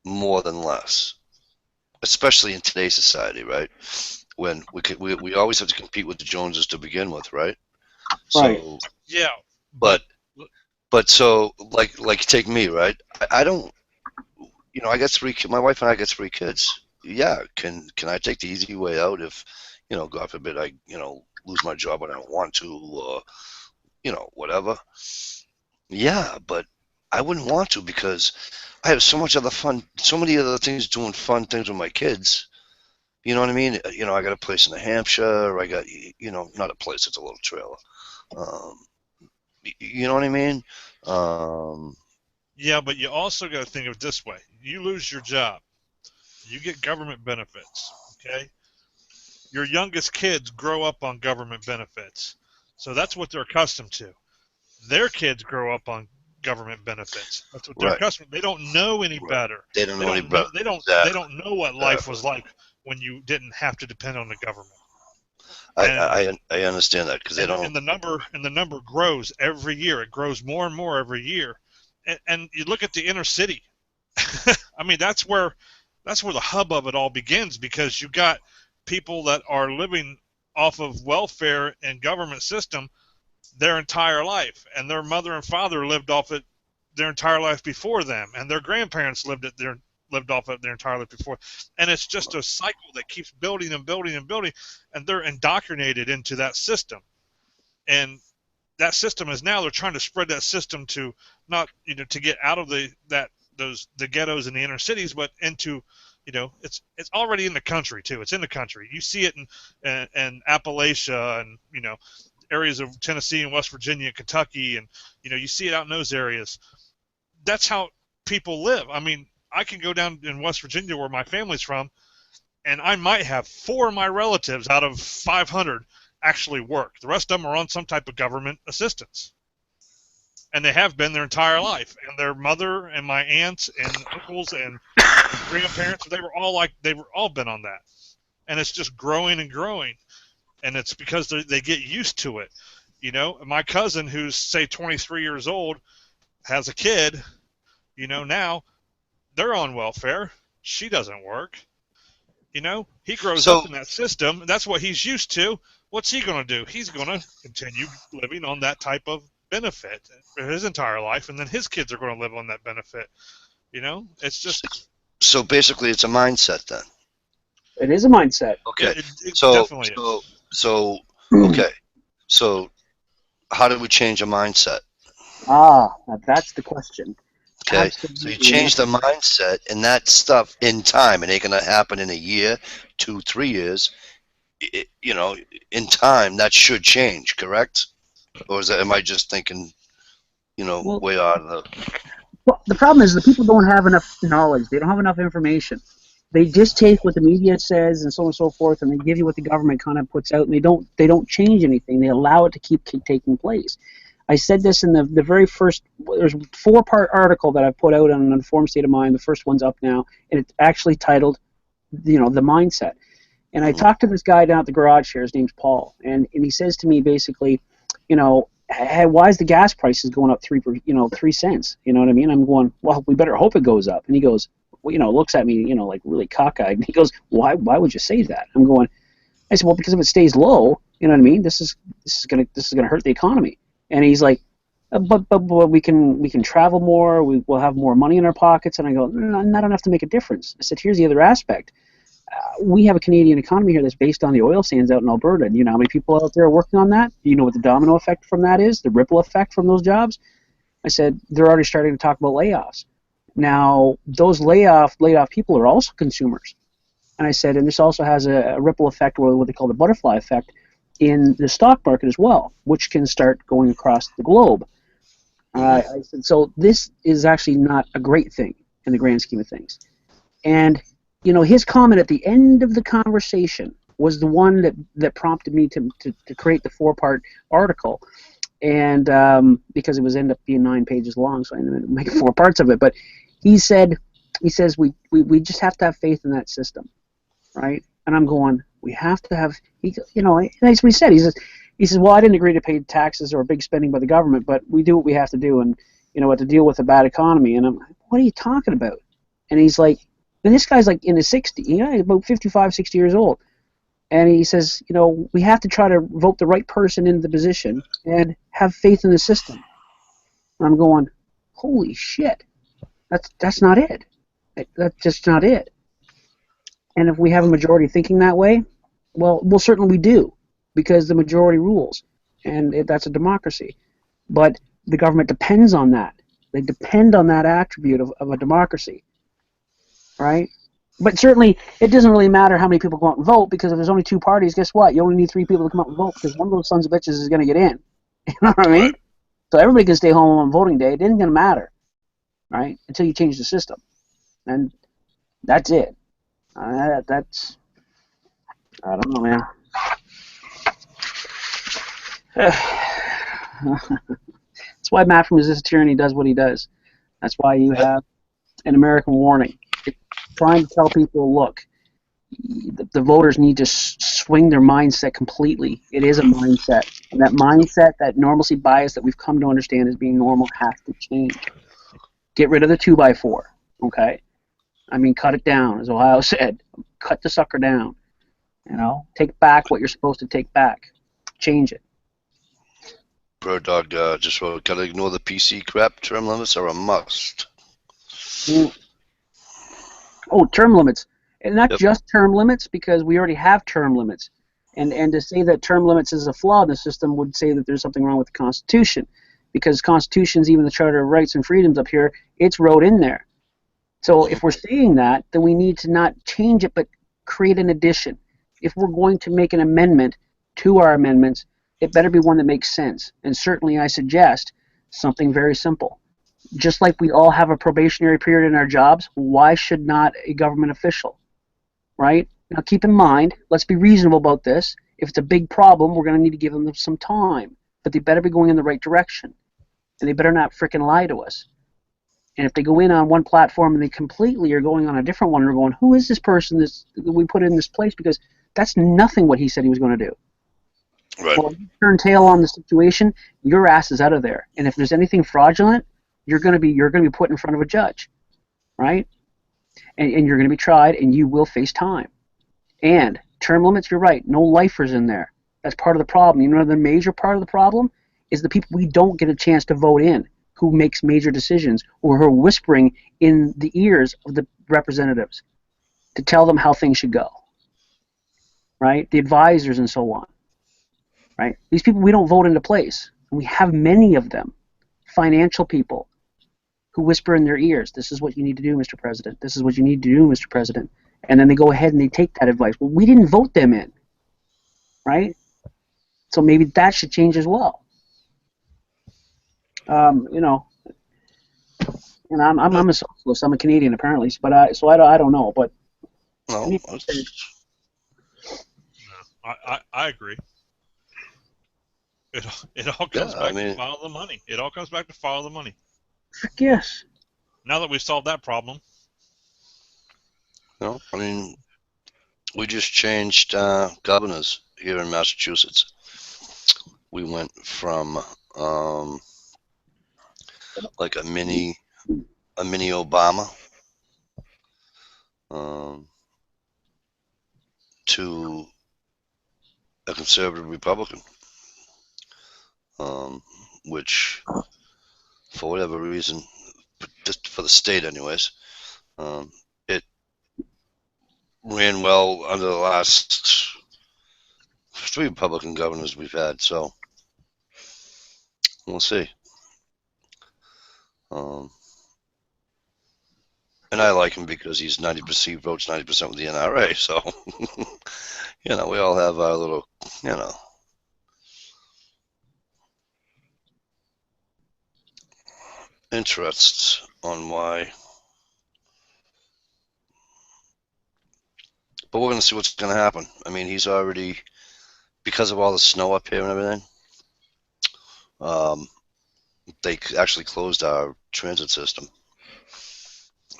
Speaker 1: more than less, especially in today's society, right? When we always have to compete with the Joneses to begin with, right?
Speaker 3: Right.
Speaker 1: So,
Speaker 2: Yeah,
Speaker 1: but so like take me, right? I don't, you know, I got three. My wife and I got three kids. Yeah, can I take the easy way out if, you know, God forbid I, you know, lose my job and I don't want to, or, you know, whatever. Yeah, but I wouldn't want to because I have so much other fun, so many other things doing fun things with my kids. You know what I mean? You know, I got a place in New Hampshire. I got, you know, not a place, it's a little trailer. Um, you know what I mean? Um,
Speaker 2: yeah, but you also got to think of it this way: you lose your job, you get government benefits. Okay, your youngest kids grow up on government benefits, so that's what they're accustomed to. Their kids grow up on government benefits. That's what they're
Speaker 1: right,
Speaker 2: accustomed to. They don't know any
Speaker 1: right.
Speaker 2: better.
Speaker 1: They don't
Speaker 2: They
Speaker 1: know any
Speaker 2: don't know.
Speaker 1: better.
Speaker 2: They don't. They
Speaker 1: Exactly,
Speaker 2: don't know what life
Speaker 1: exactly.
Speaker 2: was like when you didn't have to depend on the government.
Speaker 1: I,
Speaker 2: And
Speaker 1: I, I understand that because they don't.
Speaker 2: and the number grows every year. It grows more and more every year. And you look at the inner city. I mean, that's where the hub of it all begins because you got people that are living off of welfare and government system their entire life, and their mother and father lived off it their entire life before them, and their grandparents lived off it their entire life before, and it's just a cycle that keeps building and building and building, and they're indoctrinated into that system, and that system is now they're trying to spread that system to not to get out of the ghettos and the inner cities, but into it's already in the country too. It's in the country. You see it in Appalachia and areas of Tennessee and West Virginia, Kentucky, and you see it out in those areas. That's how people live. I mean, I can go down in West Virginia where my family's from, and I might have 4 of my relatives out of 500 actually work. The rest of them are on some type of government assistance, and they have been their entire life. And their mother and my aunts and uncles and grandparents, they were all been on that, and it's just growing and growing. And it's because they get used to it. My cousin, who's say 23 years old, has a kid. Now they're on welfare. She doesn't work. He grows
Speaker 1: So
Speaker 2: up in that system. That's what he's used to. What's he going to do? He's going to continue living on that type of benefit for his entire life, and then his kids are going to live on that benefit. It's just
Speaker 1: so basically, it's a mindset then.
Speaker 3: It is a mindset.
Speaker 1: Okay.
Speaker 2: it
Speaker 1: So
Speaker 2: definitely
Speaker 1: so
Speaker 2: is.
Speaker 1: so okay. So how do we change a mindset?
Speaker 3: Now that's the question.
Speaker 1: Okay, so you
Speaker 3: Absolutely an
Speaker 1: change
Speaker 3: answer.
Speaker 1: the mindset, and that stuff in time. It ain't gonna happen in a year, 2, 3 years. You know, in time, that should change. Correct? Or am I just thinking, you know,
Speaker 3: Well,
Speaker 1: way out of the?
Speaker 3: well, the problem is the people don't have enough knowledge. They don't have enough information. They just take what the media says and so on and so forth, and they give you what the government kind of puts out, and they don't change anything. They allow it to keep taking place. I said this in the very first. There's a 4-part article that I put out on an Informed State of Mind. The first one's up now, and it's actually titled, the mindset. And I talked to this guy down at the garage here. His name's Paul, and he says to me basically, hey, why is the gas prices going up 3 cents? You know what I mean? I'm going, well, we better hope it goes up. And he goes, well, looks at me, like really cockeyed. And he goes, why would you say that? I'm going, I said, well, because if it stays low, you know what I mean? This is gonna hurt the economy. And he's like, but we can travel more. We'll have more money in our pockets. And I go, no, not enough to make a difference. I said, here's the other aspect. We have a Canadian economy here that's based on the oil sands out in Alberta. Do you know how many people out there are working on that? Do you know what the domino effect from that is, the ripple effect from those jobs? I said, they're already starting to talk about layoffs. Now, those laid off people are also consumers. And I said, and this also has a ripple effect, or what they call the butterfly effect, in the stock market as well, which can start going across the globe. I said, so this is actually not a great thing in the grand scheme of things. And his comment at the end of the conversation was the one that prompted me to create the 4-part article, and because it was end up being 9 pages long, so I ended up making 4 parts of it. But he says we just have to have faith in that system, right? And I'm going, we have to have. That's what he said. He says, well, I didn't agree to pay taxes or big spending by the government, but we do what we have to do, and to deal with a bad economy. And I'm like, what are you talking about? And he's like. And this guy's like in his 60s, about 55, 60 years old. And he says, we have to try to vote the right person into the position and have faith in the system. And I'm going, holy shit, that's not it. That's just not it. And if we have a majority thinking that way, well, certainly we do, because the majority rules, and that's a democracy. But the government depends on that. They depend on that attribute of a democracy. Right? But certainly, it doesn't really matter how many people go out and vote, because if there's only 2 parties, guess what? You only need 3 people to come out and vote, because one of those sons of bitches is going to get in. You know what I mean? Right. So everybody can stay home on voting day. It isn't going to matter, right? Until you change the system. And that's it. That's, I don't know, man. That's why Matt from Resist Tyranny does what he does. That's why you have an American warning. Trying to tell people, look, the voters need to swing their mindset completely. It is a mindset. And that mindset, that normalcy bias that we've come to understand as being normal, has to change. Get rid of the 2x4, okay? I mean, cut it down, as Ohio said. Cut the sucker down. Take back what you're supposed to take back. Change it.
Speaker 1: Bird Dog just wrote, gotta ignore the PC crap. Term limits are a must.
Speaker 3: Oh, term limits. And not just term limits, because we already have term limits. And to say that term limits is a flaw in the system would say that there's something wrong with the Constitution, because Constitution's, even the Charter of Rights and Freedoms up here, it's wrote in there. So if we're saying that, then we need to not change it, but create an addition. If we're going to make an amendment to our amendments, it better be one that makes sense. And certainly I suggest something very simple. Just like we all have a probationary period in our jobs, why should not a government official, right? Now keep in mind, let's be reasonable about this. If it's a big problem, we're going to need to give them some time. But they better be going in the right direction. And they better not frickin' lie to us. And if they go in on one platform and they completely are going on a different one, we're going, who is this person that we put in this place? Because that's nothing what he said he was going to do.
Speaker 1: Right.
Speaker 3: Well, if you turn tail on the situation, your ass is out of there. And if there's anything fraudulent, you're going to be put in front of a judge, right? And you're going to be tried, and you will face time. And term limits, you're right, no lifers in there. That's part of the problem. You know, the major part of the problem is the people we don't get a chance to vote in, who makes major decisions, or who are whispering in the ears of the representatives to tell them how things should go, right? The advisors and so on, right? These people we don't vote into place. And we have many of them, financial people, who whisper in their ears, this is what you need to do, Mr. President. This is what you need to do, Mr. President. And then they go ahead and they take that advice. Well, we didn't vote them in, right? So maybe that should change as well. You know, and I'm a socialist. I'm a Canadian apparently, but I don't know. But I
Speaker 1: No,
Speaker 3: mean,
Speaker 2: I agree. It all
Speaker 1: yeah,
Speaker 2: comes
Speaker 1: I
Speaker 2: back to
Speaker 1: mean,
Speaker 2: follow the money. It all comes back to follow the money.
Speaker 3: yes.
Speaker 2: Now that we've solved that problem,
Speaker 1: I mean, we just changed governors here in Massachusetts. We went from um, like a mini Obama um, to a conservative Republican, um, which for whatever reason, just for the state, anyways, it ran well under the last 3 Republican governors we've had. So we'll see. Um, and I like him because he's 90% votes 90% with the NRA. So we all have our little you know interests on why. But we're going to see what's going to happen. I mean, he's already, because of all the snow up here and everything, um, they actually closed our transit system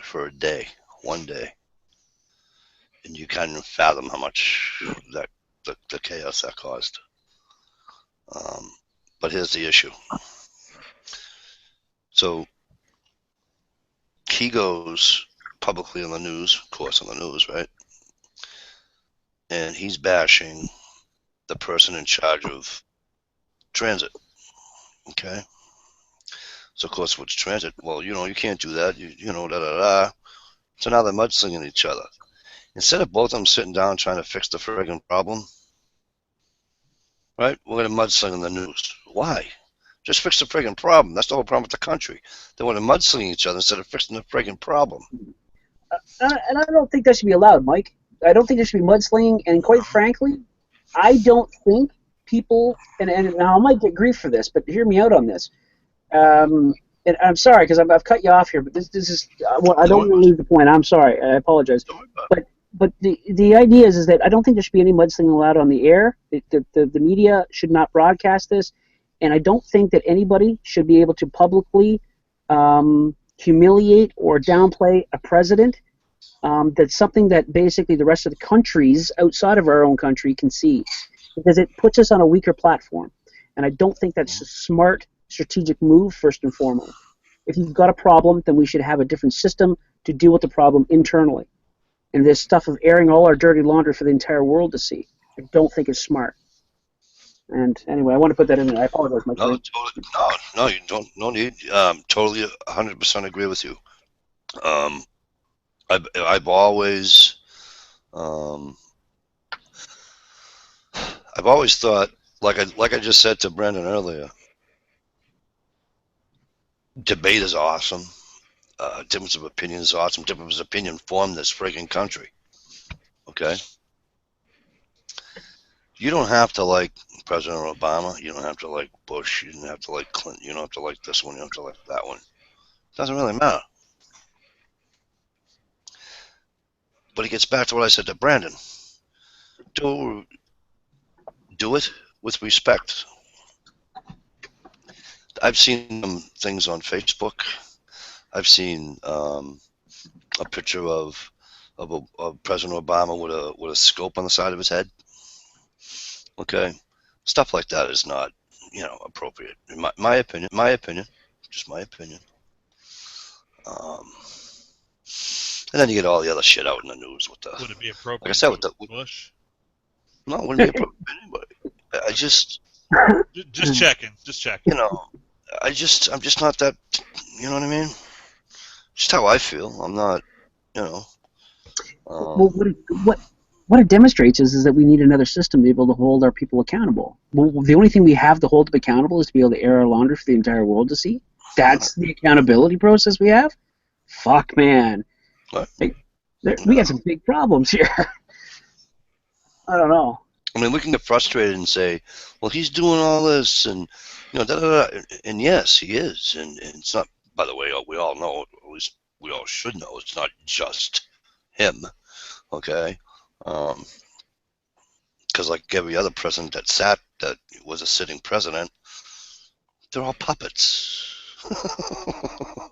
Speaker 1: for a day, one day. And you can't even fathom how much the chaos that caused. But here's the issue. So he goes publicly on the news, of course, on the news, right? And he's bashing the person in charge of transit. Okay. So of course, what's transit? Well, you can't do that. Da da da. So now they're mudslinging each other. Instead of both of them sitting down trying to fix the friggin' problem, right? We're gonna mudsling in the news. Why? Just fix the friggin' problem. That's the whole problem with the country. They want to mudsling each other instead of fixing the friggin' problem.
Speaker 3: And I don't think that should be allowed, Mike. I don't think there should be mudslinging, and quite frankly, I don't think people, and now I might get grief for this, but hear me out on this. And I'm sorry because I've cut you off here, but this is well, I don't want to lose the point. I'm sorry, I apologize. But the idea is that I don't think there should be any mudslinging allowed on the air. The media should not broadcast this, and I don't think that anybody should be able to publicly humiliate or downplay a president. That's something that basically the rest of the countries outside of our own country can see, because it puts us on a weaker platform, and I don't think that's a smart strategic move. First and foremost, if you've got a problem, then we should have a different system to deal with the problem internally. And this stuff of airing all our dirty laundry for the entire world to see, I don't think is smart. And anyway, I want to put that in there. I apologize, Mike.
Speaker 1: No, totally, no, you don't. No need. Totally, 100% agree with you. I've always, um, I've always thought, like I just said to Brendan earlier, debate is awesome. Difference of opinion is awesome. Difference of opinion form this friggin' country. Okay. You don't have to like President Obama. You don't have to like Bush. You don't have to like Clinton. You don't have to like this one. You don't have to like that one. It doesn't really matter. But it gets back to what I said to Brandon. Do it with respect. I've seen things on Facebook. I've seen a picture of President Obama with a scope on the side of his head. Okay, stuff like that is not appropriate in my opinion. Just my opinion. And then you get all the other shit out in the news with the.
Speaker 2: would it be appropriate?
Speaker 1: Like I said, with
Speaker 2: Bush?
Speaker 1: No, it wouldn't be appropriate for anybody. I just.
Speaker 2: Just checking. Just checking.
Speaker 1: I'm just not that. You know what I mean? Just how I feel. I'm not.
Speaker 3: Well, what it demonstrates is that we need another system to be able to hold our people accountable. Well, the only thing we have to hold them accountable is to be able to air our laundry for the entire world to see. That's the accountability process we have. Fuck, man.
Speaker 1: What?
Speaker 3: We got some big problems here. I don't know.
Speaker 1: I mean, we can get frustrated and say, "Well, he's doing all this," and da da da. And yes, he is. And it's not. By the way, we all know. At least we all should know. It's not just him. Okay, because like every other president that was a sitting president, they're all puppets.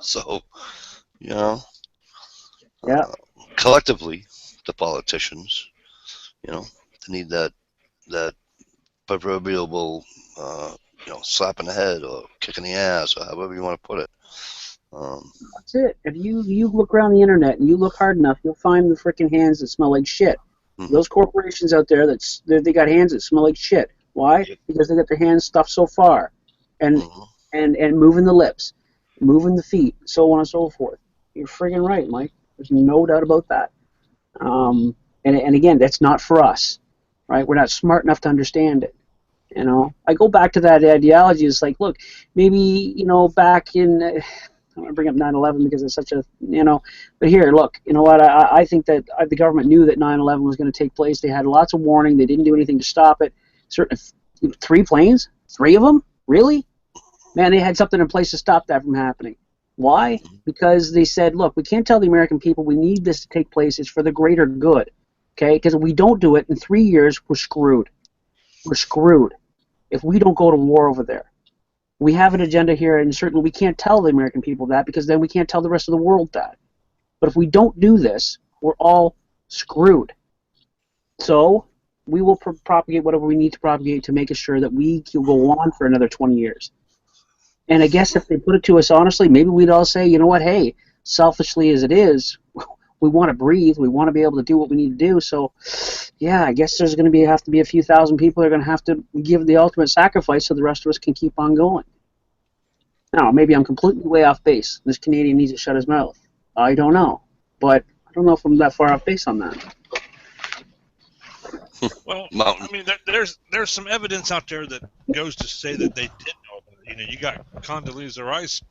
Speaker 1: So, you know,
Speaker 3: Yeah,
Speaker 1: collectively, the politicians, they need that proverbial, slap in the head or kick in the ass or however you want to put it.
Speaker 3: that's it. If you look around the internet and you look hard enough, you'll find the freaking hands that smell like shit.
Speaker 1: Mhm.
Speaker 3: Those corporations out there they got hands that smell like shit. Why?
Speaker 1: Yep.
Speaker 3: Because they got their hands stuffed so far, and
Speaker 1: Mhm.
Speaker 3: and moving the lips, moving the feet, so on and so forth. You're friggin' right, Mike. There's no doubt about that. And again, that's not for us, right? We're not smart enough to understand it. I go back to that ideology. It's like, look, maybe back in. I don't want to bring up 9/11 because it's such a, but here, look, you know what? I think that the government knew that 9/11 was going to take place. They had lots of warning. They didn't do anything to stop it. Certain 3 planes, 3 of them, really? Man, they had something in place to stop that from happening. Why? Because they said, look, we can't tell the American people we need this to take place. It's for the greater good, okay? Because if we don't do it in 3 years, we're screwed. We're screwed if we don't go to war over there. We have an agenda here, and certainly we can't tell the American people that because then we can't tell the rest of the world that. But if we don't do this, we're all screwed. So we will propagate whatever we need to propagate to make sure that we can go on for another 20 years. And I guess if they put it to us honestly, maybe we'd all say, you know what, hey, selfishly as it is, we want to breathe. We want to be able to do what we need to do. So, yeah, I guess there's going to have to be a few thousand people that are going to have to give the ultimate sacrifice so the rest of us can keep on going. Now, maybe I'm completely way off base. This Canadian needs to shut his mouth. I don't know. But I don't know if I'm that far off base on that.
Speaker 2: Well,
Speaker 1: Mountain.
Speaker 2: I mean, there's some evidence out there that goes to say that they did know about it. You got Condoleezza Rice,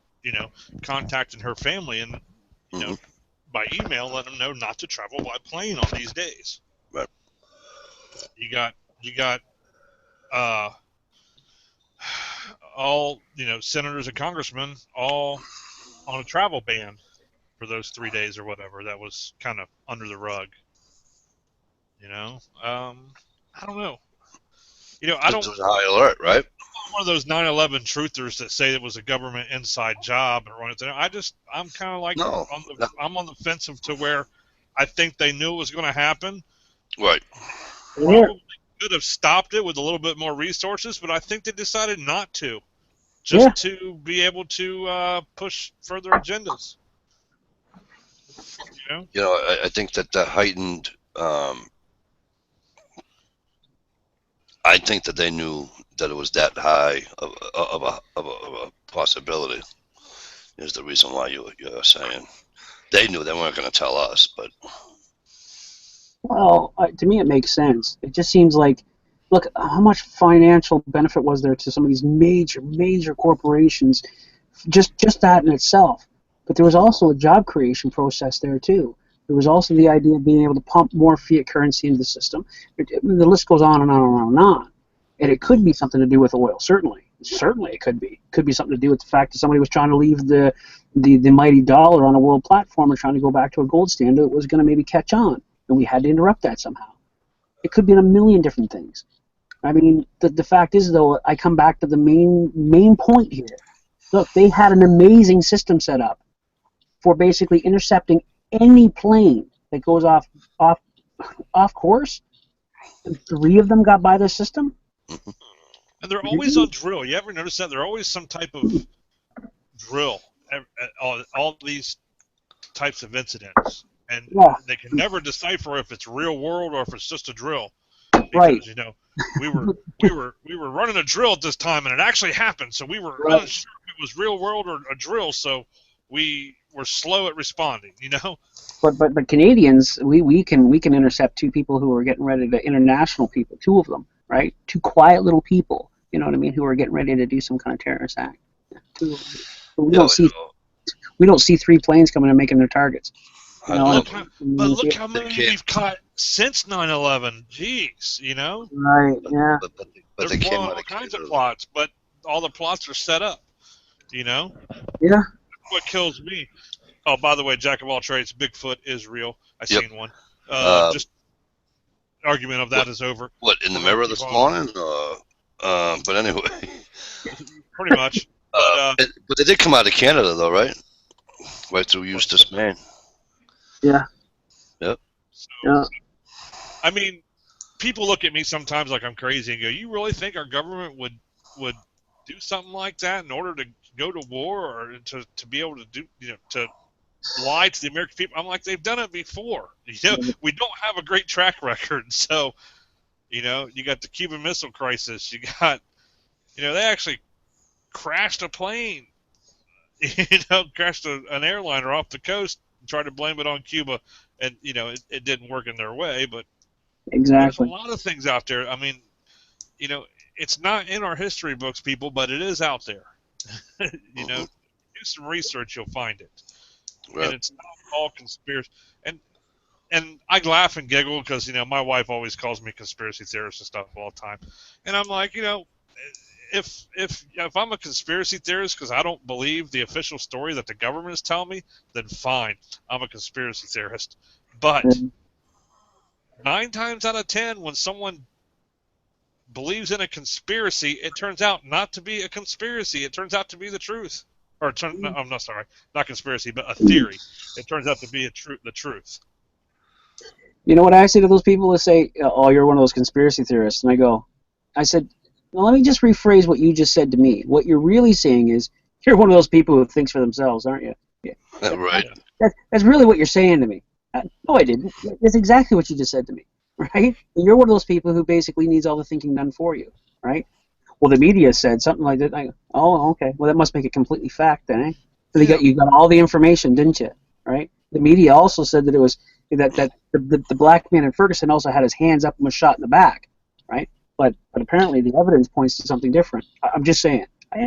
Speaker 2: contacting her family and,
Speaker 1: Mhm.
Speaker 2: by email, letting them know not to travel by plane on these days.
Speaker 1: Right.
Speaker 2: You got all senators and congressmen all on a travel ban for those 3 days or whatever. That was kind of under the rug. I don't know. I
Speaker 1: This
Speaker 2: don't.
Speaker 1: was a high alert, right?
Speaker 2: I'm one of those 9/11 truthers that say it was a government inside job and running. I'm kind of like
Speaker 1: No.
Speaker 2: I'm on the fence to where I think they knew it was going to happen.
Speaker 1: Right.
Speaker 2: Probably could have stopped it with a little bit more resources, but I think they decided not to,
Speaker 3: Yeah.
Speaker 2: to be able to push further agendas.
Speaker 1: I think that the heightened. I think that they knew that it was that high of a possibility. Is the reason why you're saying they knew they weren't going to tell us, but
Speaker 3: Well, to me, it makes sense. It just seems like, look, how much financial benefit was there to some of these major corporations? Just that in itself. But there was also a job creation process there too. There was also the idea of being able to pump more fiat currency into the system. The list goes on and on and on and on. And it could be something to do with oil, certainly. Certainly, it could be. It could be something to do with the fact that somebody was trying to leave the mighty dollar on a world platform and trying to go back to a gold standard that was going to maybe catch on, and we had to interrupt that somehow. It could be in a million different things. I mean, the fact is, though, I come back to the main point here. Look, they had an amazing system set up for basically intercepting any plane that goes off course. And 3 of them got by the system.
Speaker 2: And they're always on drill. You ever notice that? They're always some type of drill at all these types of incidents. And
Speaker 3: Yeah.
Speaker 2: they can never decipher if it's real world or if it's just a drill.
Speaker 3: Right.
Speaker 2: Because, we were running a drill at this time and it actually happened. So we were
Speaker 3: Right.
Speaker 2: unsure if it was real world or a drill, so we were slow at responding,
Speaker 3: But Canadians, we can intercept 2 people who are getting ready to international people, 2 of them, right? 2 quiet little people, you know what I mean, who are getting ready to do some kind of terrorist act. 2 of them. But we don't see 3 planes coming and making their targets.
Speaker 2: But look how many we've caught since 9/11. Jeez,
Speaker 3: Right. Yeah.
Speaker 1: But
Speaker 2: they're
Speaker 1: they came
Speaker 2: blowing
Speaker 1: out
Speaker 2: all
Speaker 1: of
Speaker 2: kinds of
Speaker 1: Canada.
Speaker 2: plots, but all the plots are set up.
Speaker 3: Yeah.
Speaker 2: What kills me. Oh, by the way, jack of all trades, Bigfoot is real. I
Speaker 1: Yep.
Speaker 2: seen one.
Speaker 1: Uh,
Speaker 2: Just argument of
Speaker 1: what,
Speaker 2: that is over.
Speaker 1: what in the
Speaker 2: We're gonna
Speaker 1: mirror
Speaker 2: keep
Speaker 1: this
Speaker 2: on.
Speaker 1: morning? But anyway,
Speaker 2: Pretty much.
Speaker 1: but they did come out of Canada though, right? Right through Eustis, Maine.
Speaker 3: Yeah.
Speaker 1: Yep.
Speaker 2: So,
Speaker 3: Yeah.
Speaker 2: I mean, people look at me sometimes like I'm crazy and go, "You really think our government would do something like that in order to go to war or to be able to do to lie to the American people?" I'm like, they've done it before. We don't have a great track record. So, you got the Cuban Missile Crisis. You got, they actually crashed a plane. Crashed an airliner off the coast and tried to blame it on Cuba, and it didn't work in their way. But there's a
Speaker 3: Exactly.
Speaker 2: lot of things out there. I mean, it's not in our history books, people, but it is out there.
Speaker 1: Mm-hmm.
Speaker 2: Do some research, you'll find it, and
Speaker 1: Right.
Speaker 2: it's not all conspiracy. And I laugh and giggle because my wife always calls me conspiracy theorist and stuff all the time, and I'm like, if I'm a conspiracy theorist because I don't believe the official story that the government is telling me, then fine, I'm a conspiracy theorist. But 9 times out of 10, when someone believes in a conspiracy, it turns out not to be a conspiracy. It turns out to be the truth. No, I'm not sorry, not conspiracy, but a theory. It turns out to be the truth.
Speaker 3: You know what I say to those people that say, "Oh, you're one of those conspiracy theorists," and I said, "Well, let me just rephrase what you just said to me. What you're really saying is you're one of those people who thinks for themselves, aren't you?" Yeah.
Speaker 1: Right.
Speaker 3: That's really what you're saying to me. No, I didn't. That's exactly what you just said to me, right? And you're one of those people who basically needs all the thinking done for you, right? Well, the media said something like that. I go, oh, okay. Well, that must make it completely fact then, eh? So
Speaker 2: Yeah.
Speaker 3: you got all the information, didn't you? Right? The media also said that it was that the black man in Ferguson also had his hands up and was shot in the back, right? But apparently the evidence points to something different. I'm just saying.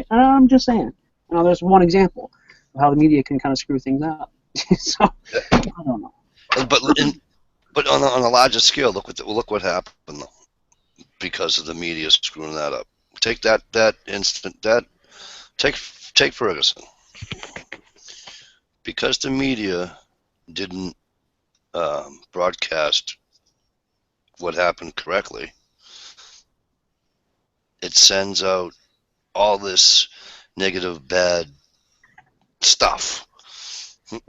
Speaker 3: I'm just saying. There's one example of how the media can kind of screw things up. So I don't know.
Speaker 1: But on a larger scale, look what happened because of the media screwing that up. Take take Ferguson. Because the media didn't broadcast what happened correctly, it sends out all this negative, bad stuff.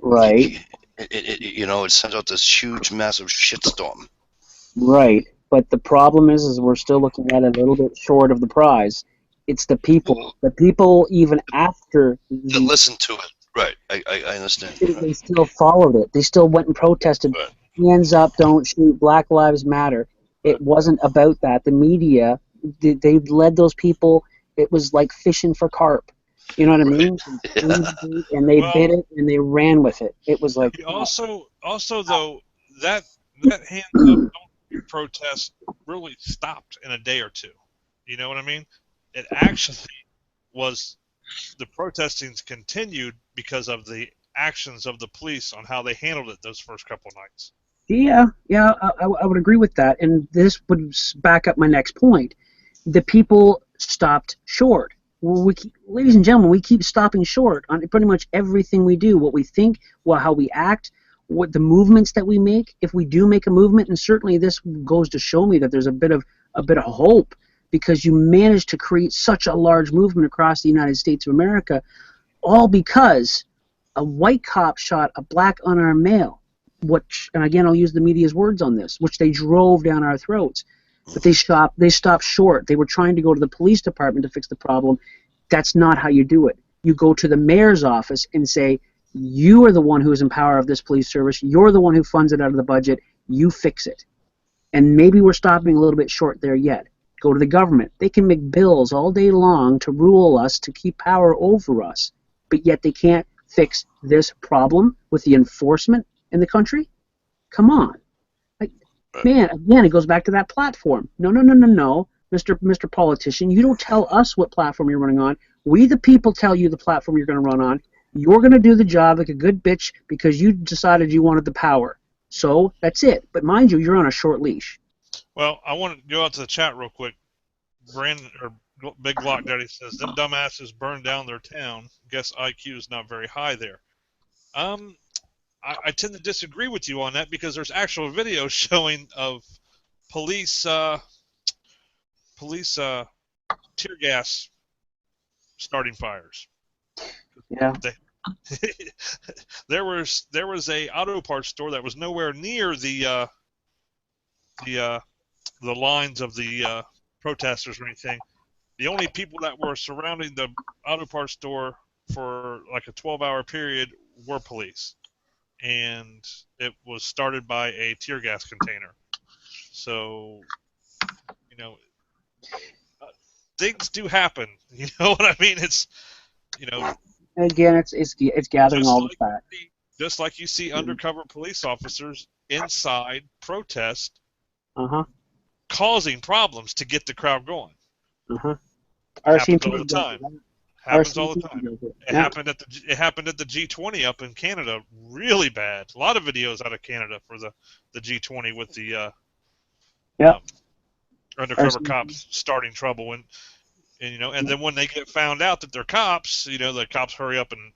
Speaker 3: Right.
Speaker 1: It sends out this huge, massive shitstorm.
Speaker 3: Right. But the problem is we're still looking at it a little bit short of the prize. It's the people. The people, even after
Speaker 1: To listen to it, right? I understand.
Speaker 3: they still followed it. They still went and protested.
Speaker 1: Right.
Speaker 3: Hands up, don't shoot. Black Lives Matter. It wasn't about that. The media, they led those people. It was like fishing for carp. You know what I mean? And they bit it and they ran with it. It was like
Speaker 2: Also though, that hands up don't shoot protest really stopped in a day or two. You know what I mean? It actually was, the protesting continued because of the actions of the police on how they handled it those first couple nights.
Speaker 3: yeah, I would agree with that. And this would back up my next point. The people stopped short. Ladies and gentlemen, we keep stopping short on pretty much everything we do, what we think, how we act, what the movements that we make. If we do make a movement, and certainly this goes to show me that there's a bit of hope, because you managed to create such a large movement across the United States of America, all because a white cop shot a black unarmed male, which, and again I'll use the media's words on this, which they drove down our throats. But they stopped short. They were trying to go to the police department to fix the problem. That's not how you do it. You go to the mayor's office and say, you are the one who is in power of this police service. You're the one who funds it out of the budget. You fix it. And maybe we're stopping a little bit short there yet. Go to the government. They can make bills all day long to rule us, to keep power over us, but yet they can't fix this problem with the enforcement in the country? Come on. Man, again, it goes back to that platform. No, Mr. Politician, you don't tell us what platform you're running on. We, the people, tell you the platform you're going to run on. You're going to do the job like a good bitch because you decided you wanted the power. So that's it. But mind you, you're on a short leash.
Speaker 2: Well, I want to go out to the chat real quick. Brandon or Big Glock Daddy says them dumbasses burned down their town. Guess IQ is not very high there. I tend to disagree with you on that because there's actual video showing of police police tear gas starting fires.
Speaker 3: Yeah.
Speaker 2: They, there was a auto parts store that was nowhere near the uh, the lines of the protesters or anything. The only people that were surrounding the auto parts store for like a 12-hour period were police, and it was started by a tear gas container. So, you know, uh, things do happen. You know what I mean? It's, you know,
Speaker 3: Again, it's gathering
Speaker 2: just
Speaker 3: all the
Speaker 2: like
Speaker 3: facts.
Speaker 2: just like you see undercover police officers inside protest
Speaker 3: Uh huh.
Speaker 2: causing problems to get the crowd going.
Speaker 3: Uh huh.
Speaker 2: Happens all the
Speaker 3: RCMP does
Speaker 2: time.
Speaker 3: that.
Speaker 2: Happens all the
Speaker 3: RCMP
Speaker 2: time.
Speaker 3: does it.
Speaker 2: It
Speaker 3: Yeah.
Speaker 2: happened at the G20 up in Canada, really bad. A lot of videos out of Canada for the G20 with the
Speaker 3: Yeah.
Speaker 2: um, undercover
Speaker 3: RCMP.
Speaker 2: cops starting trouble, and then when they get found out that they're cops, the cops hurry up and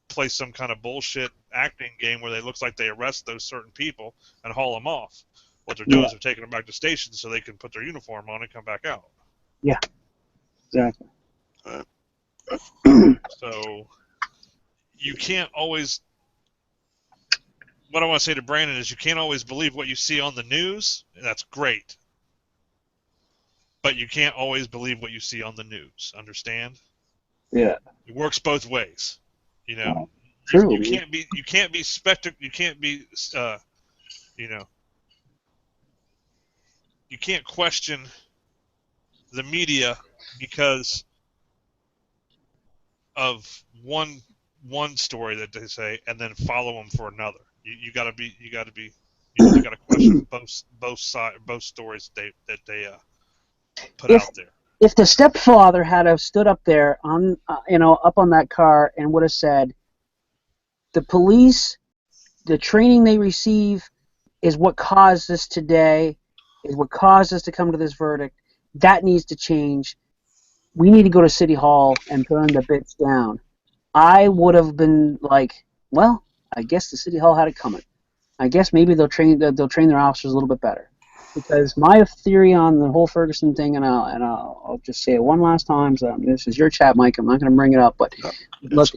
Speaker 2: play some kind of bullshit acting game where they looks like they arrest those certain people and haul them off. What they're doing
Speaker 3: Yeah.
Speaker 2: is they're taking them back to stations so they can put their uniform on and come back out.
Speaker 3: Yeah. Exactly.
Speaker 2: So you can't always. What I want to say to Brandon is you can't always believe what you see on the news. That's great. But you can't always believe what you see on the news. Understand?
Speaker 3: Yeah.
Speaker 2: It works both ways. You know,
Speaker 3: Well, true.
Speaker 2: you can't be you can't be you know you can't question the media because of one story that they say and then follow them for another. You got to be you got to question both stories that they put
Speaker 3: If
Speaker 2: out there.
Speaker 3: if the stepfather had have stood up there on up on that car and would have said, the police, the training they receive is what caused this today, is what caused us to come to this verdict. That needs to change. We need to go to City Hall and burn the bits down. I would have been like, well, I guess the City Hall had it coming. I guess maybe they'll train their officers a little bit better. Because my theory on the whole Ferguson thing, and I'll just say it one last time. So this is your chat, Mike. I'm not going to bring it up, but look,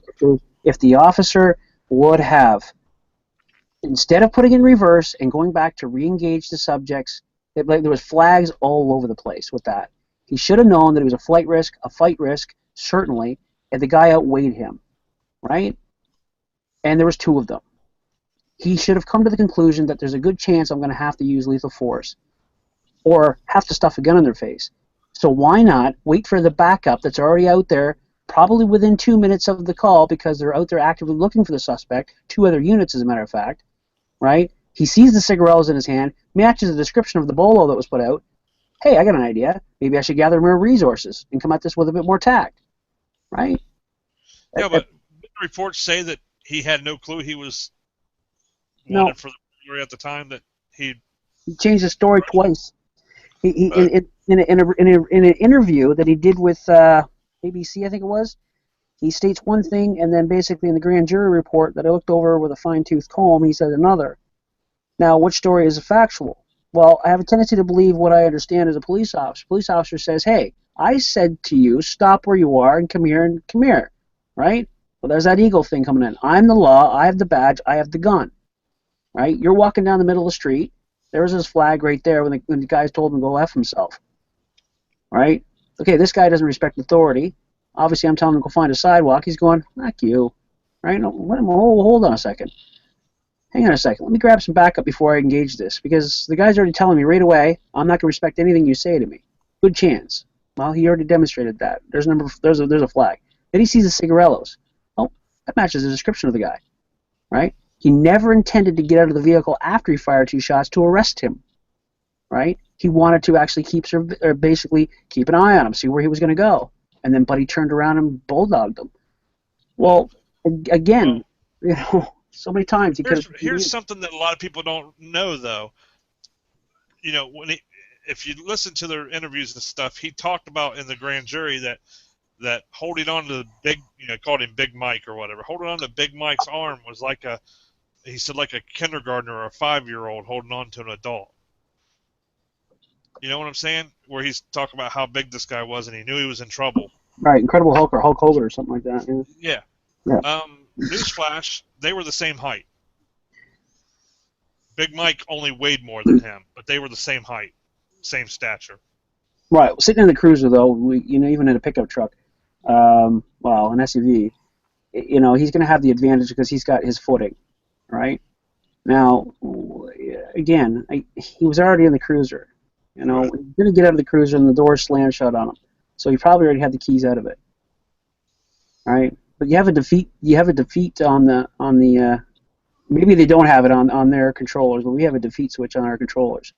Speaker 3: if the officer would have, instead of putting it in reverse and going back to re-engage the subjects, there was flags all over the place with that. He should have known that it was a fight risk, certainly, and the guy outweighed him, right? And there was two of them. He should have come to the conclusion that there's a good chance I'm going to have to use lethal force or have to stuff a gun in their face. So why not wait for the backup that's already out there, probably within 2 minutes of the call, because they're out there actively looking for the suspect, 2 other units as a matter of fact, right? He sees the cigarillos in his hand, matches the description of the bolo that was put out. Hey, I got an idea. Maybe I should gather more resources and come at this with a bit more tact, right?
Speaker 2: Yeah, but reports say that he had no clue he was
Speaker 3: No,
Speaker 2: wanted for the story at the time that he
Speaker 3: changed the story twice. He
Speaker 2: But
Speaker 3: in an interview that he did with ABC, I think it was, he states one thing, and then basically in the grand jury report that I looked over with a fine-tooth comb, he said another. Now, which story is factual? Well, I have a tendency to believe what I understand as a police officer. Police officer says, hey, I said to you, stop where you are and come here, right? Well, there's that eagle thing coming in. I'm the law, I have the badge, I have the gun, right? You're walking down the middle of the street. There was his flag right there when the guys told him to go F himself, right? Okay, this guy doesn't respect authority. Obviously, I'm telling him to go find a sidewalk. He's going, fuck you, right? No, hold on a second. Hang on a second. Let me grab some backup before I engage this, because the guy's already telling me right away, I'm not going to respect anything you say to me. Good chance. Well, he already demonstrated that. There's a flag. Then he sees the cigarillos. Oh, that matches the description of the guy, right? He never intended to get out of the vehicle after he fired 2 shots to arrest him, right? He wanted to actually basically keep an eye on him, see where he was going to go. And then Buddy turned around and bulldogged him. Well, again, so many times he could have.
Speaker 2: here's something that a lot of people don't know, though. If you listen to their interviews and stuff, he talked about in the grand jury that that holding on to Big, called him Big Mike or whatever. Holding on to Big Mike's arm was he said, like a kindergartner or a 5-year-old holding on to an adult. You know what I'm saying? Where he's talking about how big this guy was and he knew he was in trouble.
Speaker 3: Right, Incredible Hulk or Hulk Hogan or something like that.
Speaker 2: Yeah.
Speaker 3: Yeah.
Speaker 2: Newsflash, they were the same height. Big Mike only weighed more than him, but they were the same height, same stature.
Speaker 3: Right. Sitting in the cruiser, though, even in a pickup truck, an SUV, he's going to have the advantage because he's got his footing, right? Now, again, he was already in the cruiser.
Speaker 1: Right.
Speaker 3: He's going to get out of the cruiser and the door slammed shut on him. So he probably already had the keys out of it. All right? But you have a defeat on the maybe they don't have it on their controllers, but we have a defeat switch on our controllers.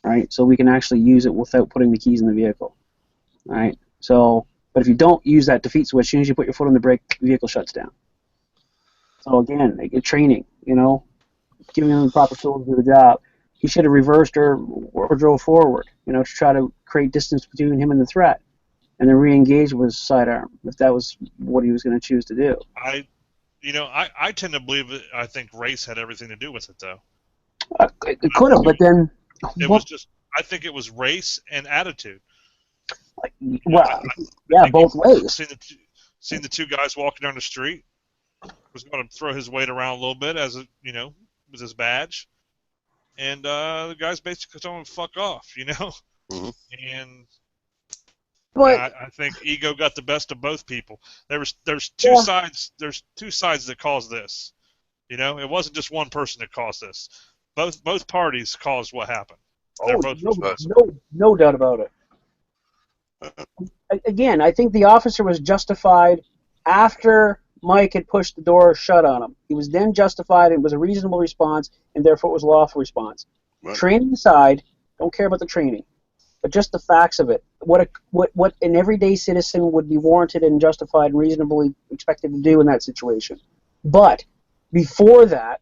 Speaker 3: Right? So we can actually use it without putting the keys in the vehicle. All right? So, but if you don't use that defeat switch, as soon as you put your foot on the brake, the vehicle shuts down. So again, they get training, giving him the proper tools to do the job. He should have reversed or drove forward, to try to create distance between him and the threat, and then re-engage with his sidearm if that was what he was going to choose to do.
Speaker 2: I tend to believe that I think race had everything to do with it, though.
Speaker 3: It could have, but then
Speaker 2: I think it was race and attitude.
Speaker 3: Both ways.
Speaker 2: Seen the two guys walking down the street, was going to throw his weight around a little bit as with his badge, and the guys basically told him fuck off,
Speaker 1: Mm-hmm.
Speaker 2: And
Speaker 3: But
Speaker 2: I think ego got the best of both people. There's two sides. There's two sides that caused this. It wasn't just one person that caused this. Both parties caused what happened. They're both
Speaker 3: no doubt about it. Again, I think the officer was justified after Mike had pushed the door shut on him. He was then justified. It was a reasonable response, and therefore it was a lawful response. Right. Training aside, don't care about the training, but just the facts of it. What an everyday citizen would be warranted and justified and reasonably expected to do in that situation. But before that,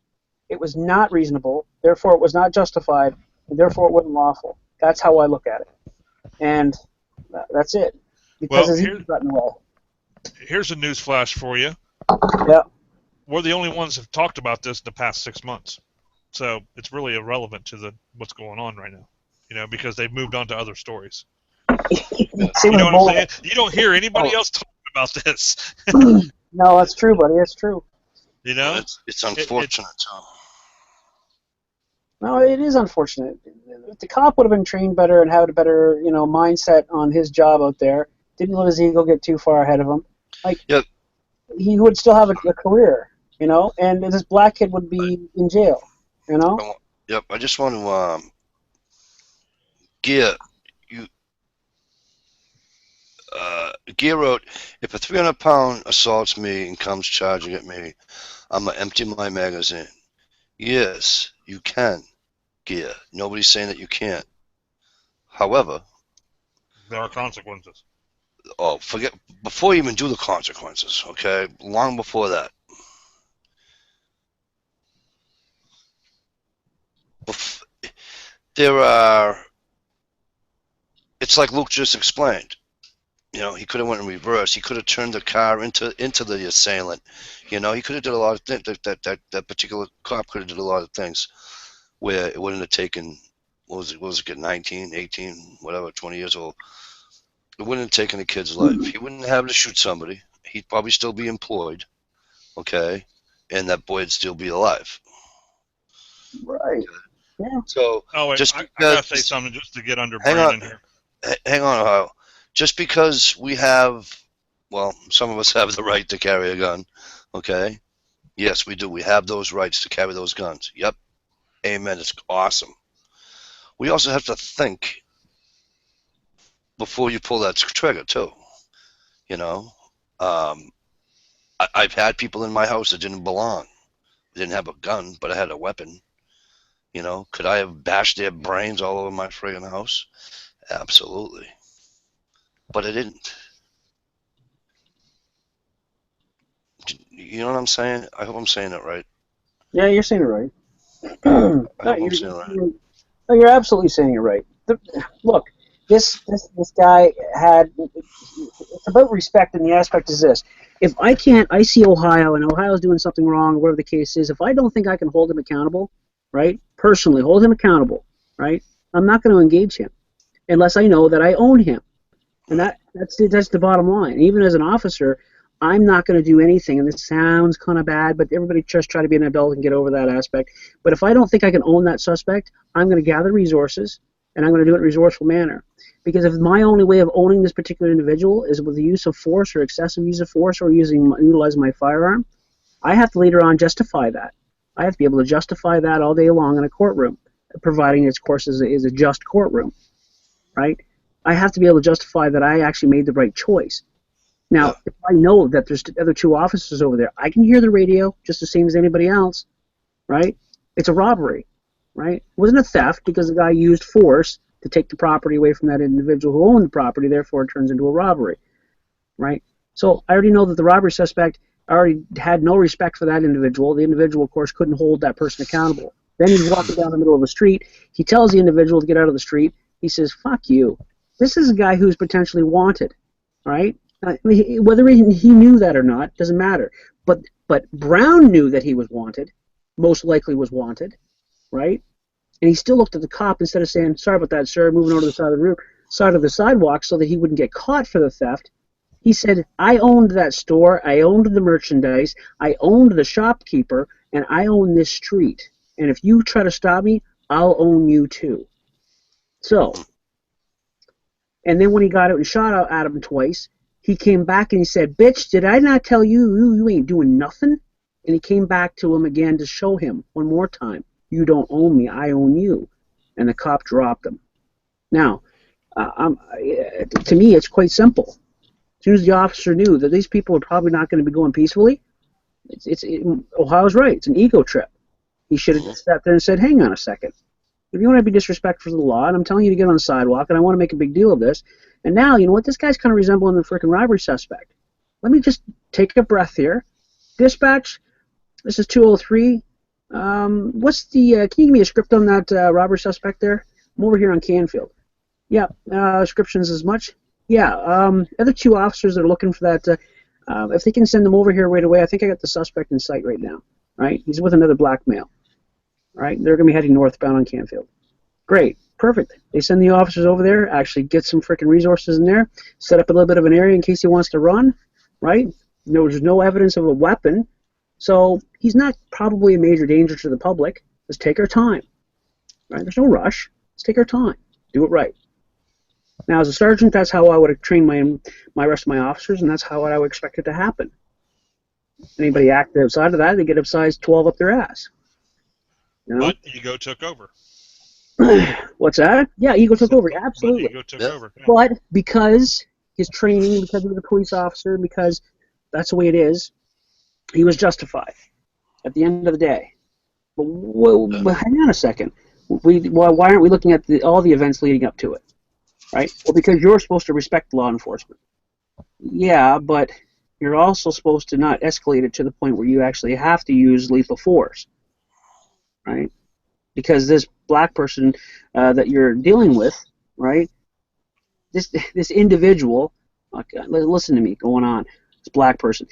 Speaker 3: it was not reasonable. Therefore, it was not justified, and therefore it wasn't lawful. That's how I look at it, and that's it. Because his ego got in the way.
Speaker 2: Here's a news flash for you.
Speaker 3: Yeah.
Speaker 2: We're the only ones who've talked about this in the past 6 months, so it's really irrelevant to what's going on right now. Because they've moved on to other stories. You know what I'm saying? You don't hear anybody else talking about this.
Speaker 3: No, that's true, buddy. That's true.
Speaker 1: It's unfortunate.
Speaker 3: No, it is unfortunate. If the cop would have been trained better and had a better, mindset on his job out there, didn't let his ego get too far ahead of him,
Speaker 1: yep.
Speaker 3: He would still have a career, and this black kid would be in jail,
Speaker 1: Yep. I just want to Gear wrote, if a 300-pound assaults me and comes charging at me, I'm going to empty my magazine. Yes, you can, Gear. Nobody's saying that you can't. However,
Speaker 2: there are consequences.
Speaker 1: Oh, forget, before you even do the consequences, okay? Long before that. It's like Luke just explained. He could have went in reverse. He could have turned the car into the assailant. He could have did a lot of things. That particular cop could have did a lot of things where it wouldn't have taken, what was it, 19, 18, whatever, 20 years old. It wouldn't have taken a kid's life. He wouldn't have to shoot somebody. He'd probably still be employed, okay? And that boy would still be alive.
Speaker 3: Right. Yeah.
Speaker 1: So,
Speaker 2: I gotta say something just to get under Brandon here.
Speaker 1: Hang on, Ohio. Just because we have, some of us have the right to carry a gun, okay? Yes, we do. We have those rights to carry those guns. Yep. Amen. It's awesome. We also have to think before you pull that trigger, too. I've had people in my house that didn't belong. They didn't have a gun, but I had a weapon. Could I have bashed their brains all over my friggin' house? Absolutely. But I didn't. You know what I'm saying? I hope I'm saying it right.
Speaker 3: Yeah, you're saying it right.
Speaker 1: I hope I'm saying it right.
Speaker 3: You're absolutely saying it right. Look, this guy had, it's about respect, and the aspect is this. If I see Ohio, and Ohio's doing something wrong, or whatever the case is, if I don't think I can hold him accountable, right, personally, hold him accountable, right, I'm not going to engage him unless I know that I own him. And that's the bottom line. Even as an officer, I'm not going to do anything, and this sounds kind of bad, but everybody just try to be an adult and get over that aspect. But if I don't think I can own that suspect, I'm going to gather resources, and I'm going to do it in a resourceful manner. Because if my only way of owning this particular individual is with the use of force or excessive use of force or utilizing my firearm, I have to later on justify that. I have to be able to justify that all day long in a courtroom, providing its course is a just courtroom, right? I have to be able to justify that I actually made the right choice. Now, if I know that there's other two officers over there, I can hear the radio just the same as anybody else, right? It's a robbery, right? It wasn't a theft because the guy used force to take the property away from that individual who owned the property, therefore it turns into a robbery, right? So I already know that the robbery suspect already had no respect for that individual. The individual, of course, couldn't hold that person accountable. Then he's walking down the middle of the street. He tells the individual to get out of the street. He says, fuck you. This is a guy who's potentially wanted, right? Whether he knew that or not doesn't matter. But Brown knew that he was wanted, most likely was wanted, right? And he still looked at the cop instead of saying, sorry about that, sir, moving over to the side of the sidewalk so that he wouldn't get caught for the theft. He said, I owned that store, I owned the merchandise, I owned the shopkeeper, and I own this street. And if you try to stop me, I'll own you too. So, and then when he got out and shot out at him twice, he came back and he said, bitch, did I not tell you you ain't doing nothing? And he came back to him again to show him one more time. You don't own me, I own you. And the cop dropped him. Now, to me, it's quite simple. As soon as the officer knew that these people are probably not going to be going peacefully, Ohio's right. It's an ego trip. He should have just sat there and said, hang on a second. If you want to be disrespectful to the law, and I'm telling you to get on the sidewalk, and I want to make a big deal of this, and now, you know what, this guy's kind of resembling the freaking robbery suspect. Let me just take a breath here. Dispatch, this is 203. What's the, can you give me a script on that robbery suspect there? I'm over here on Canfield. Yeah, descriptions as much. Yeah, other two officers that are looking for that, if they can send them over here right away, I think I got the suspect in sight right now, right? He's with another black male, right? They're going to be heading northbound on Canfield. Great, perfect. They send the officers over there, actually get some freaking resources in there, set up a little bit of an area in case he wants to run, right? There's no evidence of a weapon, so he's not probably a major danger to the public. Let's take our time, right? There's no rush. Let's take our time. Do it right. Now, as a sergeant, that's how I would have trained my rest of my officers, and that's how I would expect it to happen. Anybody act outside of that, they get a size 12 up their ass. You know?
Speaker 2: But ego took over.
Speaker 3: What's that? Yeah, ego took over. Absolutely.
Speaker 2: But ego took over. Yeah.
Speaker 3: But because his training, because he was a police officer, because that's the way it is, he was justified at the end of the day. But hang on a second. Why aren't we looking at all the events leading up to it? Right? Well, because you're supposed to respect law enforcement. Yeah, but you're also supposed to not escalate it to the point where you actually have to use lethal force. Right? Because this black person that you're dealing with, right? This individual, listen to me, going on. This black person,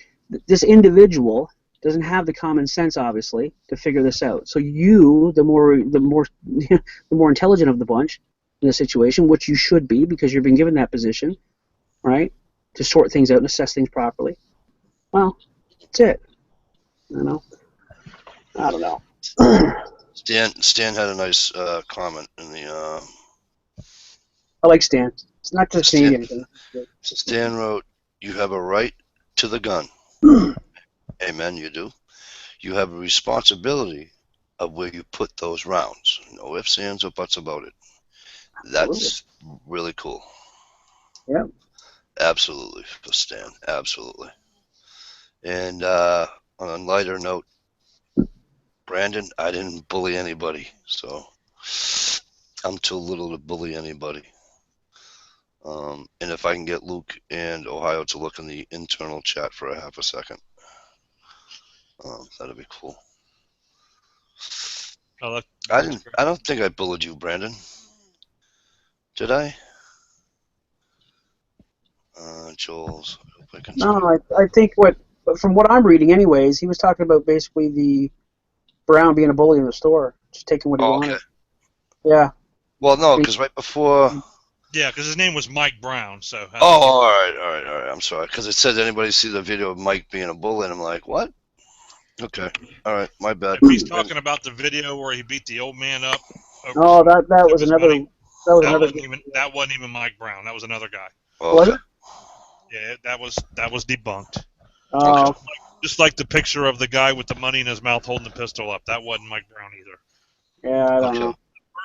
Speaker 3: this individual doesn't have the common sense, obviously, to figure this out. So you, the more intelligent of the bunch in the situation, which you should be because you've been given that position, right, to sort things out and assess things properly. Well, that's it. You know, I don't know.
Speaker 1: Stan had a nice comment in the.
Speaker 3: I like Stan. It's not just saying anything.
Speaker 1: Stan wrote, "You have a right to the gun." Amen. You do. You have a responsibility of where you put those rounds. No ifs, ands, or buts about it. That's really cool.
Speaker 3: Yeah.
Speaker 1: Absolutely, for Stan. Absolutely. And on a lighter note, Brandon, I didn't bully anybody, so I'm too little to bully anybody. And if I can get Luke and Ohio to look in the internal chat for a half a second, that'd be cool. I don't think I bullied you, Brandon. Did I? Joel's. I hope I can
Speaker 3: No,
Speaker 1: see.
Speaker 3: I think from what I'm reading, anyways, he was talking about basically the Brown being a bully in the store, just taking what he
Speaker 1: Oh, okay.
Speaker 3: wanted. Yeah.
Speaker 1: Well, no, because right before.
Speaker 2: Yeah, because his name was Mike Brown. So
Speaker 1: Oh, all right, all right, all right. I'm sorry, because it said anybody see the video of Mike being a bully, and I'm like, what? Okay, all right, my bad.
Speaker 2: if he's talking about the video where he beat the old man up over
Speaker 3: Oh,
Speaker 2: some
Speaker 3: that was
Speaker 2: stupid
Speaker 3: another.
Speaker 2: money,
Speaker 3: That was
Speaker 2: that
Speaker 3: another.
Speaker 2: wasn't even Mike Brown. That was another guy.
Speaker 3: Was
Speaker 1: Okay,
Speaker 3: it?
Speaker 2: Yeah, that was debunked.
Speaker 1: okay,
Speaker 3: Oh,
Speaker 2: Just like the picture of the guy with the money in his mouth holding the pistol up. That wasn't Mike Brown either.
Speaker 3: yeah. I don't
Speaker 1: okay.
Speaker 3: know.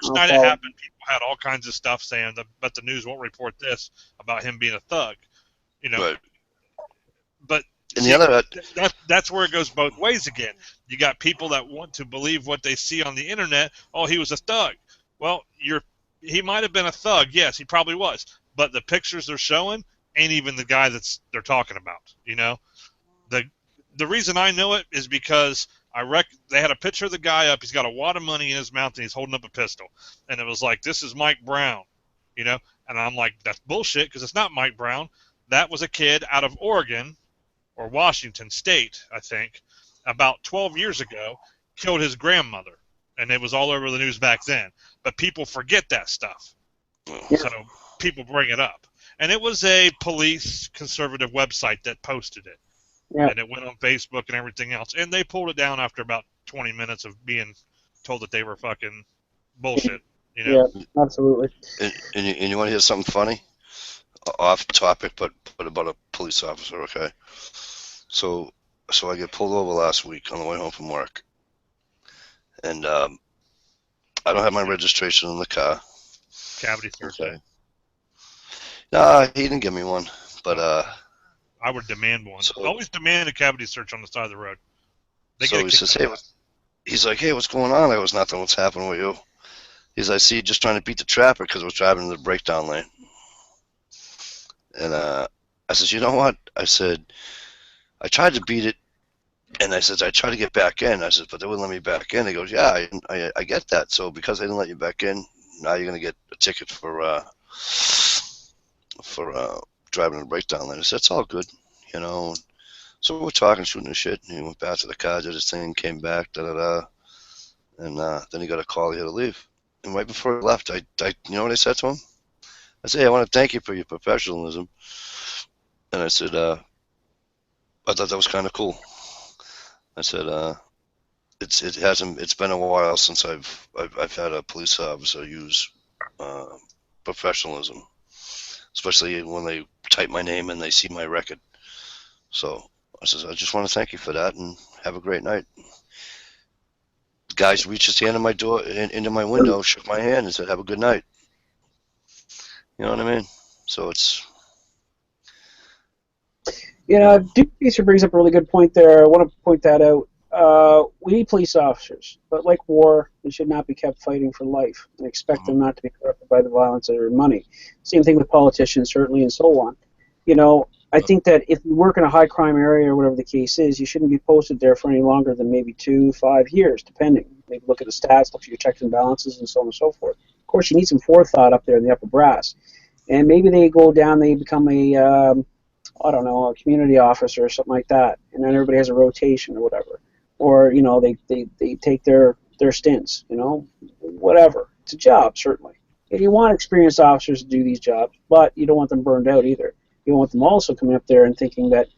Speaker 2: First
Speaker 3: I'll
Speaker 2: night it
Speaker 3: follow.
Speaker 2: happened, people had all kinds of stuff saying that, but the news won't report this about him being a thug. You know,
Speaker 1: Right.
Speaker 2: but
Speaker 1: And the
Speaker 2: see,
Speaker 1: other,
Speaker 2: that's where it goes both ways again. You got people that want to believe what they see on the internet. Oh, he was a thug. Well, he might have been a thug. Yes, he probably was. But the pictures they're showing ain't even the guy they're talking about. You know, the the reason I know it is because they had a picture of the guy up. He's got a wad of money in his mouth and he's holding up a pistol, and it was like, "This is Mike Brown," you know. And I'm like, "That's bullshit," because it's not Mike Brown. That was a kid out of Oregon or Washington State, I think, about 12 years ago, killed his grandmother, and it was all over the news back then. But people forget that stuff,
Speaker 3: Yeah.
Speaker 2: so people bring it up. And it was a police conservative website that posted it,
Speaker 3: Yeah.
Speaker 2: and it went on Facebook and everything else. And they pulled it down after about 20 minutes of being told that they were fucking bullshit, you know?
Speaker 3: Yeah. Absolutely.
Speaker 1: and you want to hear something funny? Off topic, but about a police officer. Okay, so I get pulled over last week on the way home from work, and I don't have my registration in the car.
Speaker 2: Cavity search.
Speaker 1: Okay. Nah, he didn't give me one, but
Speaker 2: I would demand one.
Speaker 1: so
Speaker 2: Always demand a cavity search on the side of the road. They get
Speaker 1: so
Speaker 2: a
Speaker 1: he
Speaker 2: kick
Speaker 1: says,
Speaker 2: out
Speaker 1: hey,
Speaker 2: of that.
Speaker 1: he's like, hey, what's going on? I was nothing. What's happening with you? He's, I see you just trying to beat the traffic because I was driving in the breakdown lane. And I said, you know what? I said, I tried to beat it, and I said, I tried to get back in. I said, but they wouldn't let me back in. He goes, yeah, I get that. So because they didn't let you back in, now you're gonna get a ticket for driving in the breakdown lane. I said, that's all good, you know. So we're talking, shooting the shit, and he went back to the car, did his thing, came back, da da da, and then he got a call he had to leave. And right before he left, you know what I said to him? I said, hey, I want to thank you for your professionalism. And I said, I thought that was kind of cool. I said, it's been a while since I've had a police officer use uh, professionalism, especially when they type my name and they see my record. So I said, I just want to thank you for that and have a great night. The guy reached his hand in my door, into my window, shook my hand, and said, have a good night. You know what I mean? So it's
Speaker 3: You know, Duke Pacer brings up a really good point there. I want to point that out. We need police officers, but like war, they should not be kept fighting for life and expect them not to be corrupted by the violence of their money. Same thing with politicians, certainly, and so on. You know, I think that if you work in a high crime area or whatever the case is, you shouldn't be posted there for any longer than maybe 2-5 years, depending. Maybe look at the stats, look at your checks and balances, and so on and so forth. Of course, you need some forethought up there in the upper brass, and maybe they go down, they become I don't know, a community officer or something like that, and then everybody has a rotation or whatever, or you know they take their stints, you know, whatever. It's a job certainly, and you want experienced officers to do these jobs, but you don't want them burned out either. You don't want them also coming up there and thinking that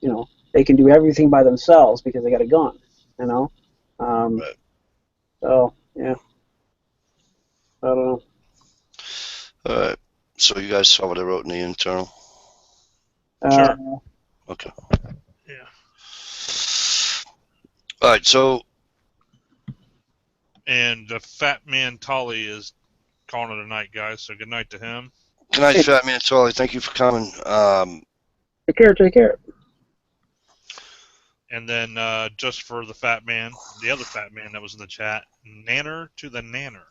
Speaker 3: you know they can do everything by themselves because they got a gun, you know. Um,
Speaker 1: right.
Speaker 3: so yeah, I don't know.
Speaker 1: All right. So you guys saw what I wrote in the internal?
Speaker 3: Uh,
Speaker 2: Sure.
Speaker 1: Okay.
Speaker 2: Yeah.
Speaker 1: All right. So
Speaker 2: And the Fat Man Tully is calling it a night, guys. So good night to him.
Speaker 1: good night,
Speaker 3: hey,
Speaker 1: Fat Man Charlie. Thank you for coming.
Speaker 3: take care, take care.
Speaker 2: And then just for the Fat Man, the other Fat Man that was in the chat, Nanner to the Nanner.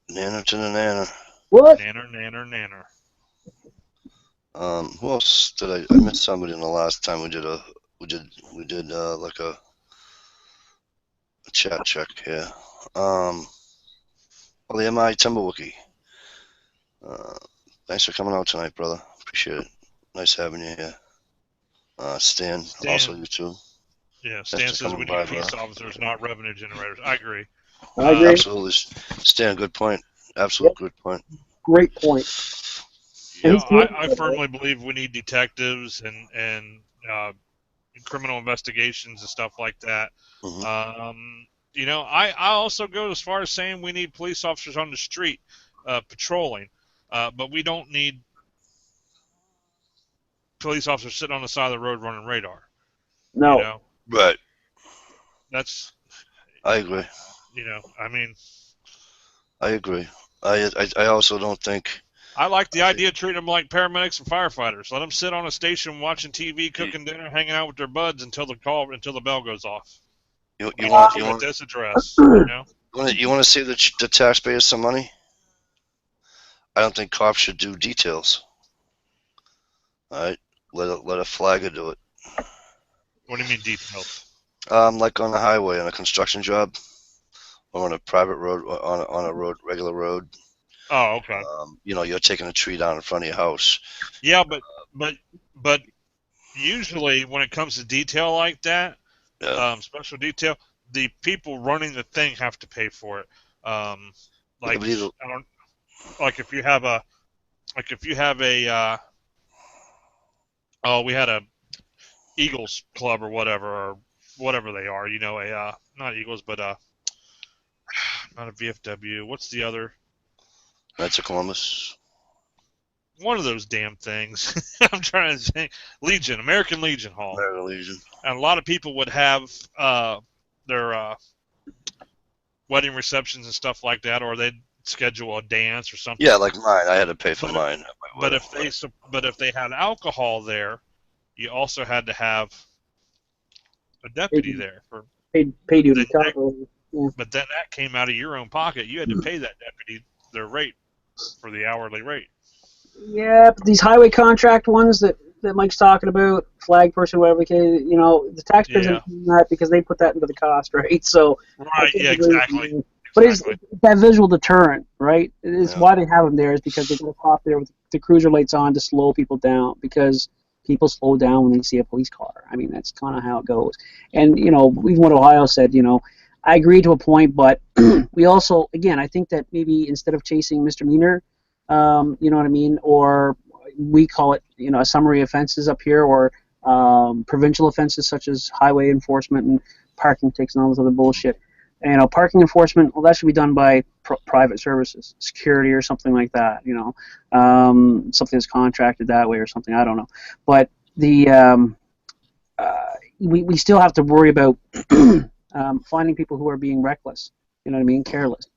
Speaker 1: Nana to the Nana.
Speaker 3: What?
Speaker 2: Nanner, Nanner, Nanner.
Speaker 1: Who else did I missed somebody in the last time we did like a chat check here. Well, the MI Timberwookie. Uh, thanks for coming out tonight, brother. Appreciate it. Nice having you here. Stan,
Speaker 2: Stan,
Speaker 1: also you too.
Speaker 2: yeah,
Speaker 1: Thanks
Speaker 2: Stan
Speaker 1: for
Speaker 2: says we
Speaker 1: coming
Speaker 2: need
Speaker 1: by,
Speaker 2: peace
Speaker 1: bro.
Speaker 2: officers, not revenue generators. I agree.
Speaker 3: I agree.
Speaker 1: Absolutely. Stan, good point.
Speaker 3: Yep.
Speaker 1: Absolute good point.
Speaker 3: Great point.
Speaker 2: You
Speaker 3: And
Speaker 2: know,
Speaker 3: he's committed
Speaker 2: I
Speaker 3: to it, right?
Speaker 2: firmly believe we need detectives and criminal investigations and stuff like that.
Speaker 1: Hmm.
Speaker 2: You know, I also go as far as saying we need police officers on the street patrolling, but we don't need police officers sitting on the side of the road running radar. You
Speaker 3: No.
Speaker 2: know,
Speaker 1: Right.
Speaker 2: that's,
Speaker 1: I agree.
Speaker 2: you know, I mean,
Speaker 1: I agree. I also don't think.
Speaker 2: I like the
Speaker 1: I think
Speaker 2: idea of treating them like paramedics and firefighters. Let them sit on a station watching TV,
Speaker 1: you
Speaker 2: cooking dinner, hanging out with their buds until the bell goes off.
Speaker 1: you,
Speaker 2: We'll
Speaker 1: you
Speaker 2: get you
Speaker 1: want
Speaker 2: to
Speaker 1: you
Speaker 2: them at
Speaker 1: want
Speaker 2: this address. You know.
Speaker 1: you want to save the taxpayers some money. I don't think cops should do details. All right. Let a flagger do it.
Speaker 2: What do you mean details?
Speaker 1: Like on the highway on a construction job or on a private road or on a road regular road.
Speaker 2: Oh, okay.
Speaker 1: You're taking a tree down in front of your house.
Speaker 2: Yeah, but but usually when it comes to detail like that,
Speaker 1: Yeah.
Speaker 2: special detail, the people running the thing have to pay for it. Um,
Speaker 1: Yeah,
Speaker 2: like
Speaker 1: but either,
Speaker 2: I don't like if you have a oh, we had a Eagles club or whatever they are, you know, a not Eagles but not a VFW. What's the other
Speaker 1: Knights of Columbus.
Speaker 2: one of those damn things? I'm trying to think. Legion, American Legion Hall,
Speaker 1: American Legion.
Speaker 2: and a lot of people would have their wedding receptions and stuff like that, or they'd schedule a dance or something.
Speaker 1: Yeah, like mine. I had to pay for
Speaker 2: But
Speaker 1: mine at my
Speaker 2: but
Speaker 1: wedding.
Speaker 2: if they had alcohol there, you also had to have a deputy there for.
Speaker 3: Pay
Speaker 2: But
Speaker 3: duty.
Speaker 2: then that,
Speaker 3: Yeah.
Speaker 2: but then that came out of your own pocket. You had to pay that deputy their rate for the hourly rate.
Speaker 3: Yeah, but these highway contract ones that Mike's talking about, flag person, whatever, the taxpayers are
Speaker 2: Yeah.
Speaker 3: paying that because they put that into the cost, right? So I
Speaker 2: Right.
Speaker 3: can't
Speaker 2: Yeah.
Speaker 3: agree with
Speaker 2: Exactly.
Speaker 3: you. But it's
Speaker 2: Exactly.
Speaker 3: that visual deterrent, right? It's
Speaker 1: Yeah.
Speaker 3: why they have them there is because they got a cop there with the cruiser lights on to slow people down because people slow down when they see a police car. I mean, that's kind of how it goes. And, even what Ohio said, I agree to a point, but we also, again, I think that maybe instead of chasing misdemeanor, you know what I mean, or we call it, a summary offenses up here, or provincial offenses such as highway enforcement and parking tickets and all this other bullshit. Parking enforcement, well, that should be done by private services, security or something like that. Something that's contracted that way or something. I don't know, but we still have to worry about finding people who are being reckless. You know what I mean? Careless.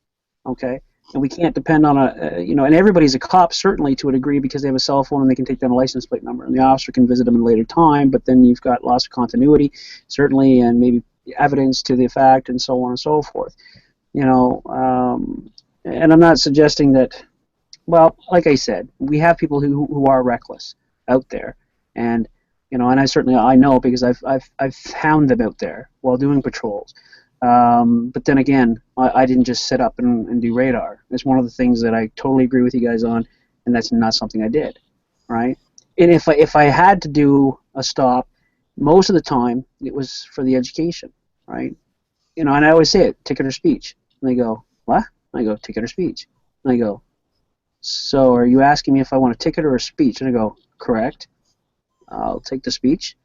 Speaker 3: Okay. And we can't depend on and everybody's a cop certainly to a degree because they have a cell phone and they can take down a license plate number, and the officer can visit them at a later time. But then you've got loss of continuity, certainly, and maybe evidence to the fact, and so on and so forth. And I'm not suggesting that. Well, like I said, we have people who are reckless out there, and and I know because I've found them out there while doing patrols. But then again, I didn't just sit up and do radar. It's one of the things that I totally agree with you guys on, and that's not something I did, right? And if I had to do a stop, most of the time it was for the education, right? And I always say it, ticket or speech. And they go, what? And I go, ticket or speech. And they go, so are you asking me if I want a ticket or a speech? And I go, correct. I'll take the speech.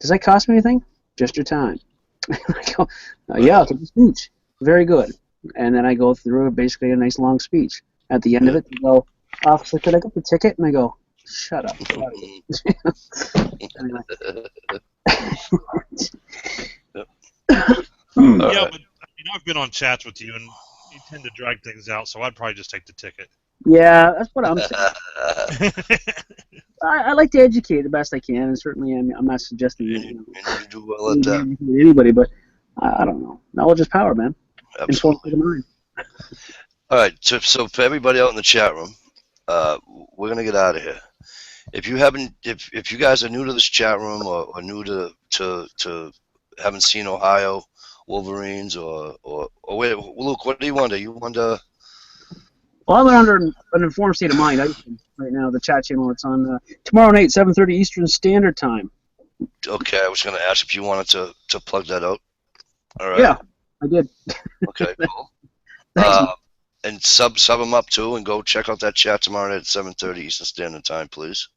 Speaker 3: Does that cost me anything? Just your time. I go, yeah, I'll take the speech. Very good. And then I go through basically a nice long speech. At the end of
Speaker 1: Yeah.
Speaker 3: it, they go, officer, could I get the ticket? And I go, shut up. Anyway.
Speaker 2: Yeah,
Speaker 1: Right.
Speaker 2: but I've been on chats with you, and you tend to drag things out, so I'd probably just take the ticket.
Speaker 3: Yeah, that's what I'm saying. I like to educate the best I can, and certainly I'm not suggesting
Speaker 1: And you do well at that.
Speaker 3: educate anybody, but I don't know. Knowledge is power, man. Informed
Speaker 1: Absolutely.
Speaker 3: for the mind.
Speaker 1: All right. So for everybody out in the chat room, we're gonna get out of here. If you guys are new to this chat room or new to haven't seen Ohio Wolverines or wait, Luke, what do you wonder? You wonder?
Speaker 3: Well, I went under an informed state of mind. right now. The chat channel. It's on tomorrow night, 7:30 Eastern Standard Time.
Speaker 1: Okay, I was going to ask if you wanted to plug that out. All right.
Speaker 3: Yeah, I did.
Speaker 1: Okay, cool.
Speaker 3: Thanks.
Speaker 1: And sub them up too, and go check out that chat tomorrow night at 7:30 Eastern Standard Time, please.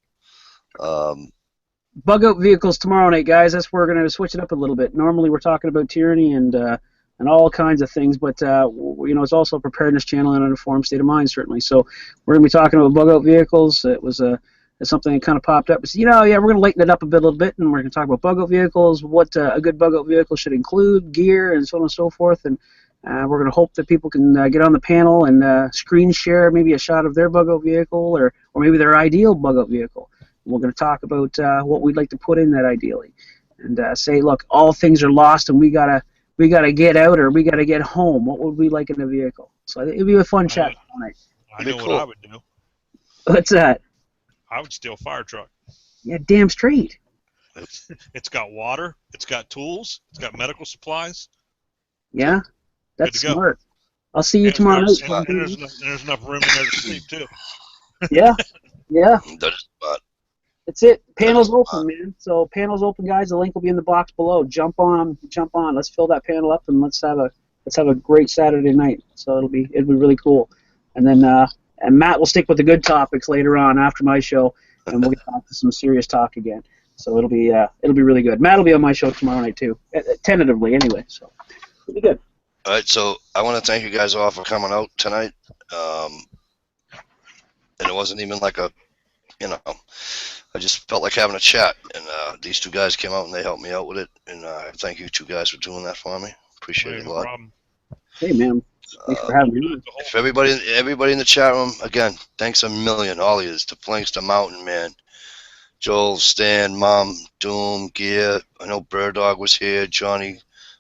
Speaker 3: Bug out vehicles tomorrow night, guys. That's where we're going to switch it up a little bit. Normally we're talking about tyranny and all kinds of things, but it's also a preparedness channel and an informed state of mind, certainly. So we're going to be talking about bug out vehicles. It was it's something that kind of popped up. So, we're going to lighten it up a little bit, and we're going to talk about bug out vehicles, what a good bug out vehicle should include, gear, and so on and so forth. And we're going to hope that people can get on the panel and screen share maybe a shot of their bug out vehicle or maybe their ideal bug out vehicle. We're going to talk about what we'd like to put in that ideally, and say, look, all things are lost, and we gotta get out or we gotta get home. What would we like in a vehicle? So it'd be a fun chat tonight.
Speaker 2: I know what I would do.
Speaker 3: What's that?
Speaker 2: I would steal a fire truck.
Speaker 3: Yeah, damn straight.
Speaker 2: It's got water. It's got tools. It's got medical supplies.
Speaker 3: Yeah, that's
Speaker 2: Good to go.
Speaker 3: smart. I'll see you tomorrow night.
Speaker 2: And there's enough room in there to sleep too.
Speaker 3: Yeah.
Speaker 1: That is smart.
Speaker 3: That's it. Panel's open, man. So panel's open, guys. The link will be in the box below. Jump on. Let's fill that panel up and let's have a great Saturday night. So it'll be really cool. And then and Matt will stick with the good topics later on after my show, and we'll get back to some serious talk again. So it'll be really good. Matt will be on my show tomorrow night too, tentatively anyway. So it'll be good.
Speaker 1: All right, so I want to thank you guys all for coming out tonight. And it wasn't even like I just felt like having a chat, and these two guys came out and they helped me out with it, and I thank you two guys for doing that for me. Appreciate it a lot.
Speaker 2: Problem.
Speaker 3: Hey, man. Thanks for having me.
Speaker 1: If everybody in the chat room, again, thanks a million, all of you, to Flinks, to Mountain Man, Joel, Stan, Mom, Doom, Gear. I know Bird Dog was here. Johnny,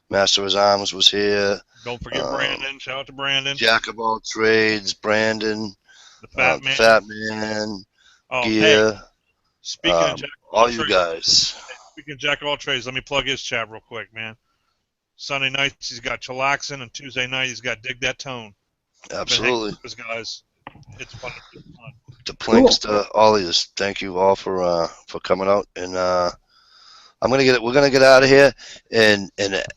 Speaker 1: Master of His Arms was here.
Speaker 2: Don't forget Brandon. Shout out to Brandon.
Speaker 1: Jack of all trades, Brandon,
Speaker 2: The Fat Man.
Speaker 1: Fat Man,
Speaker 2: Oh,
Speaker 1: Gear.
Speaker 2: hey, speaking of Jack of
Speaker 1: all you
Speaker 2: trades,
Speaker 1: guys.
Speaker 2: Speaking of Jack of all trades, let me plug his chat real quick, man. Sunday nights he's got Chillaxin, and Tuesday night he's got Dig That Tone.
Speaker 1: Absolutely.
Speaker 2: Those guys, it's fun.
Speaker 1: To Planks, to all of you, thank you all for coming out, and we're gonna get out of here, and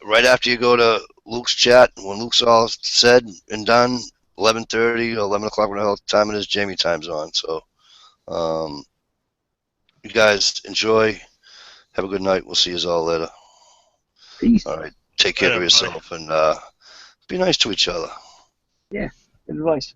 Speaker 1: right after you go to Luke's chat, when Luke's all said and done, 11:30 or 11 o'clock, whatever the hell time it is, Jamie time's on. So, you guys enjoy. Have a good night. We'll see you all later.
Speaker 3: Peace.
Speaker 1: All right. Take care of yourself and be nice to each other.
Speaker 3: Yeah. Good advice.